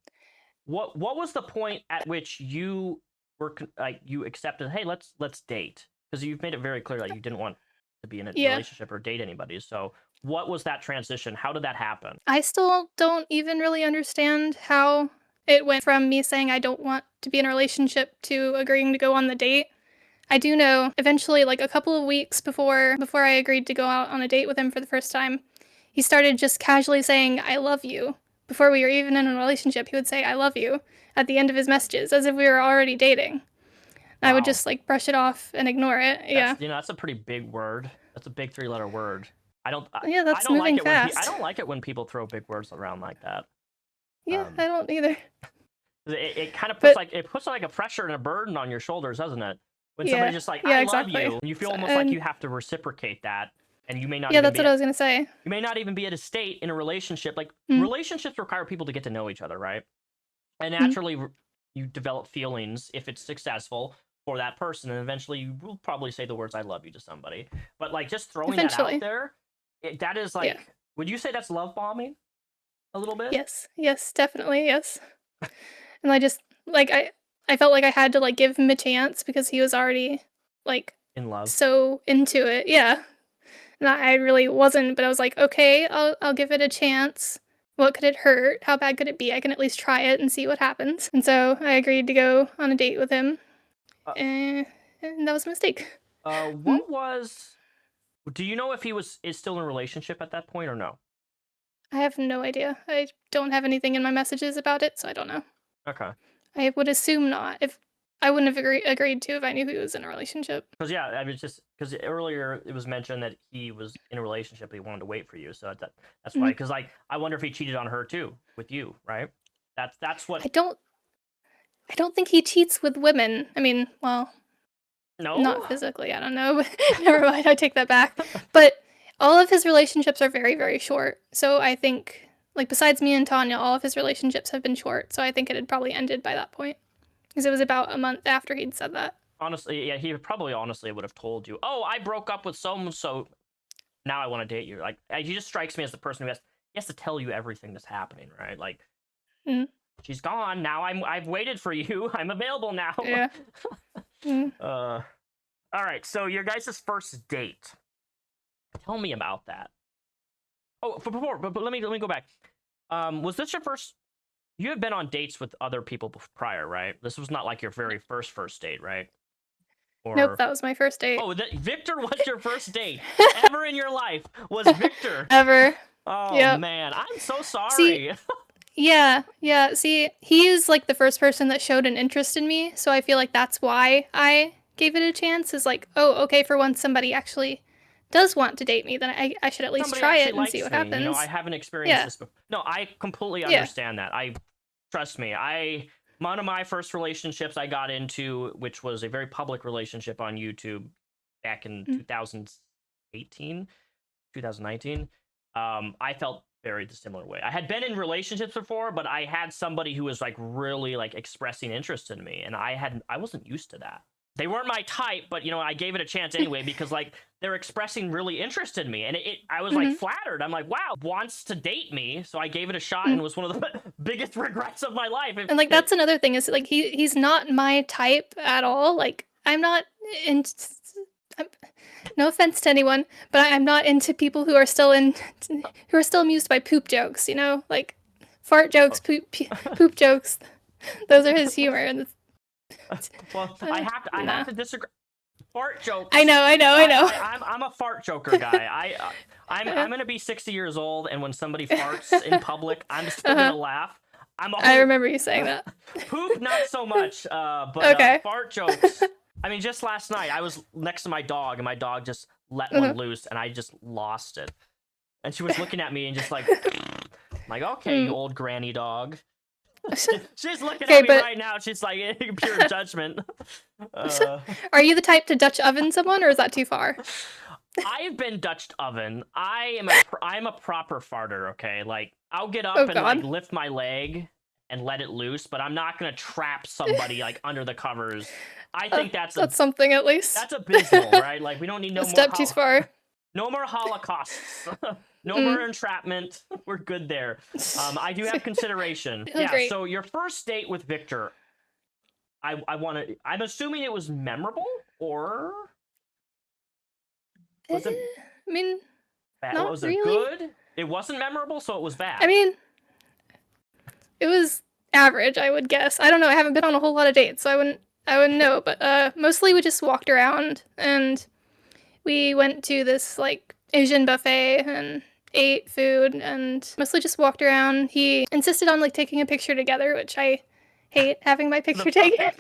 what was the point at which you were like, you accepted, hey, let's date? Because you've made it very clear that you didn't want to be in a relationship or date anybody. So what was that transition? How did that happen? I still don't even really understand how it went from me saying I don't want to be in a relationship to agreeing to go on the date. I do know eventually, like a couple of weeks before I agreed to go out on a date with him for the first time, he started just casually saying, I love you. Before we were even in a relationship, he would say, I love you at the end of his messages, as if we were already dating. I would just like brush it off and ignore it. That's a pretty big word. That's a big 3-letter word. I don't moving like it fast. I don't like it when people throw big words around like that. Yeah, I don't either. It kind of puts like a pressure and a burden on your shoulders, doesn't it? When somebody's just like, I love you, and you feel almost like you have to reciprocate that, and you may not. Yeah, that's what I was gonna say. You may not even be at a state in a relationship. Like relationships require people to get to know each other, right? And naturally, you develop feelings if it's successful for that person, and eventually you will probably say the words "I love you" to somebody. But like just throwing that out there, that is like, would you say that's love bombing? A little bit. Yes, definitely, yes. And I just like I felt like I had to like give him a chance because he was already like in love, so into it. Yeah, and I really wasn't, but I was like, okay, I'll give it a chance. What could it hurt? How bad could it be? I can at least try it and see what happens. And so I agreed to go on a date with him, and that was a mistake. What was? Do you know if he is still in a relationship at that point or no? I have no idea. I don't have anything in my messages about it, so I don't know. Okay. I would assume not. If I wouldn't have agreed to if I knew he was in a relationship. Because I was just because earlier it was mentioned that he was in a relationship, but he wanted to wait for you. So that's why. Because like I wonder if he cheated on her too with you, right? That's what. I don't think he cheats with women. I mean, well, no, not physically. I don't know. But never mind. I take that back. But all of his relationships are very, very short. So I think, like, besides me and Tanya, all of his relationships have been short. So I think it had probably ended by that point. Because it was about a month after he'd said that. Honestly, yeah, he probably honestly would have told you, oh, I broke up with so now I want to date you. Like, he just strikes me as the person who has to tell you everything that's happening, right? Like, she's gone. Now I've waited for you. I'm available now. Yeah. All right, so your guys' first date. Tell me about that. Oh, but let me go back. Was this your first? You have been on dates with other people prior, right? This was not like your very first date, right? Or... Nope, that was my first date. Oh, Victor was your first date ever in your life. Was Victor ever? Oh man, I'm so sorry. See, See, he is like the first person that showed an interest in me, so I feel like that's why I gave it a chance. Is like, oh, okay, for once somebody actually does want to date me, then I should at least try it and see what happens. You know, I haven't experienced this before. No, I completely understand that. Trust me. One of my first relationships I got into, which was a very public relationship on YouTube back in 2019, I felt very similar way. I had been in relationships before, but I had somebody who was like really like expressing interest in me, and I wasn't used to that. They weren't my type, but you know, I gave it a chance anyway because like they're expressing really interest in me, and I was like flattered. I'm like, wow, wants to date me, so I gave it a shot, and it was one of the biggest regrets of my life. And like that's another thing is like he's not my type at all. Like I'm not into. No offense to anyone, but I'm not into people who are still amused by poop jokes. You know, like fart jokes, poop jokes. Those are his humor, and. Well, I have to disagree. Fart jokes. I know. I'm a fart joker guy. I'm gonna be 60 years old, and when somebody farts in public, I'm still gonna laugh. I remember you saying that. Poop, not so much. But Okay. fart jokes. I mean, just last night I was next to my dog, and my dog just let one loose, and I just lost it. And she was looking at me and just like, okay, you old granny dog. She's looking at me right now. She's like, pure judgment. Are you the type to Dutch oven someone, or is that too far? I've been Dutch oven. I'm a proper farter. Okay, like I'll get up and like lift my leg and let it loose, but I'm not gonna trap somebody like under the covers. I think that's something at least. That's abysmal, right? Like we don't need no more. Step too far. No more holocausts. No more entrapment. We're good there. I do have consideration. Yeah. Great. So your first date with Victor, I'm assuming it was memorable, or was it? I mean, bad? Not Was really. it good? It wasn't memorable, so it was bad. I mean, it was average, I would guess. I don't know. I haven't been on a whole lot of dates, so I wouldn't know. But mostly we just walked around, and we went to this like Asian buffet and ate food, and mostly just walked around. He insisted on like taking a picture together, which I hate having my picture taken.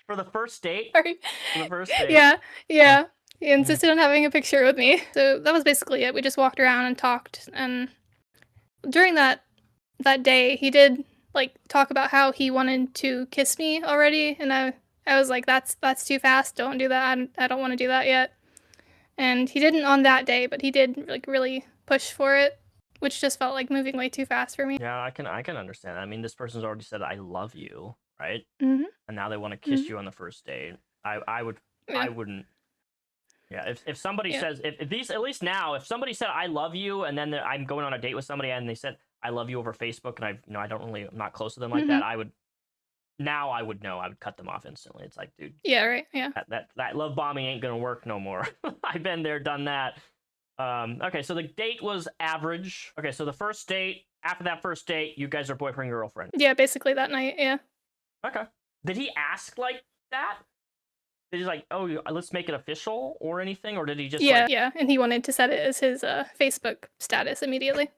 For the first date. Sorry. For the first date. Yeah. He insisted on having a picture with me. So that was basically it. We just walked around and talked, and during that day, he did like talk about how he wanted to kiss me already, and I was like, that's too fast. Don't do that. I don't want to do that yet. And he didn't on that day, but he did like really push for it, which just felt like moving way too fast for me. Yeah, I can understand. I mean, this person's already said I love you, right? Mm-hmm. And now they want to kiss you on the first date. I wouldn't. Yeah, if somebody says if these, at least now, if somebody said I love you, and then I'm going on a date with somebody and they said I love you over Facebook, and I'm not close to them like that, I would know. I would cut them off instantly. It's like, dude. Yeah. Right. Yeah. That love bombing ain't gonna work no more. I've been there, done that. Okay, so the date was average. Okay, so the first date. After that first date, you guys are boyfriend and girlfriend. Yeah, basically that night. Yeah. Okay. Did he ask like that? Did he like, oh, let's make it official or anything, or did he just? Yeah, and he wanted to set it as his Facebook status immediately.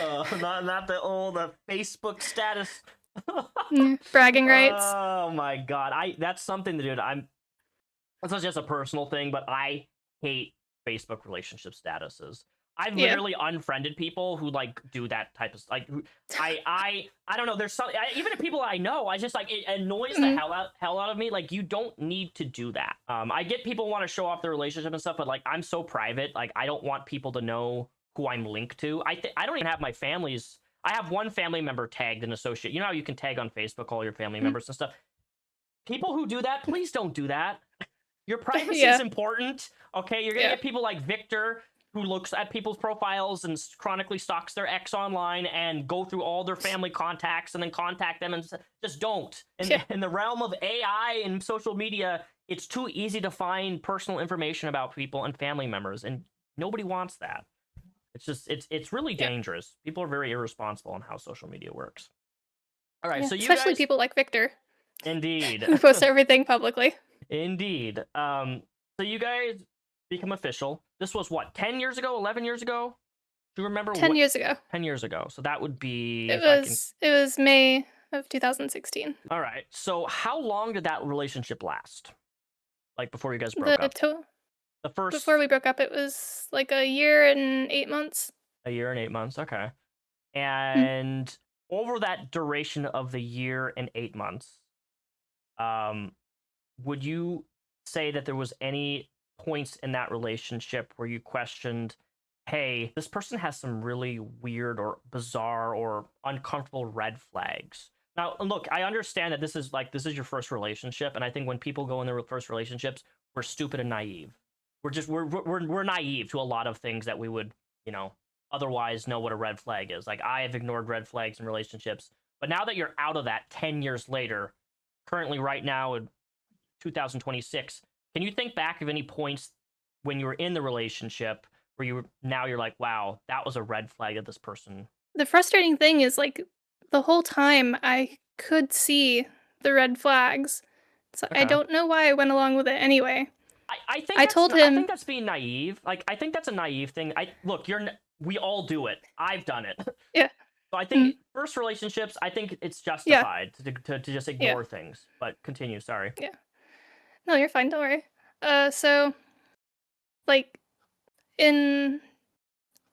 Not the old Facebook status. Bragging rights. Oh my god, that's something to do. That's not just a personal thing, but I hate Facebook relationship statuses. I've literally unfriended people who like do that type of like. I don't know. There's some even people I know. I just like it annoys the hell out of me. Like you don't need to do that. I get people want to show off their relationship and stuff, but like I'm so private. Like I don't want people to know who I'm linked to. I don't even have my family's. I have one family member tagged an associate. You know how you can tag on Facebook all your family members and stuff. People who do that, please don't do that. Your privacy is important. Okay, you're gonna get people like Victor, who looks at people's profiles and chronically stalks their ex online and go through all their family contacts and then contact them, and just don't. In the realm of AI and social media, it's too easy to find personal information about people and family members, and nobody wants that. It's just it's really dangerous. People are very irresponsible on how social media works. All right, so you especially guys, people like Victor. Indeed. Who post everything publicly. Indeed. So you guys become official. This was what, 10 years ago, 11 years ago? Do you remember? 10 years ago. 10 years ago. So that would be... It was May of 2016. All right. So how long did that relationship last? Like before you guys broke up? The first... Before we broke up, it was like a year and 8 months. A year and 8 months. Okay. And over that duration of the year and 8 months, would you say that there was any points in that relationship where you questioned, hey, this person has some really weird or bizarre or uncomfortable red flags? Now, look, I understand that this is your first relationship, and I think when people go in their first relationships, we're stupid and naive. We're naive to a lot of things that we would, otherwise know what a red flag is. Like, I have ignored red flags in relationships, but now that you're out of that 10 years later, currently right now in 2026, can you think back of any points when you were in the relationship where you're like, wow, that was a red flag of this person? The frustrating thing is, like, the whole time I could see the red flags. So I don't know why I went along with it anyway. I think that's being naive. Like, I think that's a naive thing. We all do it. I've done it. Yeah. So I think first relationships, I think it's justified to just ignore things. But continue, sorry. Yeah. No, you're fine. Don't worry. So, like, within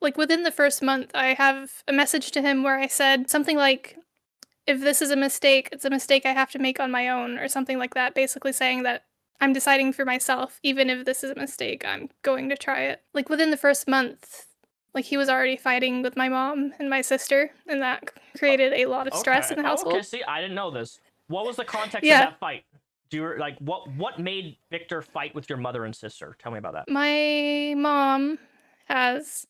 the first month, I have a message to him where I said something like, if this is a mistake, it's a mistake I have to make on my own, or something like that, basically saying that I'm deciding for myself, even if this is a mistake, I'm going to try it. Like, within the first month, like, he was already fighting with my mom and my sister, and that created a lot of stress in the household. Okay, see, I didn't know this. What was the context of that fight? Do you like what made Victor fight with your mother and sister? Tell me about that. My mom has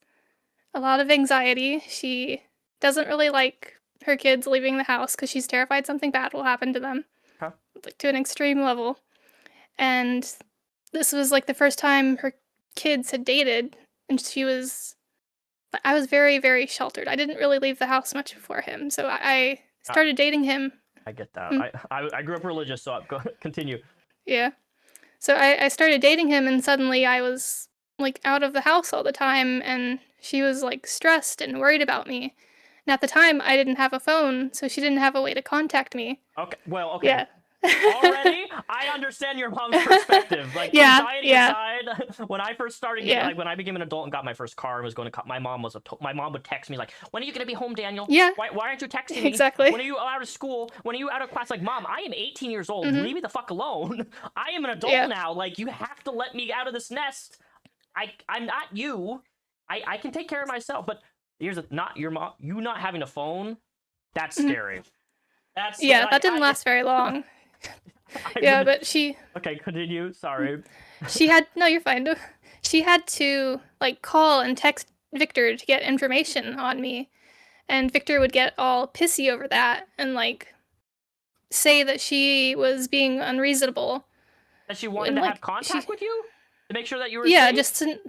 a lot of anxiety. She doesn't really like her kids leaving the house because she's terrified something bad will happen to them, like to an extreme level. And this was like the first time her kids had dated, and I was very, very sheltered. I didn't really leave the house much before him, so I started dating him. I get that. I grew up religious, so continue. Yeah. So I started dating him, and suddenly I was like out of the house all the time, and she was like stressed and worried about me. And at the time, I didn't have a phone, so she didn't have a way to contact me. Okay. Well, okay. Yeah. Already, I understand your mom's perspective. Like, anxiety aside, when I first started, like when I became an adult and got my first car and was going to, my mom would text me like, "When are you going to be home, Daniel? Yeah. Why aren't you texting me? Exactly. When are you out of school? When are you out of class?" Like, Mom, I am 18 years old. Leave me the fuck alone. I am an adult now. Like, you have to let me out of this nest. I'm not you. I can take care of myself. But here's not your mom. You not having a phone. That's scary. That's that didn't last very long. But she... Okay, continue. Sorry. You're fine. She had to, like, call and text Victor to get information on me. And Victor would get all pissy over that and, like, say that she was being unreasonable. That she wanted to have contact with you? To make sure that you were safe? Yeah, just to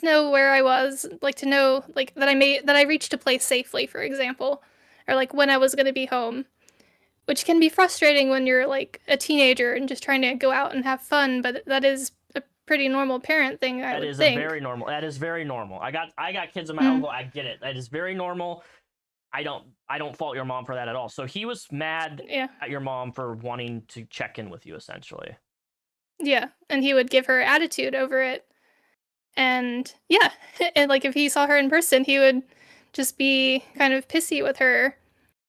know where I was. Like, to know, like, that I reached a place safely, for example. Or, like, when I was going to be home. Which can be frustrating when you're, like, a teenager and just trying to go out and have fun, but that is a pretty normal parent thing, I would think. That is very normal. I got kids of my own, I get it. That is very normal. I don't fault your mom for that at all. So he was mad at your mom for wanting to check in with you, essentially. Yeah, and he would give her attitude over it. And, and, like, if he saw her in person, he would just be kind of pissy with her,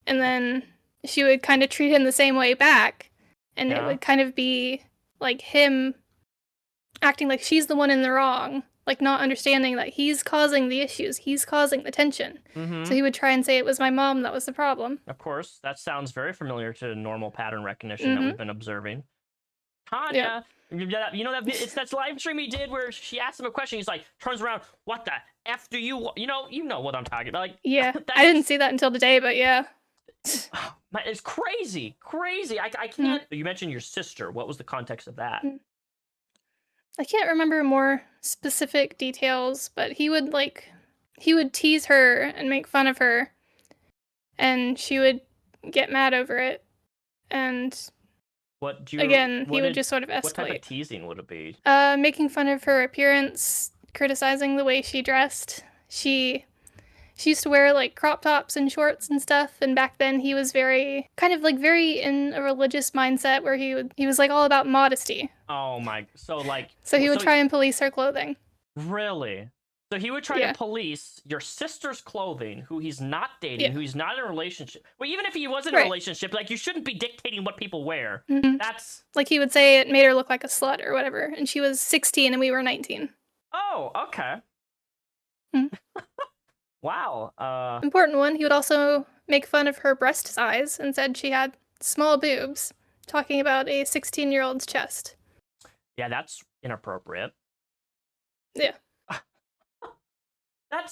and then she would kind of treat him the same way back, and it would kind of be like him acting like she's the one in the wrong, like not understanding that he's causing the issues, he's causing the tension. So he would try and say it was my mom that was the problem. Of course, that sounds very familiar to normal pattern recognition that we've been observing. Tanya, you know that it's that live stream he did where she asked him a question. He's like, turns around, what the F do you know what I'm talking about? Like, I didn't see that until today, but it's crazy. I can't. You mentioned your sister. What was the context of that? I can't remember more specific details, but he would tease her and make fun of her, and she would get mad over it. And he would just sort of escalate. What type of teasing would it be? Making fun of her appearance, criticizing the way she dressed. She used to wear, like, crop tops and shorts and stuff, and back then he was very in a religious mindset where he was, like, all about modesty. Oh my, so he would try and police her clothing. Really? So he would try to police your sister's clothing, who he's not dating, who he's not in a relationship. Well, even if he was in a relationship, like, you shouldn't be dictating what people wear. That's... Like, he would say it made her look like a slut or whatever, and she was 16 and we were 19. Oh, okay. Wow. Important one, he would also make fun of her breast size and said she had small boobs, talking about a 16-year-old's chest. Yeah, that's inappropriate. Yeah. That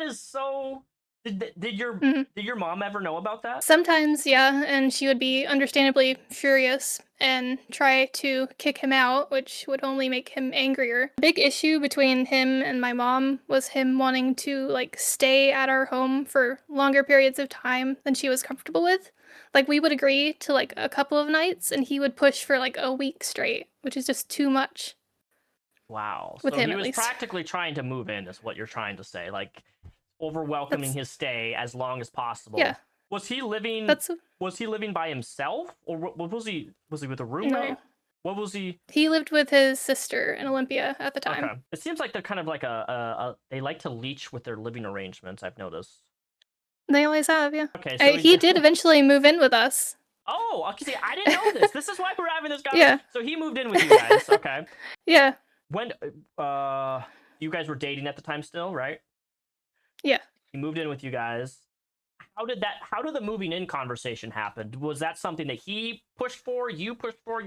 is so... Did your mom ever know about that? Sometimes, yeah, and she would be understandably furious and try to kick him out, which would only make him angrier. The big issue between him and my mom was him wanting to, like, stay at our home for longer periods of time than she was comfortable with. Like, we would agree to, like, a couple of nights, and he would push for, like, a week straight, which is just too much. Wow. With so him, he at was least. practically trying to move in, is what you're trying to say. Like, over welcoming his stay as long as possible. Yeah. Was he living? That's Was he living by himself, or what was he? Was he with a roommate? no. What was he? He lived with his sister in Olympia at the time. Okay. It seems like they're kind of like they like to leech with their living arrangements. I've noticed. They always have, yeah. Okay. So He did eventually move in with us. Oh, okay. See, I didn't know this. This is why we're having this Yeah. conversation. So he moved in with you guys. Okay. Yeah. When you guys were dating at the time still, right? Yeah. He moved in with you guys. How did the moving in conversation happen? Was that something that he pushed for, you pushed for?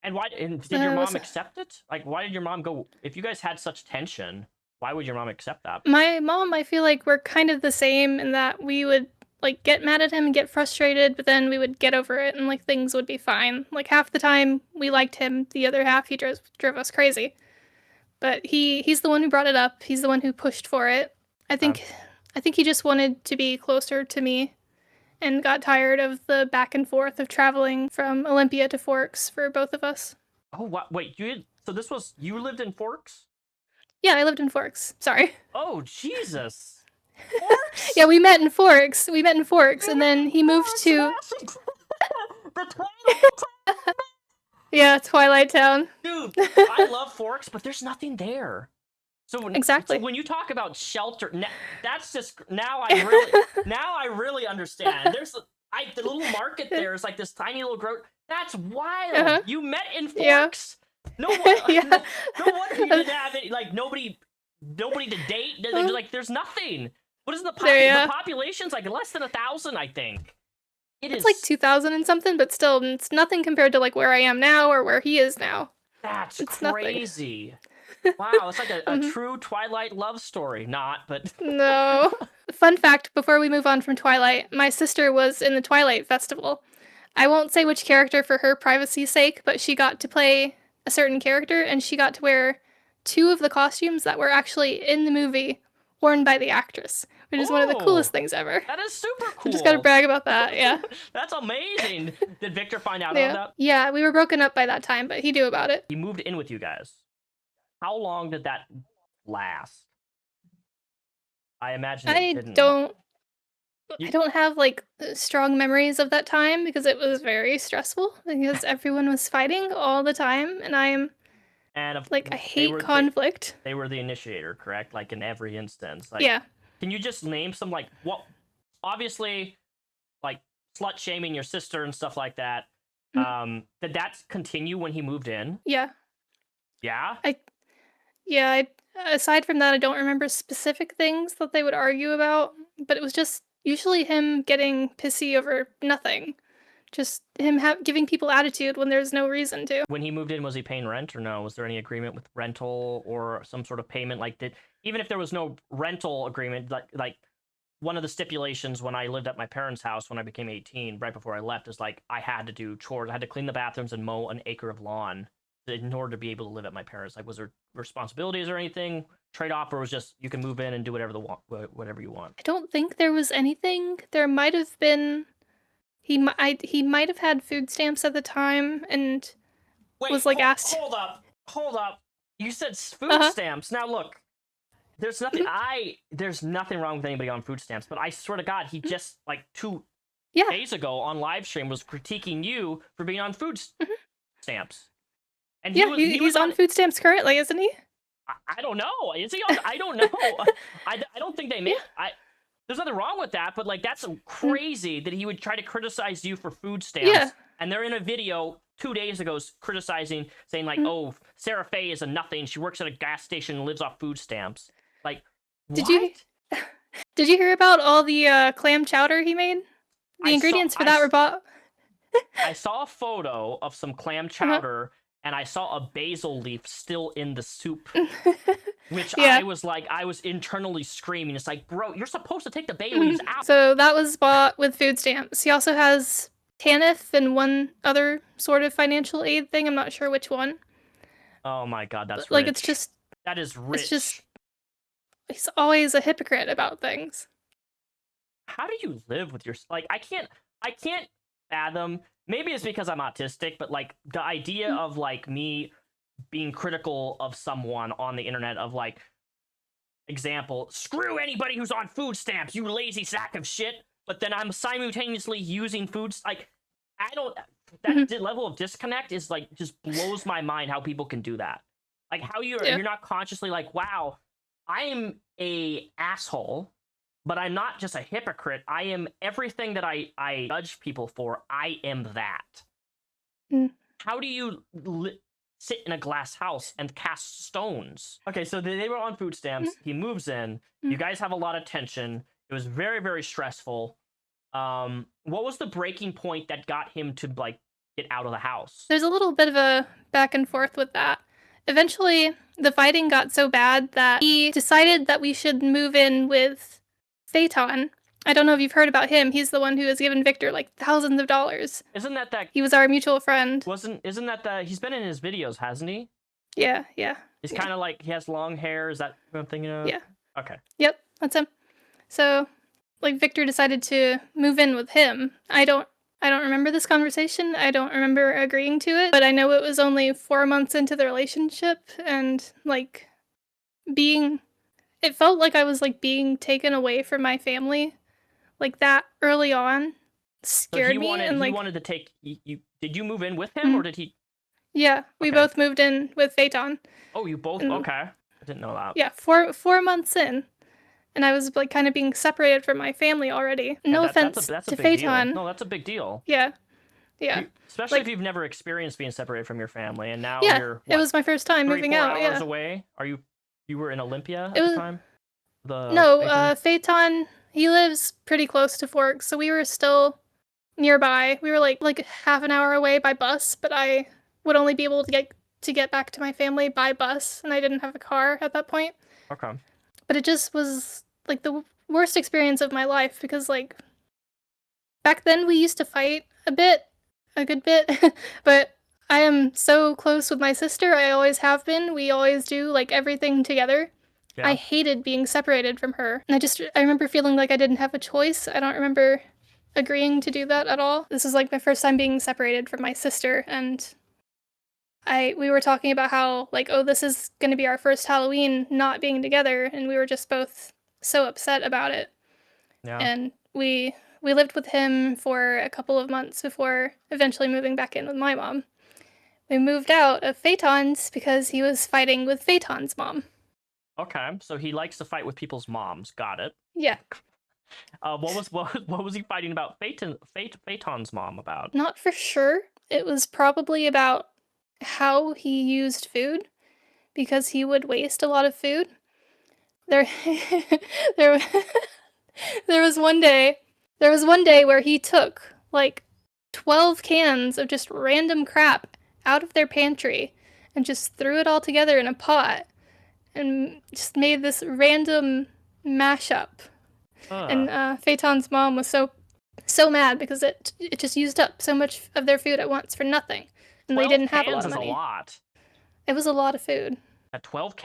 And why? And did your mom accept it? Like, why did your mom go? If you guys had such tension, why would your mom accept that? My mom, I feel like we're kind of the same in that we would like get mad at him and get frustrated, but then we would get over it and like things would be fine. Like half the time we liked him, the other half he drove us crazy. But he's the one who brought it up. He's the one who pushed for it. I think he just wanted to be closer to me and got tired of the back and forth of traveling from Olympia to Forks for both of us. Oh, what? Wait, you lived in Forks? Yeah, I lived in Forks. Sorry. Oh, Jesus. Forks? Yeah, we met in Forks. And then he moved to the Twilight. yeah, Twilight Town. Dude, I love Forks, but there's nothing there. So Exactly. So when you talk about shelter, that's just now I really understand. There's the little market there is like this tiny little That's wild. Uh-huh. You met in Yeah. Forks. No wonder, Yeah. no wonder you didn't have any, like nobody to date. There's nothing. What is the population's like less than 1,000, I think. It's like 2,000 and something, but still, it's nothing compared to like where I am now or where he is now. That's It's crazy. Wow, it's like a true Twilight love story. Not, but No. Fun fact, before we move on from Twilight, my sister was in the Twilight Festival. I won't say which character for her privacy's sake, but she got to play a certain character, and she got to wear 2 of the costumes that were actually in the movie worn by the actress, which is one of the coolest things ever. That is super cool. I just gotta brag about that, yeah. That's amazing. Did Victor find out about that? Yeah, we were broken up by that time, but he knew about it. He moved in with you guys. How long did that last? I imagine it didn't. I don't have like strong memories of that time because it was very stressful because everyone was fighting all the time, and I hate conflict. They were the initiator, correct? Like in every instance. Like, yeah. Can you just name some obviously like slut shaming your sister and stuff like that? Did that continue when he moved in? Yeah. Yeah? Aside from that, I don't remember specific things that they would argue about, but it was just usually him getting pissy over nothing. Just him giving people attitude when there's no reason to. When he moved in, was he paying rent or no? Was there any agreement with rental or some sort of payment? Even if there was no rental agreement, like one of the stipulations when I lived at my parents' house when I became 18, right before I left, is like I had to do chores. I had to clean the bathrooms and mow an acre of lawn in order to be able to live at my parents'. Like, was there responsibilities or anything trade-off, or was just you can move in and do whatever you want? I don't think there was anything. There might have been. He might have had food stamps at the time and was like asked. Hold up. You said food stamps. Now look, there's nothing. There's nothing wrong with anybody on food stamps, but I swear to God, he just like 2 days ago on Livestream was critiquing you for being on food stamps. And he's on food stamps currently, isn't he? I don't know. Is he on? I don't know. I don't think they make. There's nothing wrong with that, but like that's crazy that he would try to criticize you for food stamps. Yeah. And they're in a video 2 days ago criticizing, saying like, "Oh, Sarah Faye is a nothing. She works at a gas station and lives off food stamps." Like, did you hear about all the clam chowder he made? The ingredients for that were bought. I saw a photo of some clam chowder. And I saw a basil leaf still in the soup, which I was internally screaming. It's like, bro, you're supposed to take the bay leaves out. So that was bought with food stamps. He also has TANF and one other sort of financial aid thing. I'm not sure which one. Oh my God, that's like rich. it's just that is rich. It's just he's always a hypocrite about things. How do you live with your I can't fathom. Maybe it's because I'm autistic, but like the idea of like me being critical of someone on the internet of like example, screw anybody who's on food stamps, you lazy sack of shit. But then I'm simultaneously using foods. Like, I don't. That level of disconnect is like just blows my mind how people can do that. Like how you're not consciously like, wow, I am a asshole, but I'm not just a hypocrite. I am everything that I judge people for. I am that. How do you sit in a glass house and cast stones? Okay, so they were on food stamps. He moves in. You guys have a lot of tension. It was very, very stressful. What was the breaking point that got him to like get out of the house? There's a little bit of a back and forth with that. Eventually, the fighting got so bad that he decided that we should move in with Feton. I don't know if you've heard about him. He's the one who has given Victor like thousands of dollars. Isn't that He was our mutual friend. Isn't that he's been in his videos, hasn't he? Yeah. He's kind of like, he has long hair. Is that what I'm thinking of? Yeah. Okay. Yep, that's him. So, like, Victor decided to move in with him. I don't remember this conversation. I don't remember agreeing to it, but I know it was only 4 months into the relationship, and like it felt like I was like being taken away from my family, like that early on scared me. And like, he wanted to take you. Did you move in with him or did he? Yeah, we both moved in with Feton. Oh, you both? Okay, I didn't know that. Yeah, 4 months in. And I was like kind of being separated from my family already. No offense that's to a big Feton. deal. No, that's a big deal. Yeah. Especially if you've never experienced being separated from your family, and now you're. It was my first time moving out. 3-4 hours away. You were in Olympia at the time? Feton, he lives pretty close to Forks, so we were still nearby. We were like half an hour away by bus, but I would only be able to get back to my family by bus, and I didn't have a car at that point. Okay. But it just was like the worst experience of my life, because like back then we used to fight a good bit, but I am so close with my sister. I always have been. We always do like everything together. Yeah. I hated being separated from her. And I remember feeling like I didn't have a choice. I don't remember agreeing to do that at all. This was like my first time being separated from my sister, and we were talking about how like, oh, this is going to be our first Halloween not being together, and we were just both so upset about it. Yeah. And we lived with him for a couple of months before eventually moving back in with my mom. We moved out of Feton's because he was fighting with Feton's mom. Okay, so he likes to fight with people's moms. Got it. Yeah. What was he fighting about Feton's mom about? Not for sure. It was probably about how he used food, because he would waste a lot of food. There was one day where he took like 12 cans of just random crap out of their pantry and just threw it all together in a pot and just made this random mashup. And Feton's mom was so mad because it just used up so much of their food at once for nothing. And they didn't have a lot of money. 12 cans is a lot. It was a lot of food. 12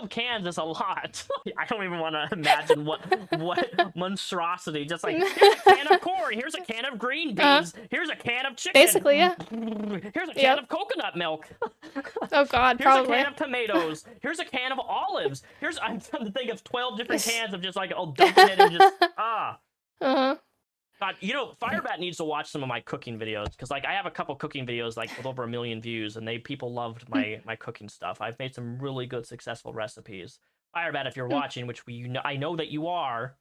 cans is a lot. I don't even want to imagine what monstrosity. Just like, here's a can of corn, here's a can of green beans, here's a can of chicken. Basically, yeah. Here's a can of coconut milk. Oh God, here's probably. Here's a can of tomatoes. Here's a can of olives. I'm trying to think of 12 different cans of just like, dumping it and just, God, Firebat needs to watch some of my cooking videos, because like I have a couple cooking videos like with over 1 million views, and people loved my cooking stuff. I've made some really good, successful recipes. Firebat, if you're watching, which I know that you are,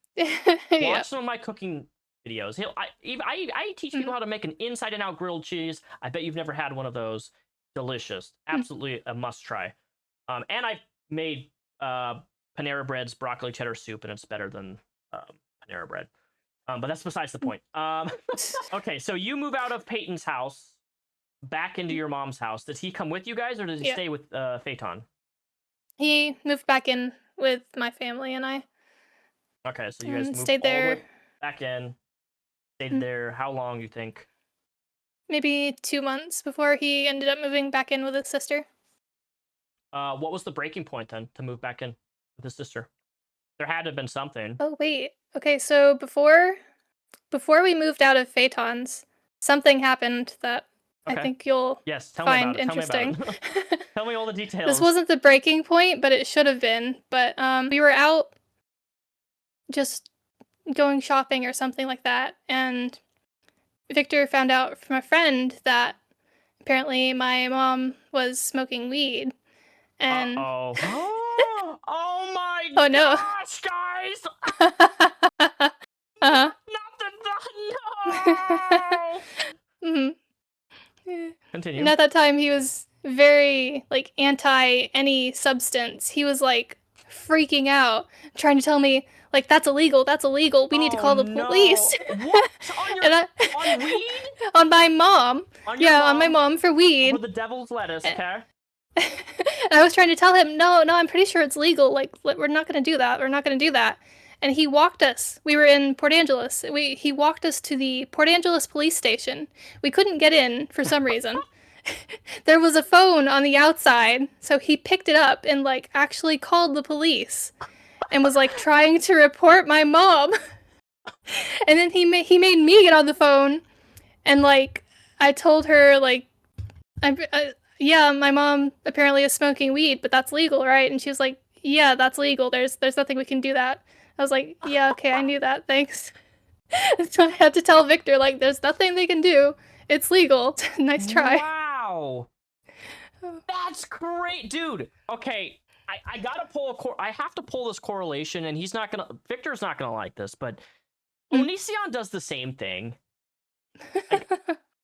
watch some of my cooking videos. I teach people how to make an inside and out grilled cheese. I bet you've never had one of those. Delicious, absolutely a must try. And I've made Panera Bread's broccoli cheddar soup, and it's better than Panera Bread. But that's besides the point. Okay, so you move out of Peyton's house back into your mom's house. Does he come with you guys, or does he stay with Feton? He moved back in with my family and I. Okay, so you guys moved stayed there back in. Stayed there. How long, you think? Maybe 2 months before he ended up moving back in with his sister. What was the breaking point then to move back in with his sister? There had to have been something. Oh wait. Okay, so before we moved out of Feton's, something happened that I Okay. think you'll Yes, tell find me about it. interesting. Tell me all the details. This wasn't the breaking point, but it should have been. But we were out just going shopping or something like that, and Victor found out from a friend that apparently my mom was smoking weed. And oh my Oh, no. gosh, guys! uh-huh. Not the no. Continue. And at that time, he was very like anti any substance. He was like freaking out, trying to tell me like that's illegal. That's illegal. We need to call the police. What? On your on weed? On my mom. On your On my mom for weed. For the devil's lettuce, okay? And I was trying to tell him, no, I'm pretty sure it's legal. Like, we're not going to do that. We're not going to do that. And he walked us. We were in Port Angeles. He walked us to the Port Angeles police station. We couldn't get in for some reason. There was a phone on the outside, so he picked it up and like actually called the police and was like trying to report my mom. And then he made me get on the phone, and like I told her like yeah, my mom apparently is smoking weed, but that's legal, right? And she was like, yeah, that's legal. There's nothing we can do that. I was like, yeah, okay, I knew that. Thanks. So I had to tell Victor, like, there's nothing they can do. It's legal. Nice try. Wow. That's great, dude. Okay, I gotta pull I have to pull this correlation, and Victor's not gonna like this, but Onision does the same thing. Like,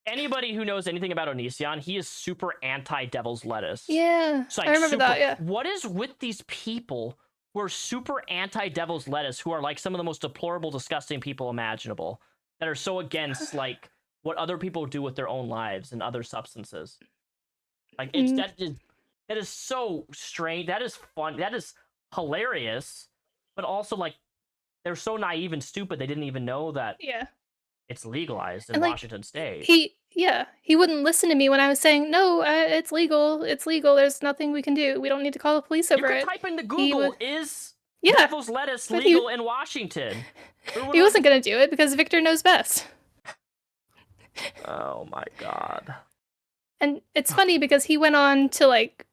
anybody who knows anything about Onision, he is super anti-devil's lettuce. Yeah, So, I remember that, yeah. What is with these people who are super anti-devil's lettuce, who are like some of the most deplorable, disgusting people imaginable, that are so against like what other people do with their own lives and other substances? Like, that is so strange. That is fun. That is hilarious. But also, like, they're so naive and stupid, they didn't even know that it's legalized in Washington State. He wouldn't listen to me when I was saying, no, it's legal. It's legal. There's nothing we can do. We don't need to call the police over it. You could type into Google, is Yeah. Devil's lettuce But legal in Washington? He wasn't going to do it because Victor knows best. Oh my god. And it's funny because he went on to like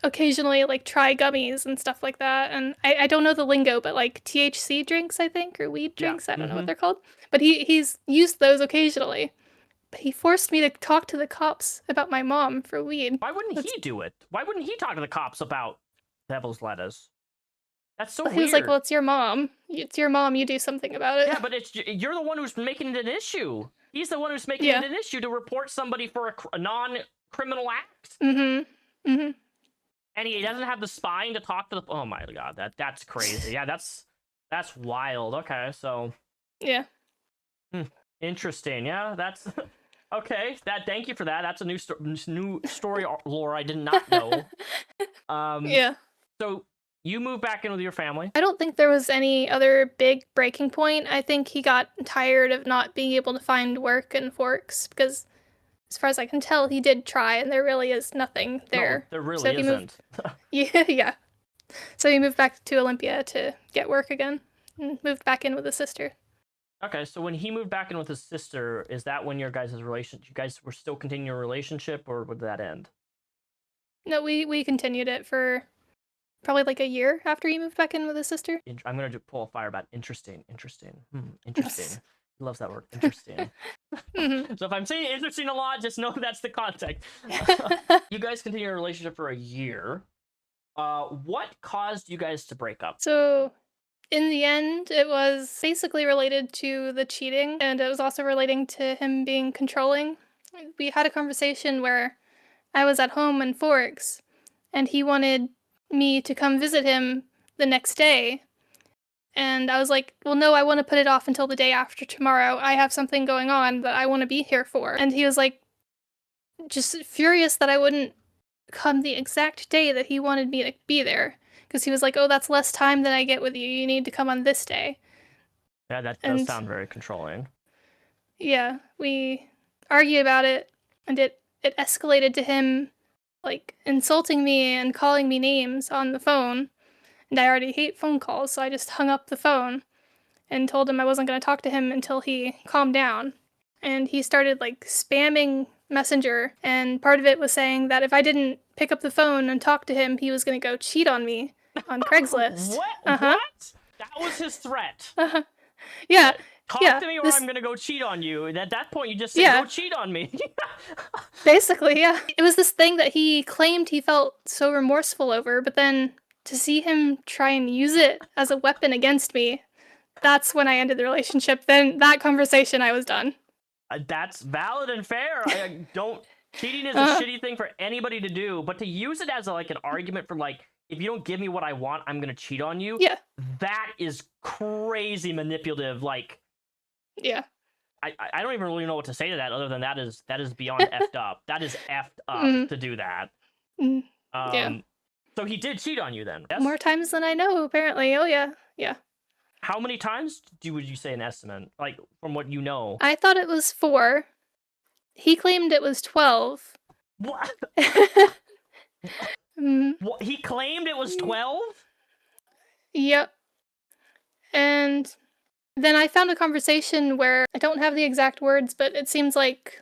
occasionally like try gummies and stuff like that. And I don't know the lingo, but like THC drinks, I think, or weed drinks. I don't know what they're called. But he's used those occasionally. But he forced me to talk to the cops about my mom for weed. Why wouldn't he do it? Why wouldn't he talk to the cops about Devil's lettuce? That's so weird. He was like, well, it's your mom. It's your mom. You do something about it. Yeah, but you're the one who's making it an issue. He's the one who's making it an issue to report somebody for a non-criminal act. Mm-hmm. Mm-hmm. And he doesn't have the spine to talk to the... Oh my god, that's crazy. Yeah, that's wild. Okay, so... Yeah. Interesting. Yeah, that's... Okay, thank you for that. That's a new story lore I did not know. Yeah. So you moved back in with your family. I don't think there was any other big breaking point. I think he got tired of not being able to find work in Forks because, as far as I can tell, he did try, and there really is nothing there. No, there really isn't. Yeah. So he moved back to Olympia to get work again, and moved back in with his sister. Okay, so when he moved back in with his sister, is that when your guys' relationship? You guys were still continuing your relationship, or would that end? No, we continued it for probably like a year after he moved back in with his sister. I'm gonna pull a Firebat. Interesting. Interesting. He loves that word. Interesting. So if I'm saying interesting a lot, just know that's the context. You guys continue your relationship for a year. What caused you guys to break up? So in the end, it was basically related to the cheating, and it was also relating to him being controlling. We had a conversation where I was at home in Forks, and he wanted me to come visit him the next day. And I was like, well, no, I want to put it off until the day after tomorrow. I have something going on that I want to be here for. And he was like, just furious that I wouldn't come the exact day that he wanted me to be there. Because he was like, oh, that's less time than I get with you. You need to come on this day. Yeah, that does sound very controlling. Yeah, we argued about it, and it escalated to him, like, insulting me and calling me names on the phone. And I already hate phone calls, so I just hung up the phone and told him I wasn't going to talk to him until he calmed down. And he started, like, spamming Messenger, and part of it was saying that if I didn't pick up the phone and talk to him, he was going to go cheat on me on Craigslist. What? Uh-huh. What? That was his threat. Uh-huh. Yeah. Talk to me or I'm gonna go cheat on you. And at that point, you just said, go cheat on me. Basically, yeah. It was this thing that he claimed he felt so remorseful over, but then to see him try and use it as a weapon against me, that's when I ended the relationship. Then that conversation, I was done. That's valid and fair. Cheating is a shitty thing for anybody to do, but to use it as like an argument for like, if you don't give me what I want, I'm gonna cheat on you. Yeah. That is crazy manipulative. Like, yeah. I don't even really know what to say to that other than that is beyond effed up. That is effed up to do that. Yeah. So he did cheat on you then? Yes? More times than I know, apparently. Oh, yeah. Yeah. How many times would you say an estimate? Like, from what you know? I thought it was 4. He claimed it was 12. What? What? He claimed it was 12? Yep. And then I found a conversation where I don't have the exact words, but it seems like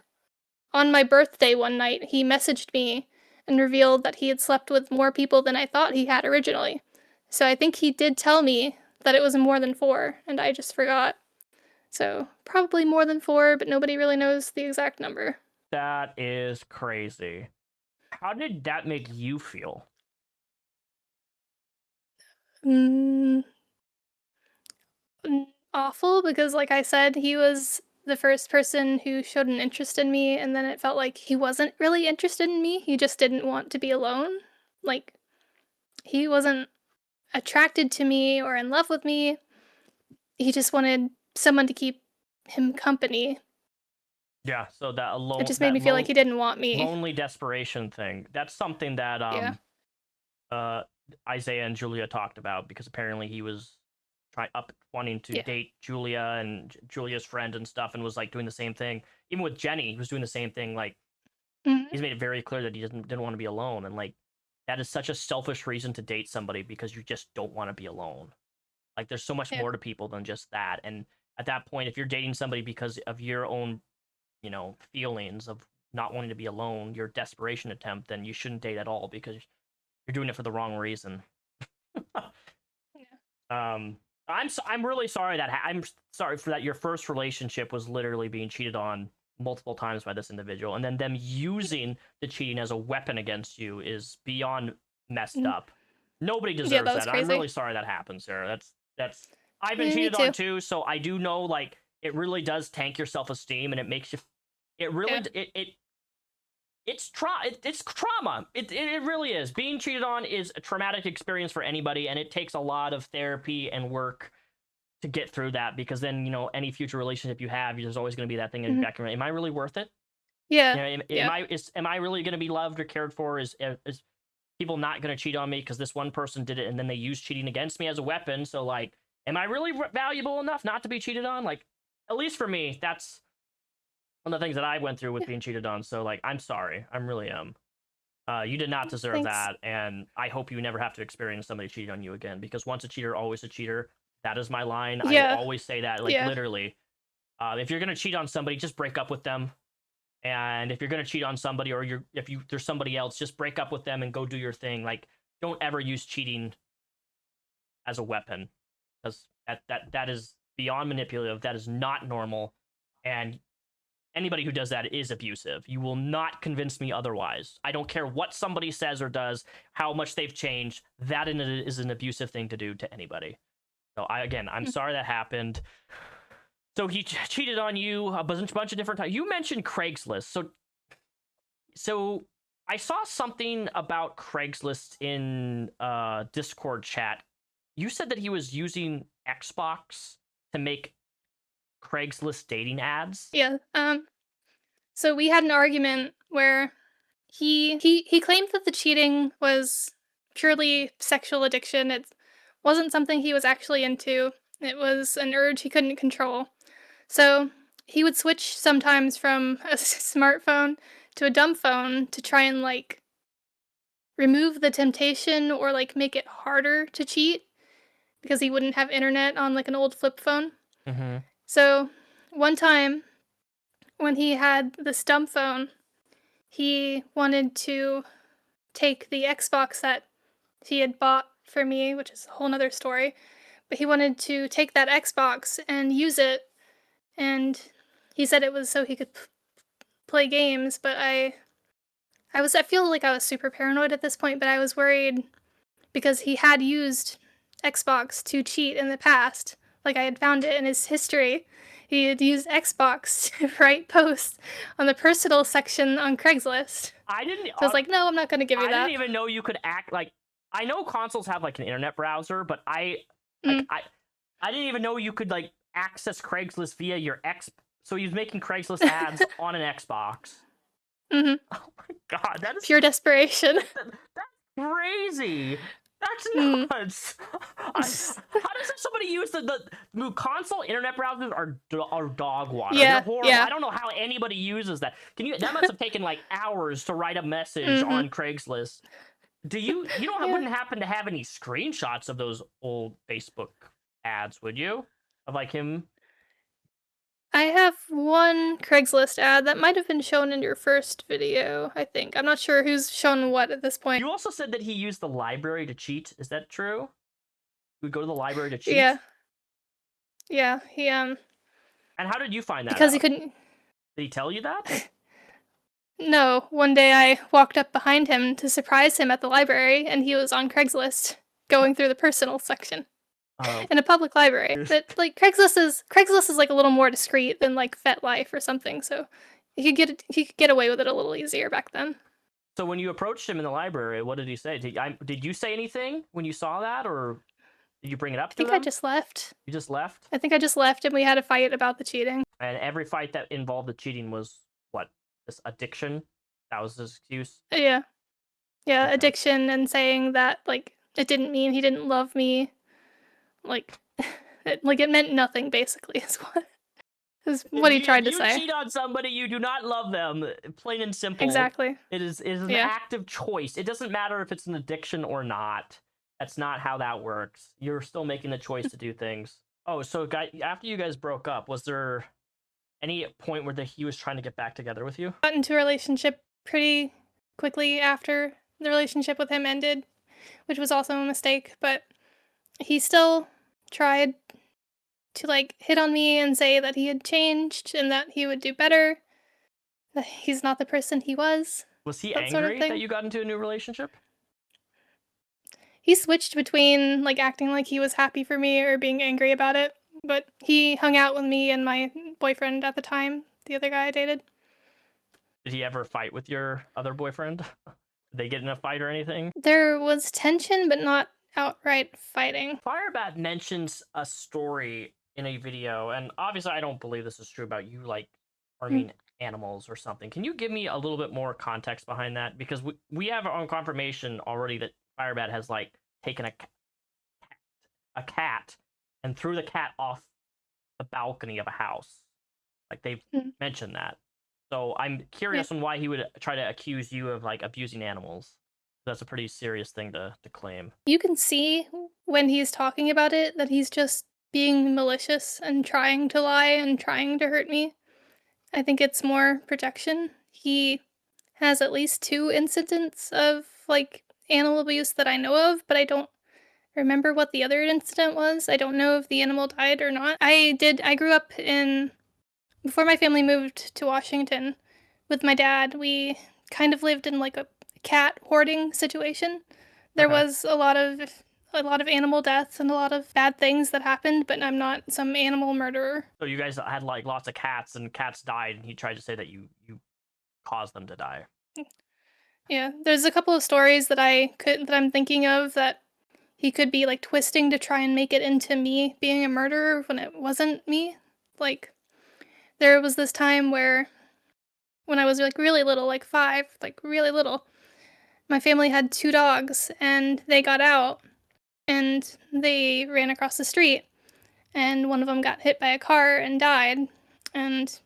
on my birthday one night, he messaged me and revealed that he had slept with more people than I thought he had originally. So I think he did tell me that it was more than 4, and I just forgot. So probably more than 4, but nobody really knows the exact number. That is crazy. How did that make you feel? Awful, because like I said, he was the first person who showed an interest in me, and then it felt like he wasn't really interested in me. He just didn't want to be alone. Like, he wasn't attracted to me or in love with me. He just wanted someone to keep him company. Yeah, so that alone. It just made me feel like he didn't want me. Lonely desperation thing. That's something that Isaiah and Julia talked about, because apparently he was wanting to date Julia and Julia's friend and stuff, and was like doing the same thing. Even with Jenny, he was doing the same thing. Like, he's made it very clear that he didn't want to be alone, and like that is such a selfish reason to date somebody, because you just don't want to be alone. Like, there's so much more to people than just that. And at that point, if you're dating somebody because of your own, feelings of not wanting to be alone, your desperation attempt, then you shouldn't date at all, because you're doing it for the wrong reason. I'm really sorry that I'm sorry for that. Your first relationship was literally being cheated on multiple times by this individual, and then them using the cheating as a weapon against you is beyond messed up. Nobody deserves that. Crazy. I'm really sorry that happened, Sarah. That's I've been cheated on too, so I do know, like, it really does tank your self-esteem, and it makes you. It really it's trauma. It really is. Being cheated on is a traumatic experience for anybody, and it takes a lot of therapy and work to get through that, because then, any future relationship you have, there's always going to be that thing in the back of your mind. Am I really worth it? Yeah. Am I really going to be loved or cared for? Is people not going to cheat on me because this one person did it, and then they use cheating against me as a weapon? So, like, am I really valuable enough not to be cheated on? Like, at least for me, that's one of the things that I went through with being cheated on. So, like, I'm sorry. I really am. You did not deserve that, and I hope you never have to experience somebody cheating on you again, because once a cheater, always a cheater. That is my line. I always say that, like, literally. If you're going to cheat on somebody, just break up with them. And if you're going to cheat on somebody, or there's somebody else, just break up with them and go do your thing. Like, don't ever use cheating as a weapon, because that is beyond manipulative. That is not normal. And anybody who does that is abusive. You will not convince me otherwise. I don't care what somebody says or does, how much they've changed. That is an abusive thing to do to anybody. So I'm sorry that happened. So he cheated on you a bunch of different times. You mentioned Craigslist. So I saw something about Craigslist in Discord chat. You said that he was using Xbox to make Craigslist dating ads. Yeah. So we had an argument where he claimed that the cheating was purely sexual addiction. It wasn't something he was actually into. It was an urge he couldn't control. So he would switch sometimes from a smartphone to a dumb phone to try and, like, remove the temptation or, like, make it harder to cheat, because he wouldn't have internet on, like, an old flip phone. So one time when he had this dumb phone, he wanted to take the Xbox that he had bought for me, which is a whole nother story, but he wanted to take that Xbox and use it, and he said it was so he could play games, but I feel like I was super paranoid at this point, but I was worried because he had used Xbox to cheat in the past. Like, I had found it in his history. He had used Xbox to write posts on the personal section on Craigslist. I didn't. So I was like, no, I'm not going to give you that. I didn't even know you could act like. I know consoles have like an internet browser, but I didn't even know you could like access Craigslist via your X. So he was making Craigslist ads on an Xbox. Mm-hmm. Oh my god, that is pure desperation. That's crazy. That's nuts. How does somebody use the console internet browsers are dog water? Yeah, they're horrible. yeah. I don't know how anybody uses that. That must have taken like hours to write a message on Craigslist. Wouldn't happen to have any screenshots of those old Facebook ads, would you? Of like him? I have one Craigslist ad that might have been shown in your first video, I think. I'm not sure who's shown what at this point. You also said that he used the library to cheat. Is that true? He would go to the library to cheat? Yeah. Yeah, he And how did you find that because out? he couldn't. Did he tell you that? No, one day I walked up behind him to surprise him at the library, and he was on Craigslist, going through the personal section. In a public library. But like Craigslist is like a little more discreet than like FetLife or something, so he could get away with it a little easier back then. So when you approached him in the library, what did he say? Did you say anything when you saw that, or did you bring it up to him? I think I just left. You just left? I think I just left, and we had a fight about the cheating. And every fight that involved the cheating was what? This addiction? That was his excuse? Yeah. Yeah, Okay. addiction, and saying that like it didn't mean he didn't love me. Like, it meant nothing, basically, is what he tried to say. If you cheat on somebody, you do not love them, plain and simple. Exactly. It is an active choice. It doesn't matter if it's an addiction or not. That's not how that works. You're still making the choice to do things. Oh, so after you guys broke up, was there any point where he was trying to get back together with you? Got into a relationship pretty quickly after the relationship with him ended, which was also a mistake, but he still tried to like hit on me and say that he had changed and that he would do better, that he's not the person he was. Was he that angry sort of thing. that you got into a new relationship? He switched between like acting like he was happy for me or being angry about it, but he hung out with me and my boyfriend at the time, the other guy I dated. Did he ever fight with your other boyfriend? Did they get in a fight or anything? There was tension, but not outright fighting. Firebat mentions a story in a video, and obviously I don't believe this is true about you like harming animals or something. Can you give me a little bit more context behind that? Because we have on confirmation already that Firebat has like taken a cat and threw the cat off the balcony of a house. Like they've mentioned that. So I'm curious on why he would try to accuse you of like abusing animals. That's a pretty serious thing to claim. You can see when he's talking about it that he's just being malicious and trying to lie and trying to hurt me. I think it's more protection. He has at least 2 incidents of like animal abuse that I know of, but I don't remember what the other incident was. I don't know if the animal died or not. I grew up before my family moved to Washington with my dad. We kind of lived in like a cat hoarding situation. There was a lot of animal deaths and a lot of bad things that happened, but I'm not some animal murderer. So you guys had like lots of cats and cats died, and he tried to say that you caused them to die. Yeah, there's a couple of stories that I'm thinking of that he could be like twisting to try and make it into me being a murderer when it wasn't me. Like there was this time where when I was like really little, like 5, like really little, my family had 2 dogs and they got out and they ran across the street and one of them got hit by a car and died. And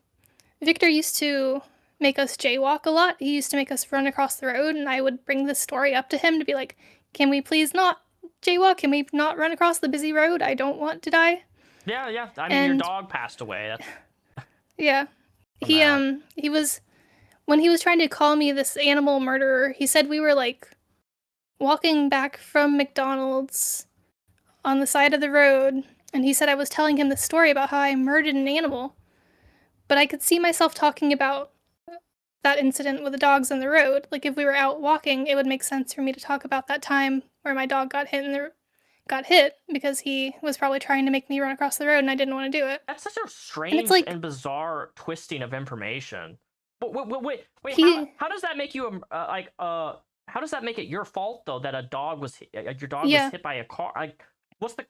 Victor used to make us jaywalk a lot. He used to make us run across the road, and I would bring this story up to him to be like, can we please not jaywalk? Can we not run across the busy road? I don't want to die. Yeah. I mean, your dog passed away. Yeah. He was when he was trying to call me this animal murderer, he said we were like walking back from McDonald's on the side of the road, and he said I was telling him the story about how I murdered an animal. But I could see myself talking about that incident with the dogs on the road. Like if we were out walking, it would make sense for me to talk about that time where my dog got hit because he was probably trying to make me run across the road and I didn't want to do it. That's such a strange like- and bizarre twisting of information. But wait, He- how does that make you how does that make it your fault though that a dog was your dog Yeah. was hit by a car?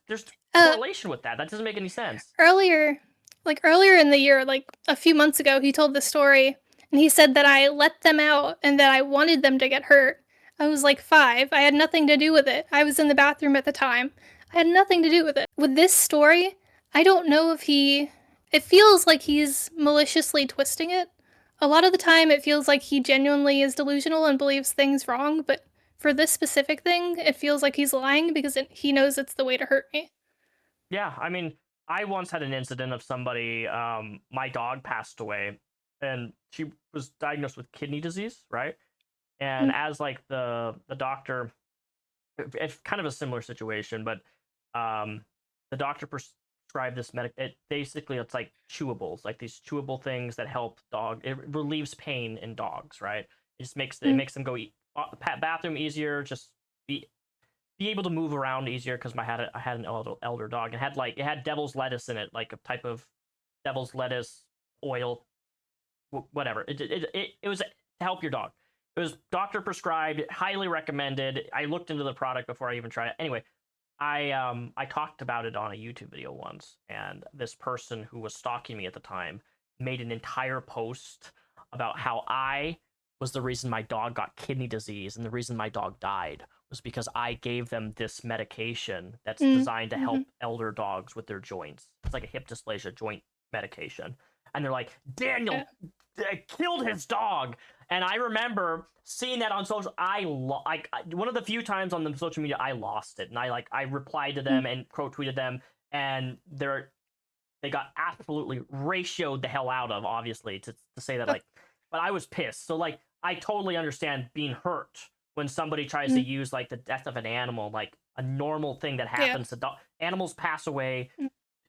There's Uh, correlation with that? That doesn't make any sense. Earlier in the year, like a few months ago, he told the story and he said that I let them out and that I wanted them to get hurt. I was like 5. I had nothing to do with it. I was in the bathroom at the time. I had nothing to do with it. With this story, I don't know if it feels like he's maliciously twisting it. A lot of the time, it feels like he genuinely is delusional and believes things wrong, but for this specific thing, it feels like he's lying because he knows it's the way to hurt me. Yeah, I mean, I once had an incident of somebody, my dog passed away, and she was diagnosed with kidney disease, right? And as like the doctor, it's kind of a similar situation, but the doctor prescribed this it's like chewables, like these chewable things that help it relieves pain in dogs, right? It just makes them go bathroom easier, just be able to move around easier because I had an elder dog and it had devil's lettuce in it, like a type of devil's lettuce oil, whatever. It was to help your dog. It was doctor prescribed, highly recommended. I looked into the product before I even tried it. Anyway, I talked about it on a YouTube video once, and this person who was stalking me at the time made an entire post about how I was the reason my dog got kidney disease, and the reason my dog died was because I gave them this medication that's designed to help elder dogs with their joints. It's like a hip dysplasia joint medication. And they're like, Daniel killed his dog. And I remember seeing that on social. One of the few times on the social media I lost it, and I replied to them and quote tweeted them, and they got absolutely ratioed the hell out of, obviously, to say that but I was pissed. So I totally understand being hurt when somebody tries to use like the death of an animal, like a normal thing that happens to animals pass away,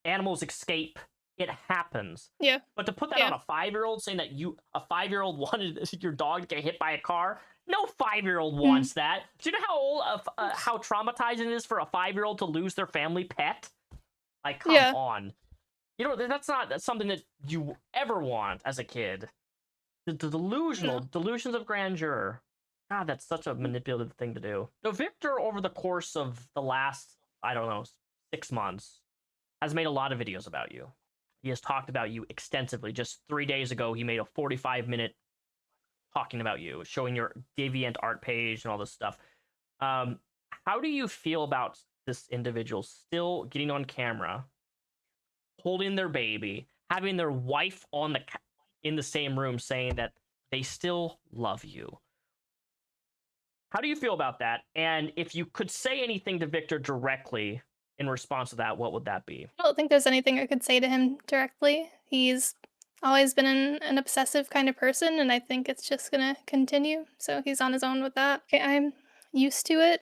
animals escape. It happens. Yeah. But to put that on a 5-year-old, saying that a 5-year-old wanted your dog to get hit by a car, no 5-year-old wants that. Do you know how traumatizing it is for a 5-year-old to lose their family pet? Like, come on. You know, that's not something that you ever want as a kid. The delusions of grandeur. God, that's such a manipulative thing to do. So Victor, over the course of the last, 6 months, has made a lot of videos about you. He has talked about you extensively. Just 3 days ago, he made a 45-minute talking about you, showing your deviant art page and all this stuff. How do you feel about this individual still getting on camera, holding their baby, having their wife in the same room saying that they still love you? How do you feel about that? And if you could say anything to Victor directly in response to that, what would that be? I don't think there's anything I could say to him directly. He's always been an obsessive kind of person, and I think it's just gonna continue. So he's on his own with that. I'm used to it.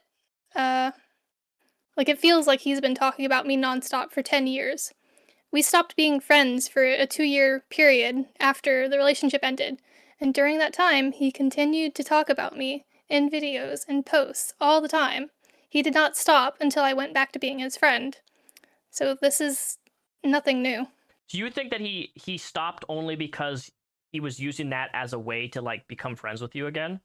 It feels like he's been talking about me nonstop for 10 years. We stopped being friends for a 2-year period after the relationship ended, and during that time, he continued to talk about me in videos and posts all the time. He did not stop until I went back to being his friend. So this is nothing new. Do you think that he stopped only because he was using that as a way to become friends with you again?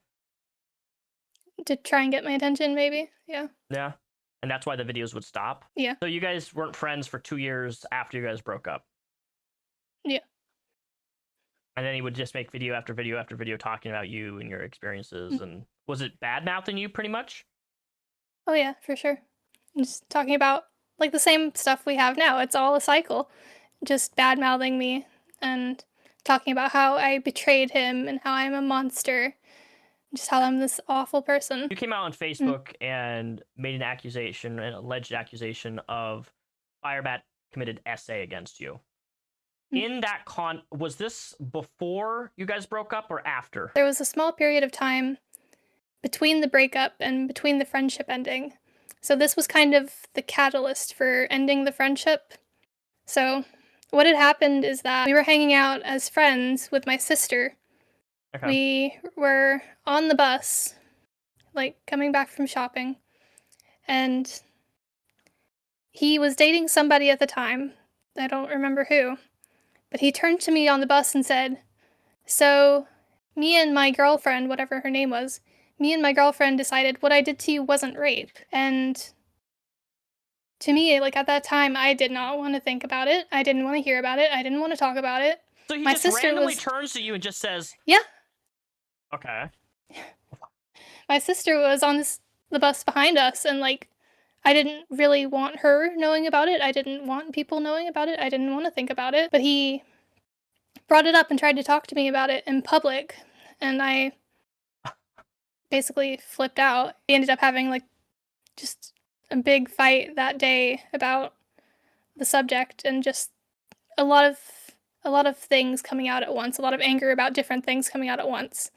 To try and get my attention, maybe? Yeah. Yeah. And that's why the videos would stop? Yeah. So you guys weren't friends for 2 years after you guys broke up? Yeah. And then he would just make video after video after video talking about you and your experiences. And was it bad-mouthing you pretty much? Oh yeah, for sure. Just talking about the same stuff we have now. It's all a cycle. Just bad-mouthing me and talking about how I betrayed him and how I'm a monster. Just how I'm this awful person. You came out on Facebook and made an alleged accusation of Firebat committed SA against you. in that was this before you guys broke up or after? There was a small period of time between the breakup and between the friendship ending. So this was kind of the catalyst for ending the friendship. So what had happened is that we were hanging out as friends with my sister. Okay. We were on the bus, like coming back from shopping, and he was dating somebody at the time. I don't remember who. But he turned to me on the bus and said, "So, me and my girlfriend, whatever her name was, me and my girlfriend decided what I did to you wasn't rape." And to me, like at that time, I did not want to think about it. I didn't want to hear about it. I didn't want to talk about it. So he My just sister randomly was- turns to you and just says, Yeah. Okay. My sister was on the bus behind us, and like, I didn't really want her knowing about it. I didn't want people knowing about it. I didn't want to think about it. But he brought it up and tried to talk to me about it in public, and I basically flipped out. We ended up having like just a big fight that day about the subject, and just a lot of things coming out at once, a lot of anger about different things coming out at once.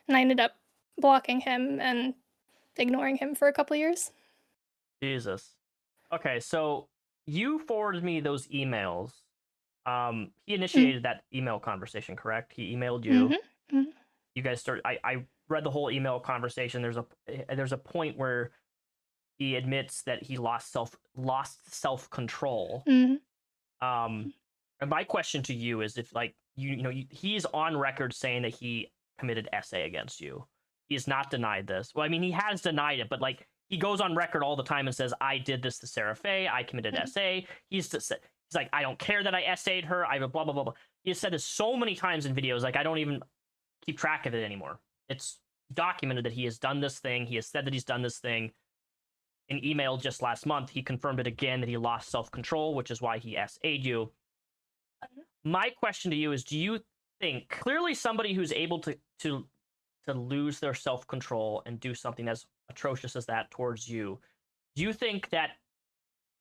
And I ended up blocking him and ignoring him for a couple years. Jesus. Okay, so you forwarded me those emails. He initiated that email conversation, correct? He emailed you. Mm-hmm. Mm-hmm. You guys started. I read the whole email conversation. There's a point where he admits that he lost self control. Mm-hmm. And my question to you is, if like he's on record saying that he committed SA against you. He has not denied this. Well, I mean, he has denied it, but like he goes on record all the time and says, "I did this to Sarah Faye. I committed SA." He's like, "I don't care that I SA'd her. I blah blah blah blah." He has said this so many times in videos, like I don't even keep track of it anymore. It's documented that he has done this thing. He has said that he's done this thing. In email just last month, he confirmed it again that he lost self-control, which is why he SA'd you. My question to you is, do you think clearly somebody who's able to lose their self-control and do something as atrocious as that towards you, do you think that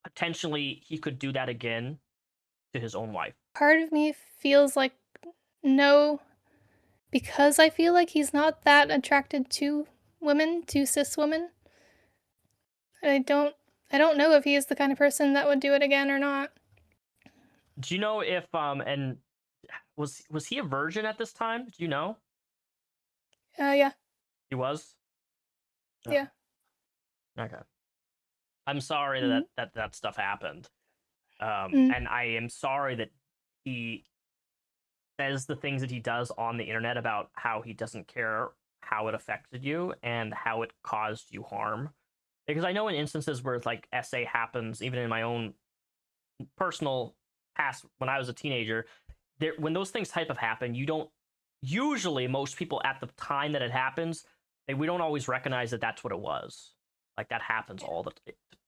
potentially he could do that again to his own wife? Part of me feels like no, because I feel like he's not that attracted to women, to cis women. I don't know if he is the kind of person that would do it again or not. Do you know if and was he a virgin at this time? Do you know? Yeah. He was? Yeah. Okay. I'm sorry that stuff happened. Mm. And I am sorry that he says the things that he does on the internet about how he doesn't care how it affected you and how it caused you harm. Because I know in instances where it's like SA happens, even in my own personal past when I was a teenager, when those things type of happen, you don't usually, most people at the time that it happens, we don't always recognize that that's what it was. Like that happens all the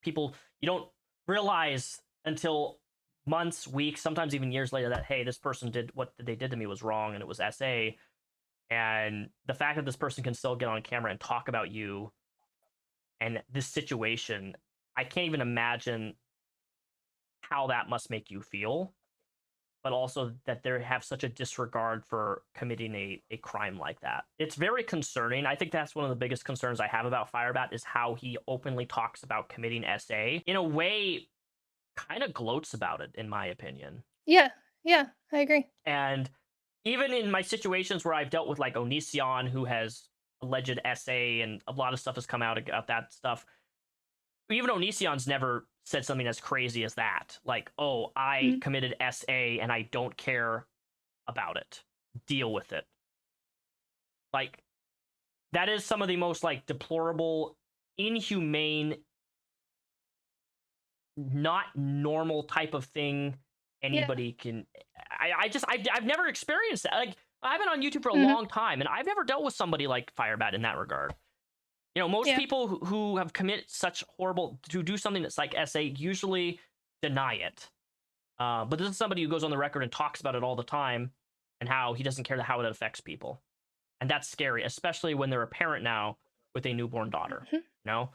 people, you don't realize until months, weeks, sometimes even years later that, hey, this person did what they did to me was wrong and it was SA. And the fact that this person can still get on camera and talk about you and this situation, I can't even imagine how that must make you feel, but also that they have such a disregard for committing a crime like that. It's very concerning. I think that's one of the biggest concerns I have about Firebat is how he openly talks about committing SA. In a way, kind of gloats about it, in my opinion. Yeah, I agree. And even in my situations where I've dealt with like Onision, who has alleged SA, and a lot of stuff has come out about that stuff, even Onision's never said something as crazy as that. Like, oh, I committed SA and I don't care about it. Deal with it. Like, that is some of the most like deplorable, inhumane, not normal type of thing anybody can. I've never experienced that. Like, I've been on YouTube for a long time and I've never dealt with somebody like Firebat in that regard. You know, most people who have committed such horrible, to do something that's like SA, usually deny it. But this is somebody who goes on the record and talks about it all the time and how he doesn't care how it affects people. And that's scary, especially when they're a parent now with a newborn daughter. You know,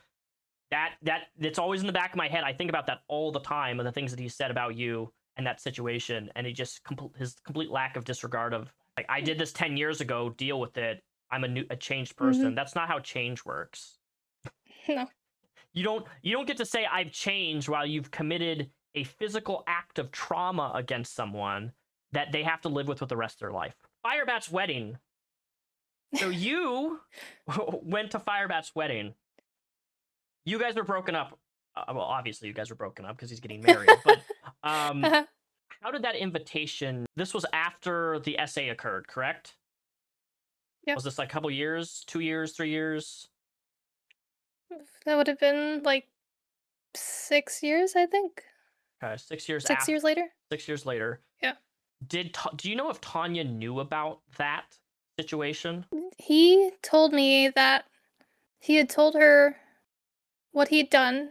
that's always in the back of my head. I think about that all the time, and the things that he said about you and that situation, and he just his complete lack of disregard of like, I did this 10 years ago, deal with it. I'm a changed person. That's not how change works. No. You don't get to say I've changed while you've committed a physical act of trauma against someone that they have to live with the rest of their life. Firebat's wedding. So you went to Firebat's wedding. You guys were broken up. Well, obviously you guys were broken up because he's getting married. But how did that invitation? This was after the essay occurred, correct? Yep. Was this like a couple years, 2 years, 3 years? That would have been like 6 years, I think. 6 years. 6 years later. 6 years later. Yeah. Do you know if Tanya knew about that situation? He told me that he had told her what he'd done,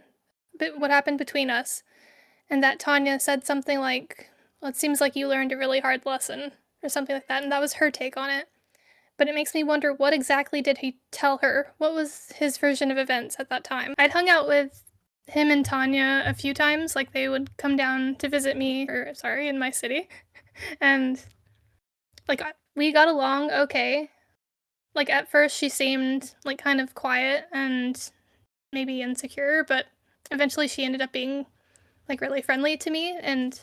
but what happened between us, and that Tanya said something like, well, it seems like you learned a really hard lesson, or something like that, and that was her take on it. But it makes me wonder, what exactly did he tell her? What was his version of events at that time? I'd hung out with him and Tanya a few times, like they would come down to visit me, in my city, and like we got along okay. Like at first she seemed like kind of quiet and maybe insecure, but eventually she ended up being like really friendly to me, and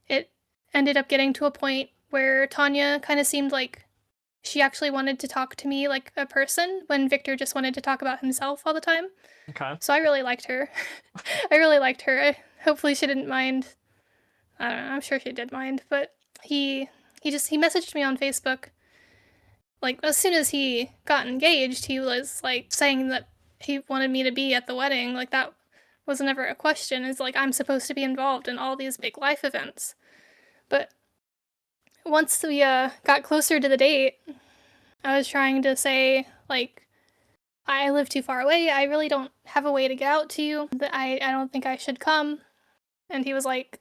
it ended up getting to a point where Tanya kind of seemed like she actually wanted to talk to me like a person when Victor just wanted to talk about himself all the time. Okay. So I really liked her. I really liked her. Hopefully she didn't mind. I don't know, I'm sure she did mind, but he messaged me on Facebook. Like as soon as he got engaged, he was like saying that he wanted me to be at the wedding. Like that was never a question. It's like I'm supposed to be involved in all these big life events. But once we got closer to the date, I was trying to say, like, I live too far away. I really don't have a way to get out to you. I don't think I should come. And he was like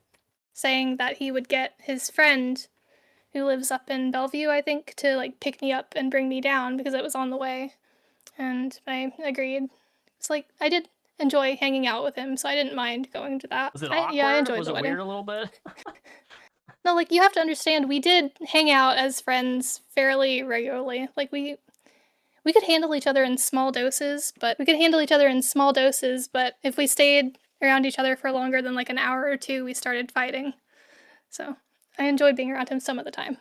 saying that he would get his friend who lives up in Bellevue, I think, to like pick me up and bring me down because it was on the way. And I agreed. It's like I did enjoy hanging out with him, so I didn't mind going to that. Was it awkward? Yeah, I enjoyed was the it wedding. Weird a little bit? No, like you have to understand, we did hang out as friends fairly regularly. Like we could handle each other in small doses, but if we stayed around each other for longer than like an hour or two, we started fighting. So I enjoyed being around him some of the time.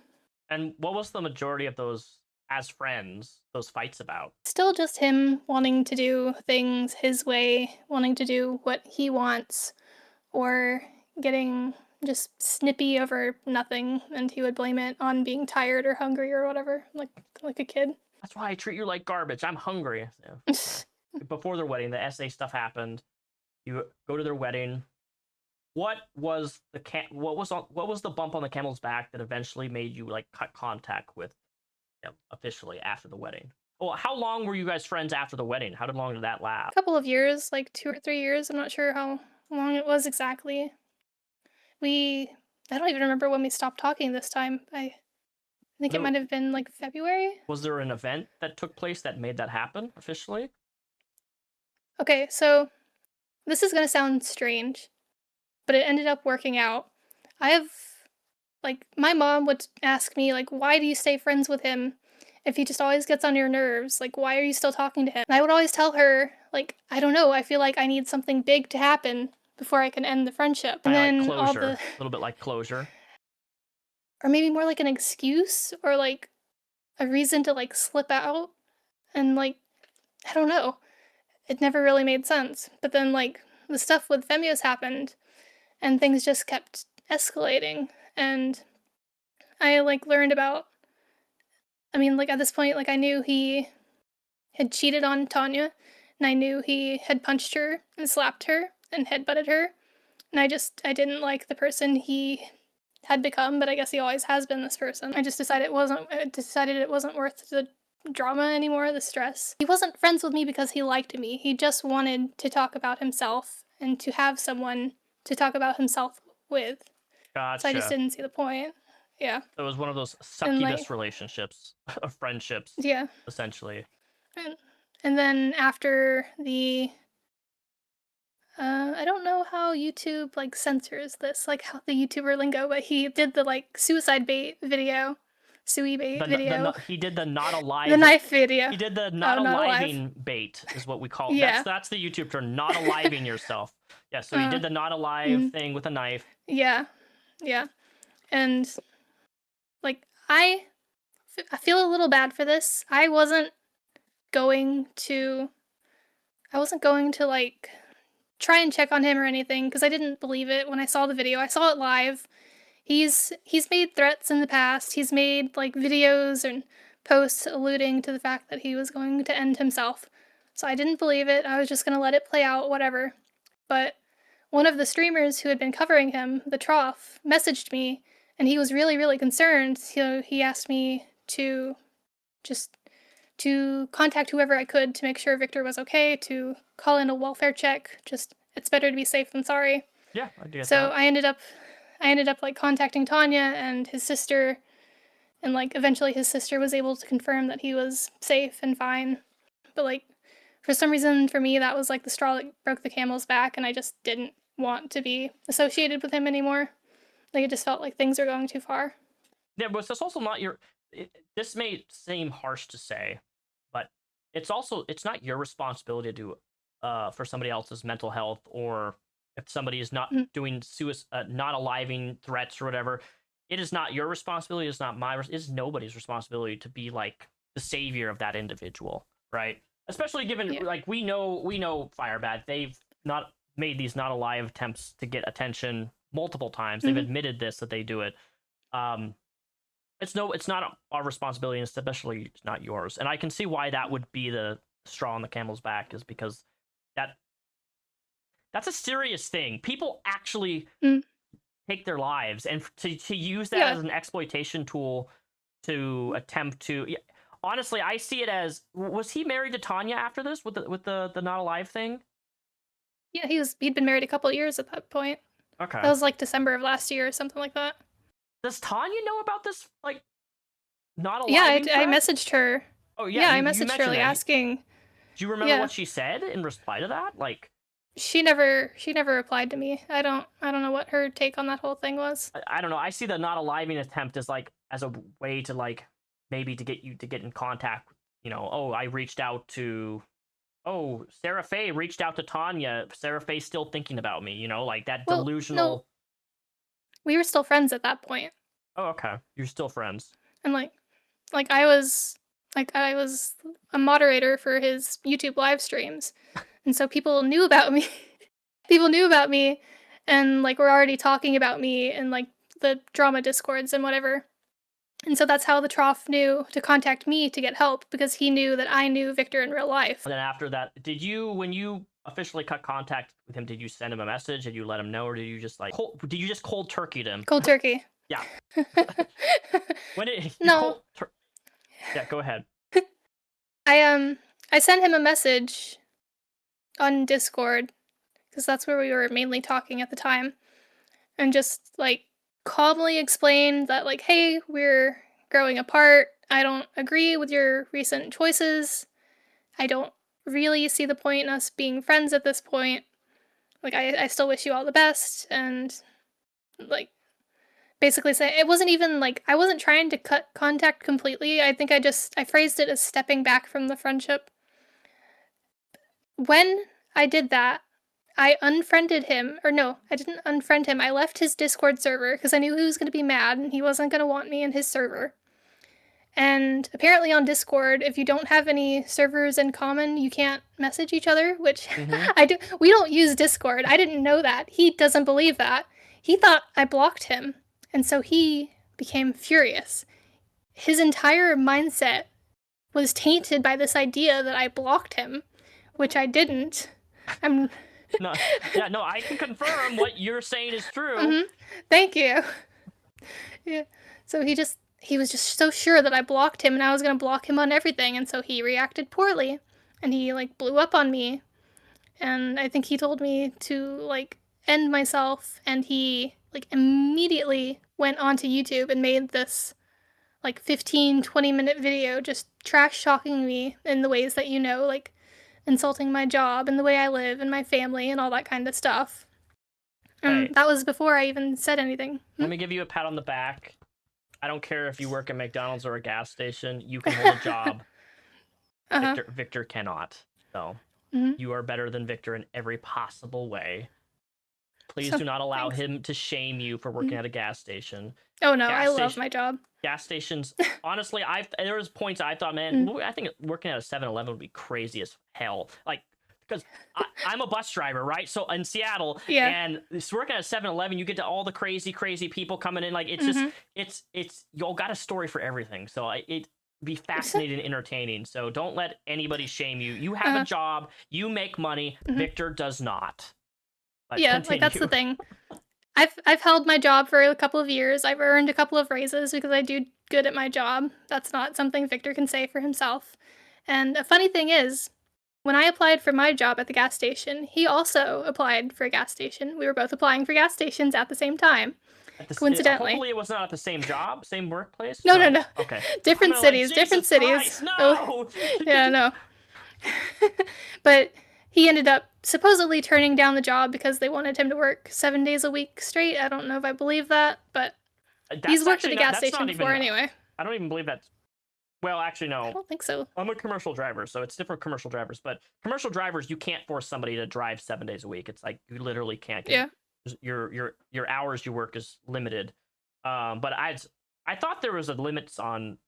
And what was the majority of those, as friends, those fights about? Still just him wanting to do things his way, wanting to do what he wants, or getting just snippy over nothing, and he would blame it on being tired or hungry or whatever, like a kid. That's why I treat you like garbage. I'm hungry. Yeah. Before their wedding, the essay stuff happened. You go to their wedding. What was the bump on the camel's back that eventually made you like cut contact with him officially after the wedding? Well, how long were you guys friends after the wedding? How long did that last? A couple of years, like 2 or 3 years. I'm not sure how long it was exactly. I don't even remember when we stopped talking this time. I think it might have been like February. Was there an event that took place that made that happen officially? Okay, so this is gonna sound strange, but it ended up working out. My mom would ask me, like, why do you stay friends with him if he just always gets on your nerves? Like, why are you still talking to him? And I would always tell her, like, I don't know, I feel like I need something big to happen before I can end the friendship. And then like closure, a little bit like closure. Or maybe more like an excuse, or like a reason to like slip out. And like, I don't know. It never really made sense. But then like the stuff with Femios happened, and things just kept escalating. And I like learned about, at this point, like I knew he had cheated on Tanya, and I knew he had punched her and slapped her and headbutted her. And I didn't like the person he had become, but I guess he always has been this person. I just decided it wasn't worth the drama anymore, the stress. He wasn't friends with me because he liked me. He just wanted to talk about himself and to have someone to talk about himself with. Gotcha. So I just didn't see the point. Yeah. It was one of those succubus relationships of friendships. Yeah. Essentially. And then after the I don't know how YouTube like censors this, like how the YouTuber lingo, but he did the like suicide bait video, suey bait video, He did the not alive. the knife video. He did the not alive. aliving bait, is what we call it. Yeah. That's the YouTube term, not aliving yourself. Yeah, so he did the not alive thing with a knife. Yeah, yeah, and like I feel a little bad for this. I wasn't going to like try and check on him or anything because I didn't believe it when I saw the video. I saw it live. He's made threats in the past. He's made like videos and posts alluding to the fact that he was going to end himself. So I didn't believe it. I was just going to let it play out, whatever. But one of the streamers who had been covering him, the Trough, messaged me, and he was really, really concerned. So he asked me to contact whoever I could to make sure Victor was okay, to call in a welfare check. Just, it's better to be safe than sorry. Yeah, I get so that. I ended up like contacting Tanya and his sister, and like eventually his sister was able to confirm that he was safe and fine. But like for some reason for me that was like the straw that broke the camel's back, and I just didn't want to be associated with him anymore. Like it just felt like things were going too far. Yeah, but it's also not your. This may seem harsh to say, but it's not your responsibility to do for somebody else's mental health, or if somebody is not doing not aliving threats or whatever. It is not your responsibility. It's not it is nobody's responsibility to be like the savior of that individual, right? Especially given like we know Firebat. They've not made these not alive attempts to get attention multiple times. They've admitted that they do it. It's not our responsibility, and especially not yours. And I can see why that would be the straw on the camel's back, is because that's a serious thing. People actually take their lives, and to use that as an exploitation tool to attempt to. Honestly, I see it as, was he married to Tanya after this with the not alive thing? Yeah, he'd been married a couple of years at that point. Okay. That was like December of last year or something like that. Does Tanya know about this? Like, not alive? Yeah, I messaged her. Oh yeah, I messaged her like asking. Do you remember what she said in reply to that? Like, she never replied to me. I don't know what her take on that whole thing was. I don't know. I see the not aliving attempt as like as a way to like maybe to get you to get in contact. You know, I reached out to. Oh, Sarah Faye reached out to Tanya. Sarah Faye's still thinking about me. You know, like that delusional. No. We were still friends at that point. Oh, okay. You're still friends. And like I was a moderator for his YouTube live streams. And so people knew about me. And like were already talking about me in like the drama discords and whatever. And so that's how the Trough knew to contact me to get help, because he knew that I knew Victor in real life. And then after that, when you officially cut contact with him, did you send him a message? Did you let him know, or did you just like cold turkey him? Cold turkey. Yeah. No. Yeah, go ahead. I sent him a message on Discord, because that's where we were mainly talking at the time, and just like calmly explained that like, hey, we're growing apart. I don't agree with your recent choices. I don't really see the point in us being friends at this point. Like, I still wish you all the best, and like basically say it wasn't even like I wasn't trying to cut contact completely. I think I phrased it as stepping back from the friendship. When I did that, I unfriended him, or no, I didn't unfriend him. I left his Discord server because I knew he was going to be mad and he wasn't going to want me in his server. And apparently on Discord, if you don't have any servers in common, you can't message each other, which I do. We don't use Discord. I didn't know that. He doesn't believe that. He thought I blocked him, and so he became furious. His entire mindset was tainted by this idea that I blocked him, which I didn't. No, I can confirm what you're saying is true. Thank you. Yeah. So he was just so sure that I blocked him and I was going to block him on everything, and so he reacted poorly and he like blew up on me. And I think he told me to like end myself, and he like immediately went onto YouTube and made this like 15-20 minute video just trash talking me in the ways that like insulting my job and the way I live and my family and all that kind of stuff. And Hey. that was before I even said anything. Let me give you a pat on the back. I don't care if you work at McDonald's or a gas station. You can hold a job. Uh-huh. Victor cannot. So Mhm. you are better than Victor in every possible way. Please do not allow Thanks. him to shame you for working at a gas station. Oh no, Gas I love station- my job. Gas stations, honestly, there was points I thought, man, I think working at a 7-Eleven would be crazy as hell. Like, because I'm a bus driver, right? So in Seattle, Yeah. and it's working at a 7-Eleven, you get to all the crazy people coming in. Like, it's just, it's y'all got a story for everything. So it be fascinating and entertaining. So don't let anybody shame you. You have a job, you make money. Victor does not. But Yeah, continue. like that's the thing. I've held my job for a couple of years. I've earned a couple of raises because I do good at my job. That's not something Victor can say for himself. And a funny thing is, when I applied for my job at the gas station, he also applied for a gas station. We were both applying for gas stations at the same time. Coincidentally. Hopefully it was not at the same job, same workplace. No. Okay. Different I'm like, cities, Jesus different cities. Christ, no. Yeah, no. But he ended up supposedly turning down the job because they wanted him to work 7 days a week straight. I don't know if I believe that, but he's worked at a gas station before anyway. I don't even believe that. Well, actually, no. I don't think so. I'm a commercial driver, so it's different commercial drivers. But commercial drivers, you can't force somebody to drive 7 days a week. It's like you literally can't. Yeah. Your hours you work is limited. But I thought there was a limits on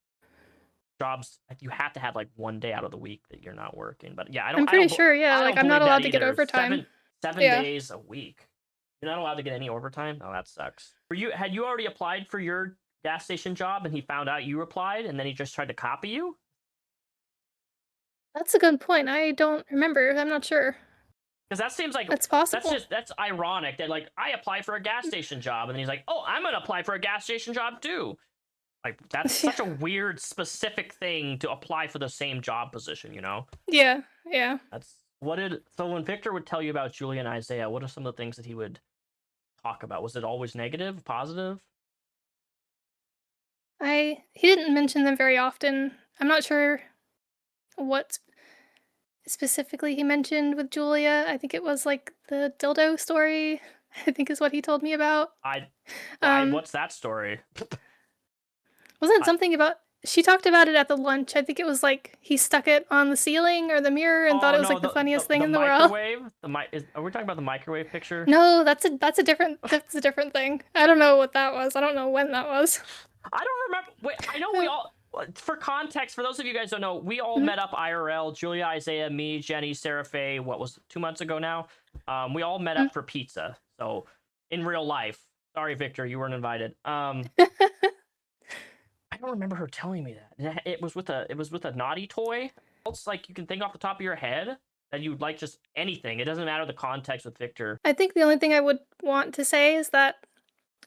jobs. You have to have like 1 day out of the week that you're not working. But yeah, I'm pretty sure. Yeah, like I'm not allowed to get overtime. Seven Yeah. days a week. You're not allowed to get any overtime. Oh, that sucks. Had you already applied for your gas station job and he found out you applied and then he just tried to copy you? That's a good point. I don't remember. I'm not sure. Because that seems like That's possible. That's ironic that like I applied for a gas station job and then he's like, oh, I'm gonna apply for a gas station job too. Like that's such a weird specific thing to apply for the same job position, you know? Yeah. So when Victor would tell you about Julia and Isaiah, what are some of the things that he would talk about? Was it always negative, positive? He didn't mention them very often. I'm not sure what specifically he mentioned with Julia. I think it was like the dildo story, I think is what he told me about. What's that story? Wasn't it something about she talked about it at the lunch. I think it was like he stuck it on the ceiling or the mirror and thought it was like the funniest thing in the world. Are we talking about the microwave picture? No, that's a different thing. I don't know what that was. I don't know when that was. I don't remember. Wait, I know we all. For context, for those of you guys who don't know, we all met up IRL. Julia, Isaiah, me, Jenny, Sarah Faye. What was it, 2 months ago now? We all met up for pizza. So in real life. Sorry, Victor, you weren't invited. I don't remember her telling me that. It was with a naughty toy. It's like you can think off the top of your head that you'd like just anything. It doesn't matter the context with Victor. I think the only thing I would want to say is that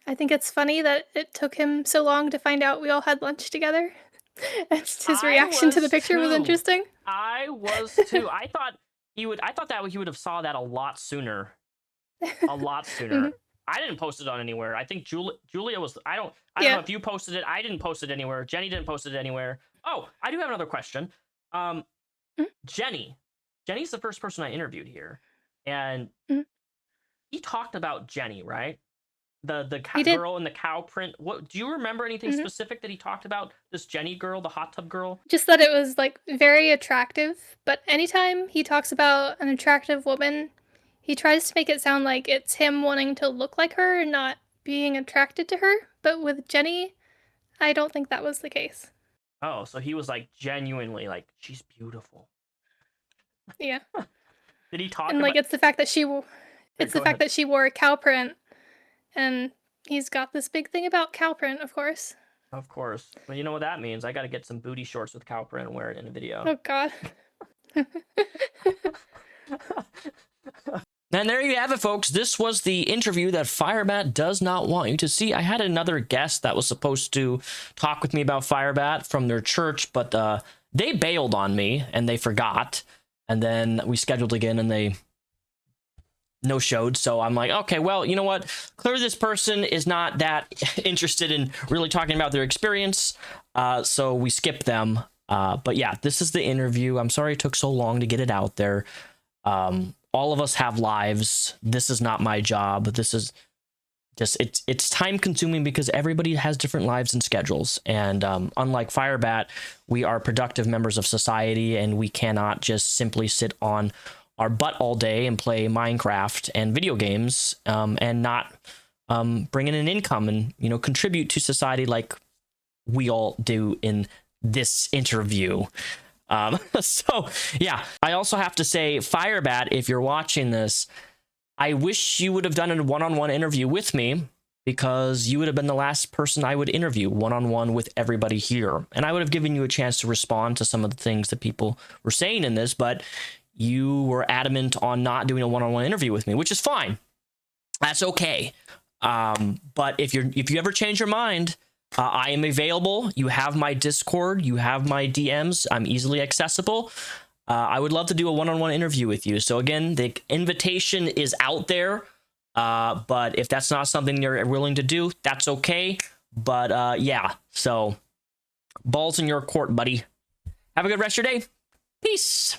I think it's funny that it took him so long to find out we all had lunch together. His reaction to the picture was interesting. I was too. I thought he would have saw that a lot sooner. A lot sooner. I didn't post it on anywhere. I think Julia was. I don't know if you posted it. I didn't post it anywhere. Jenny didn't post it anywhere. Oh, I do have another question. Jenny's the first person I interviewed here, and he talked about Jenny, right? The girl in the cow print. What do you remember anything specific that he talked about? This Jenny girl, the hot tub girl? Just that it was like very attractive, but anytime he talks about an attractive woman, he tries to make it sound like it's him wanting to look like her and not being attracted to her. But with Jenny, I don't think that was the case. Oh, so he was like genuinely like, she's beautiful. Yeah. Did he talk and about... like it's the fact that she wore a cow print. And he's got this big thing about cow print, of course. Of course. Well, you know what that means. I got to get some booty shorts with cow print and wear it in a video. Oh, God. And there you have it, folks. This was the interview that Firebat does not want you to see. I had another guest that was supposed to talk with me about Firebat from their church, but they bailed on me, and they forgot. And then we scheduled again, and they... no-showed, so I'm like, okay, well, you know what? Clearly this person is not that interested in really talking about their experience, so we skipped them. But yeah, this is the interview. I'm sorry it took so long to get it out there. All of us have lives. This is not my job. This is just, it's time consuming because everybody has different lives and schedules. And unlike Firebat, we are productive members of society, and we cannot just simply sit on our butt all day and play Minecraft and video games and not bring in an income and, you know, contribute to society like we all do in this interview. So yeah, I also have to say, Firebat, if you're watching this, I wish you would have done a one-on-one interview with me, because you would have been the last person I would interview one-on-one with everybody here. And I would have given you a chance to respond to some of the things that people were saying in this, but you were adamant on not doing a one-on-one interview with me, which is fine. That's okay. But if you ever change your mind, I am available. You have my Discord, you have my DMs. I'm easily accessible. I would love to do a one-on-one interview with you. So again, the invitation is out there. But if that's not something you're willing to do, that's okay. But yeah, so balls in your court, buddy. Have a good rest of your day. Peace.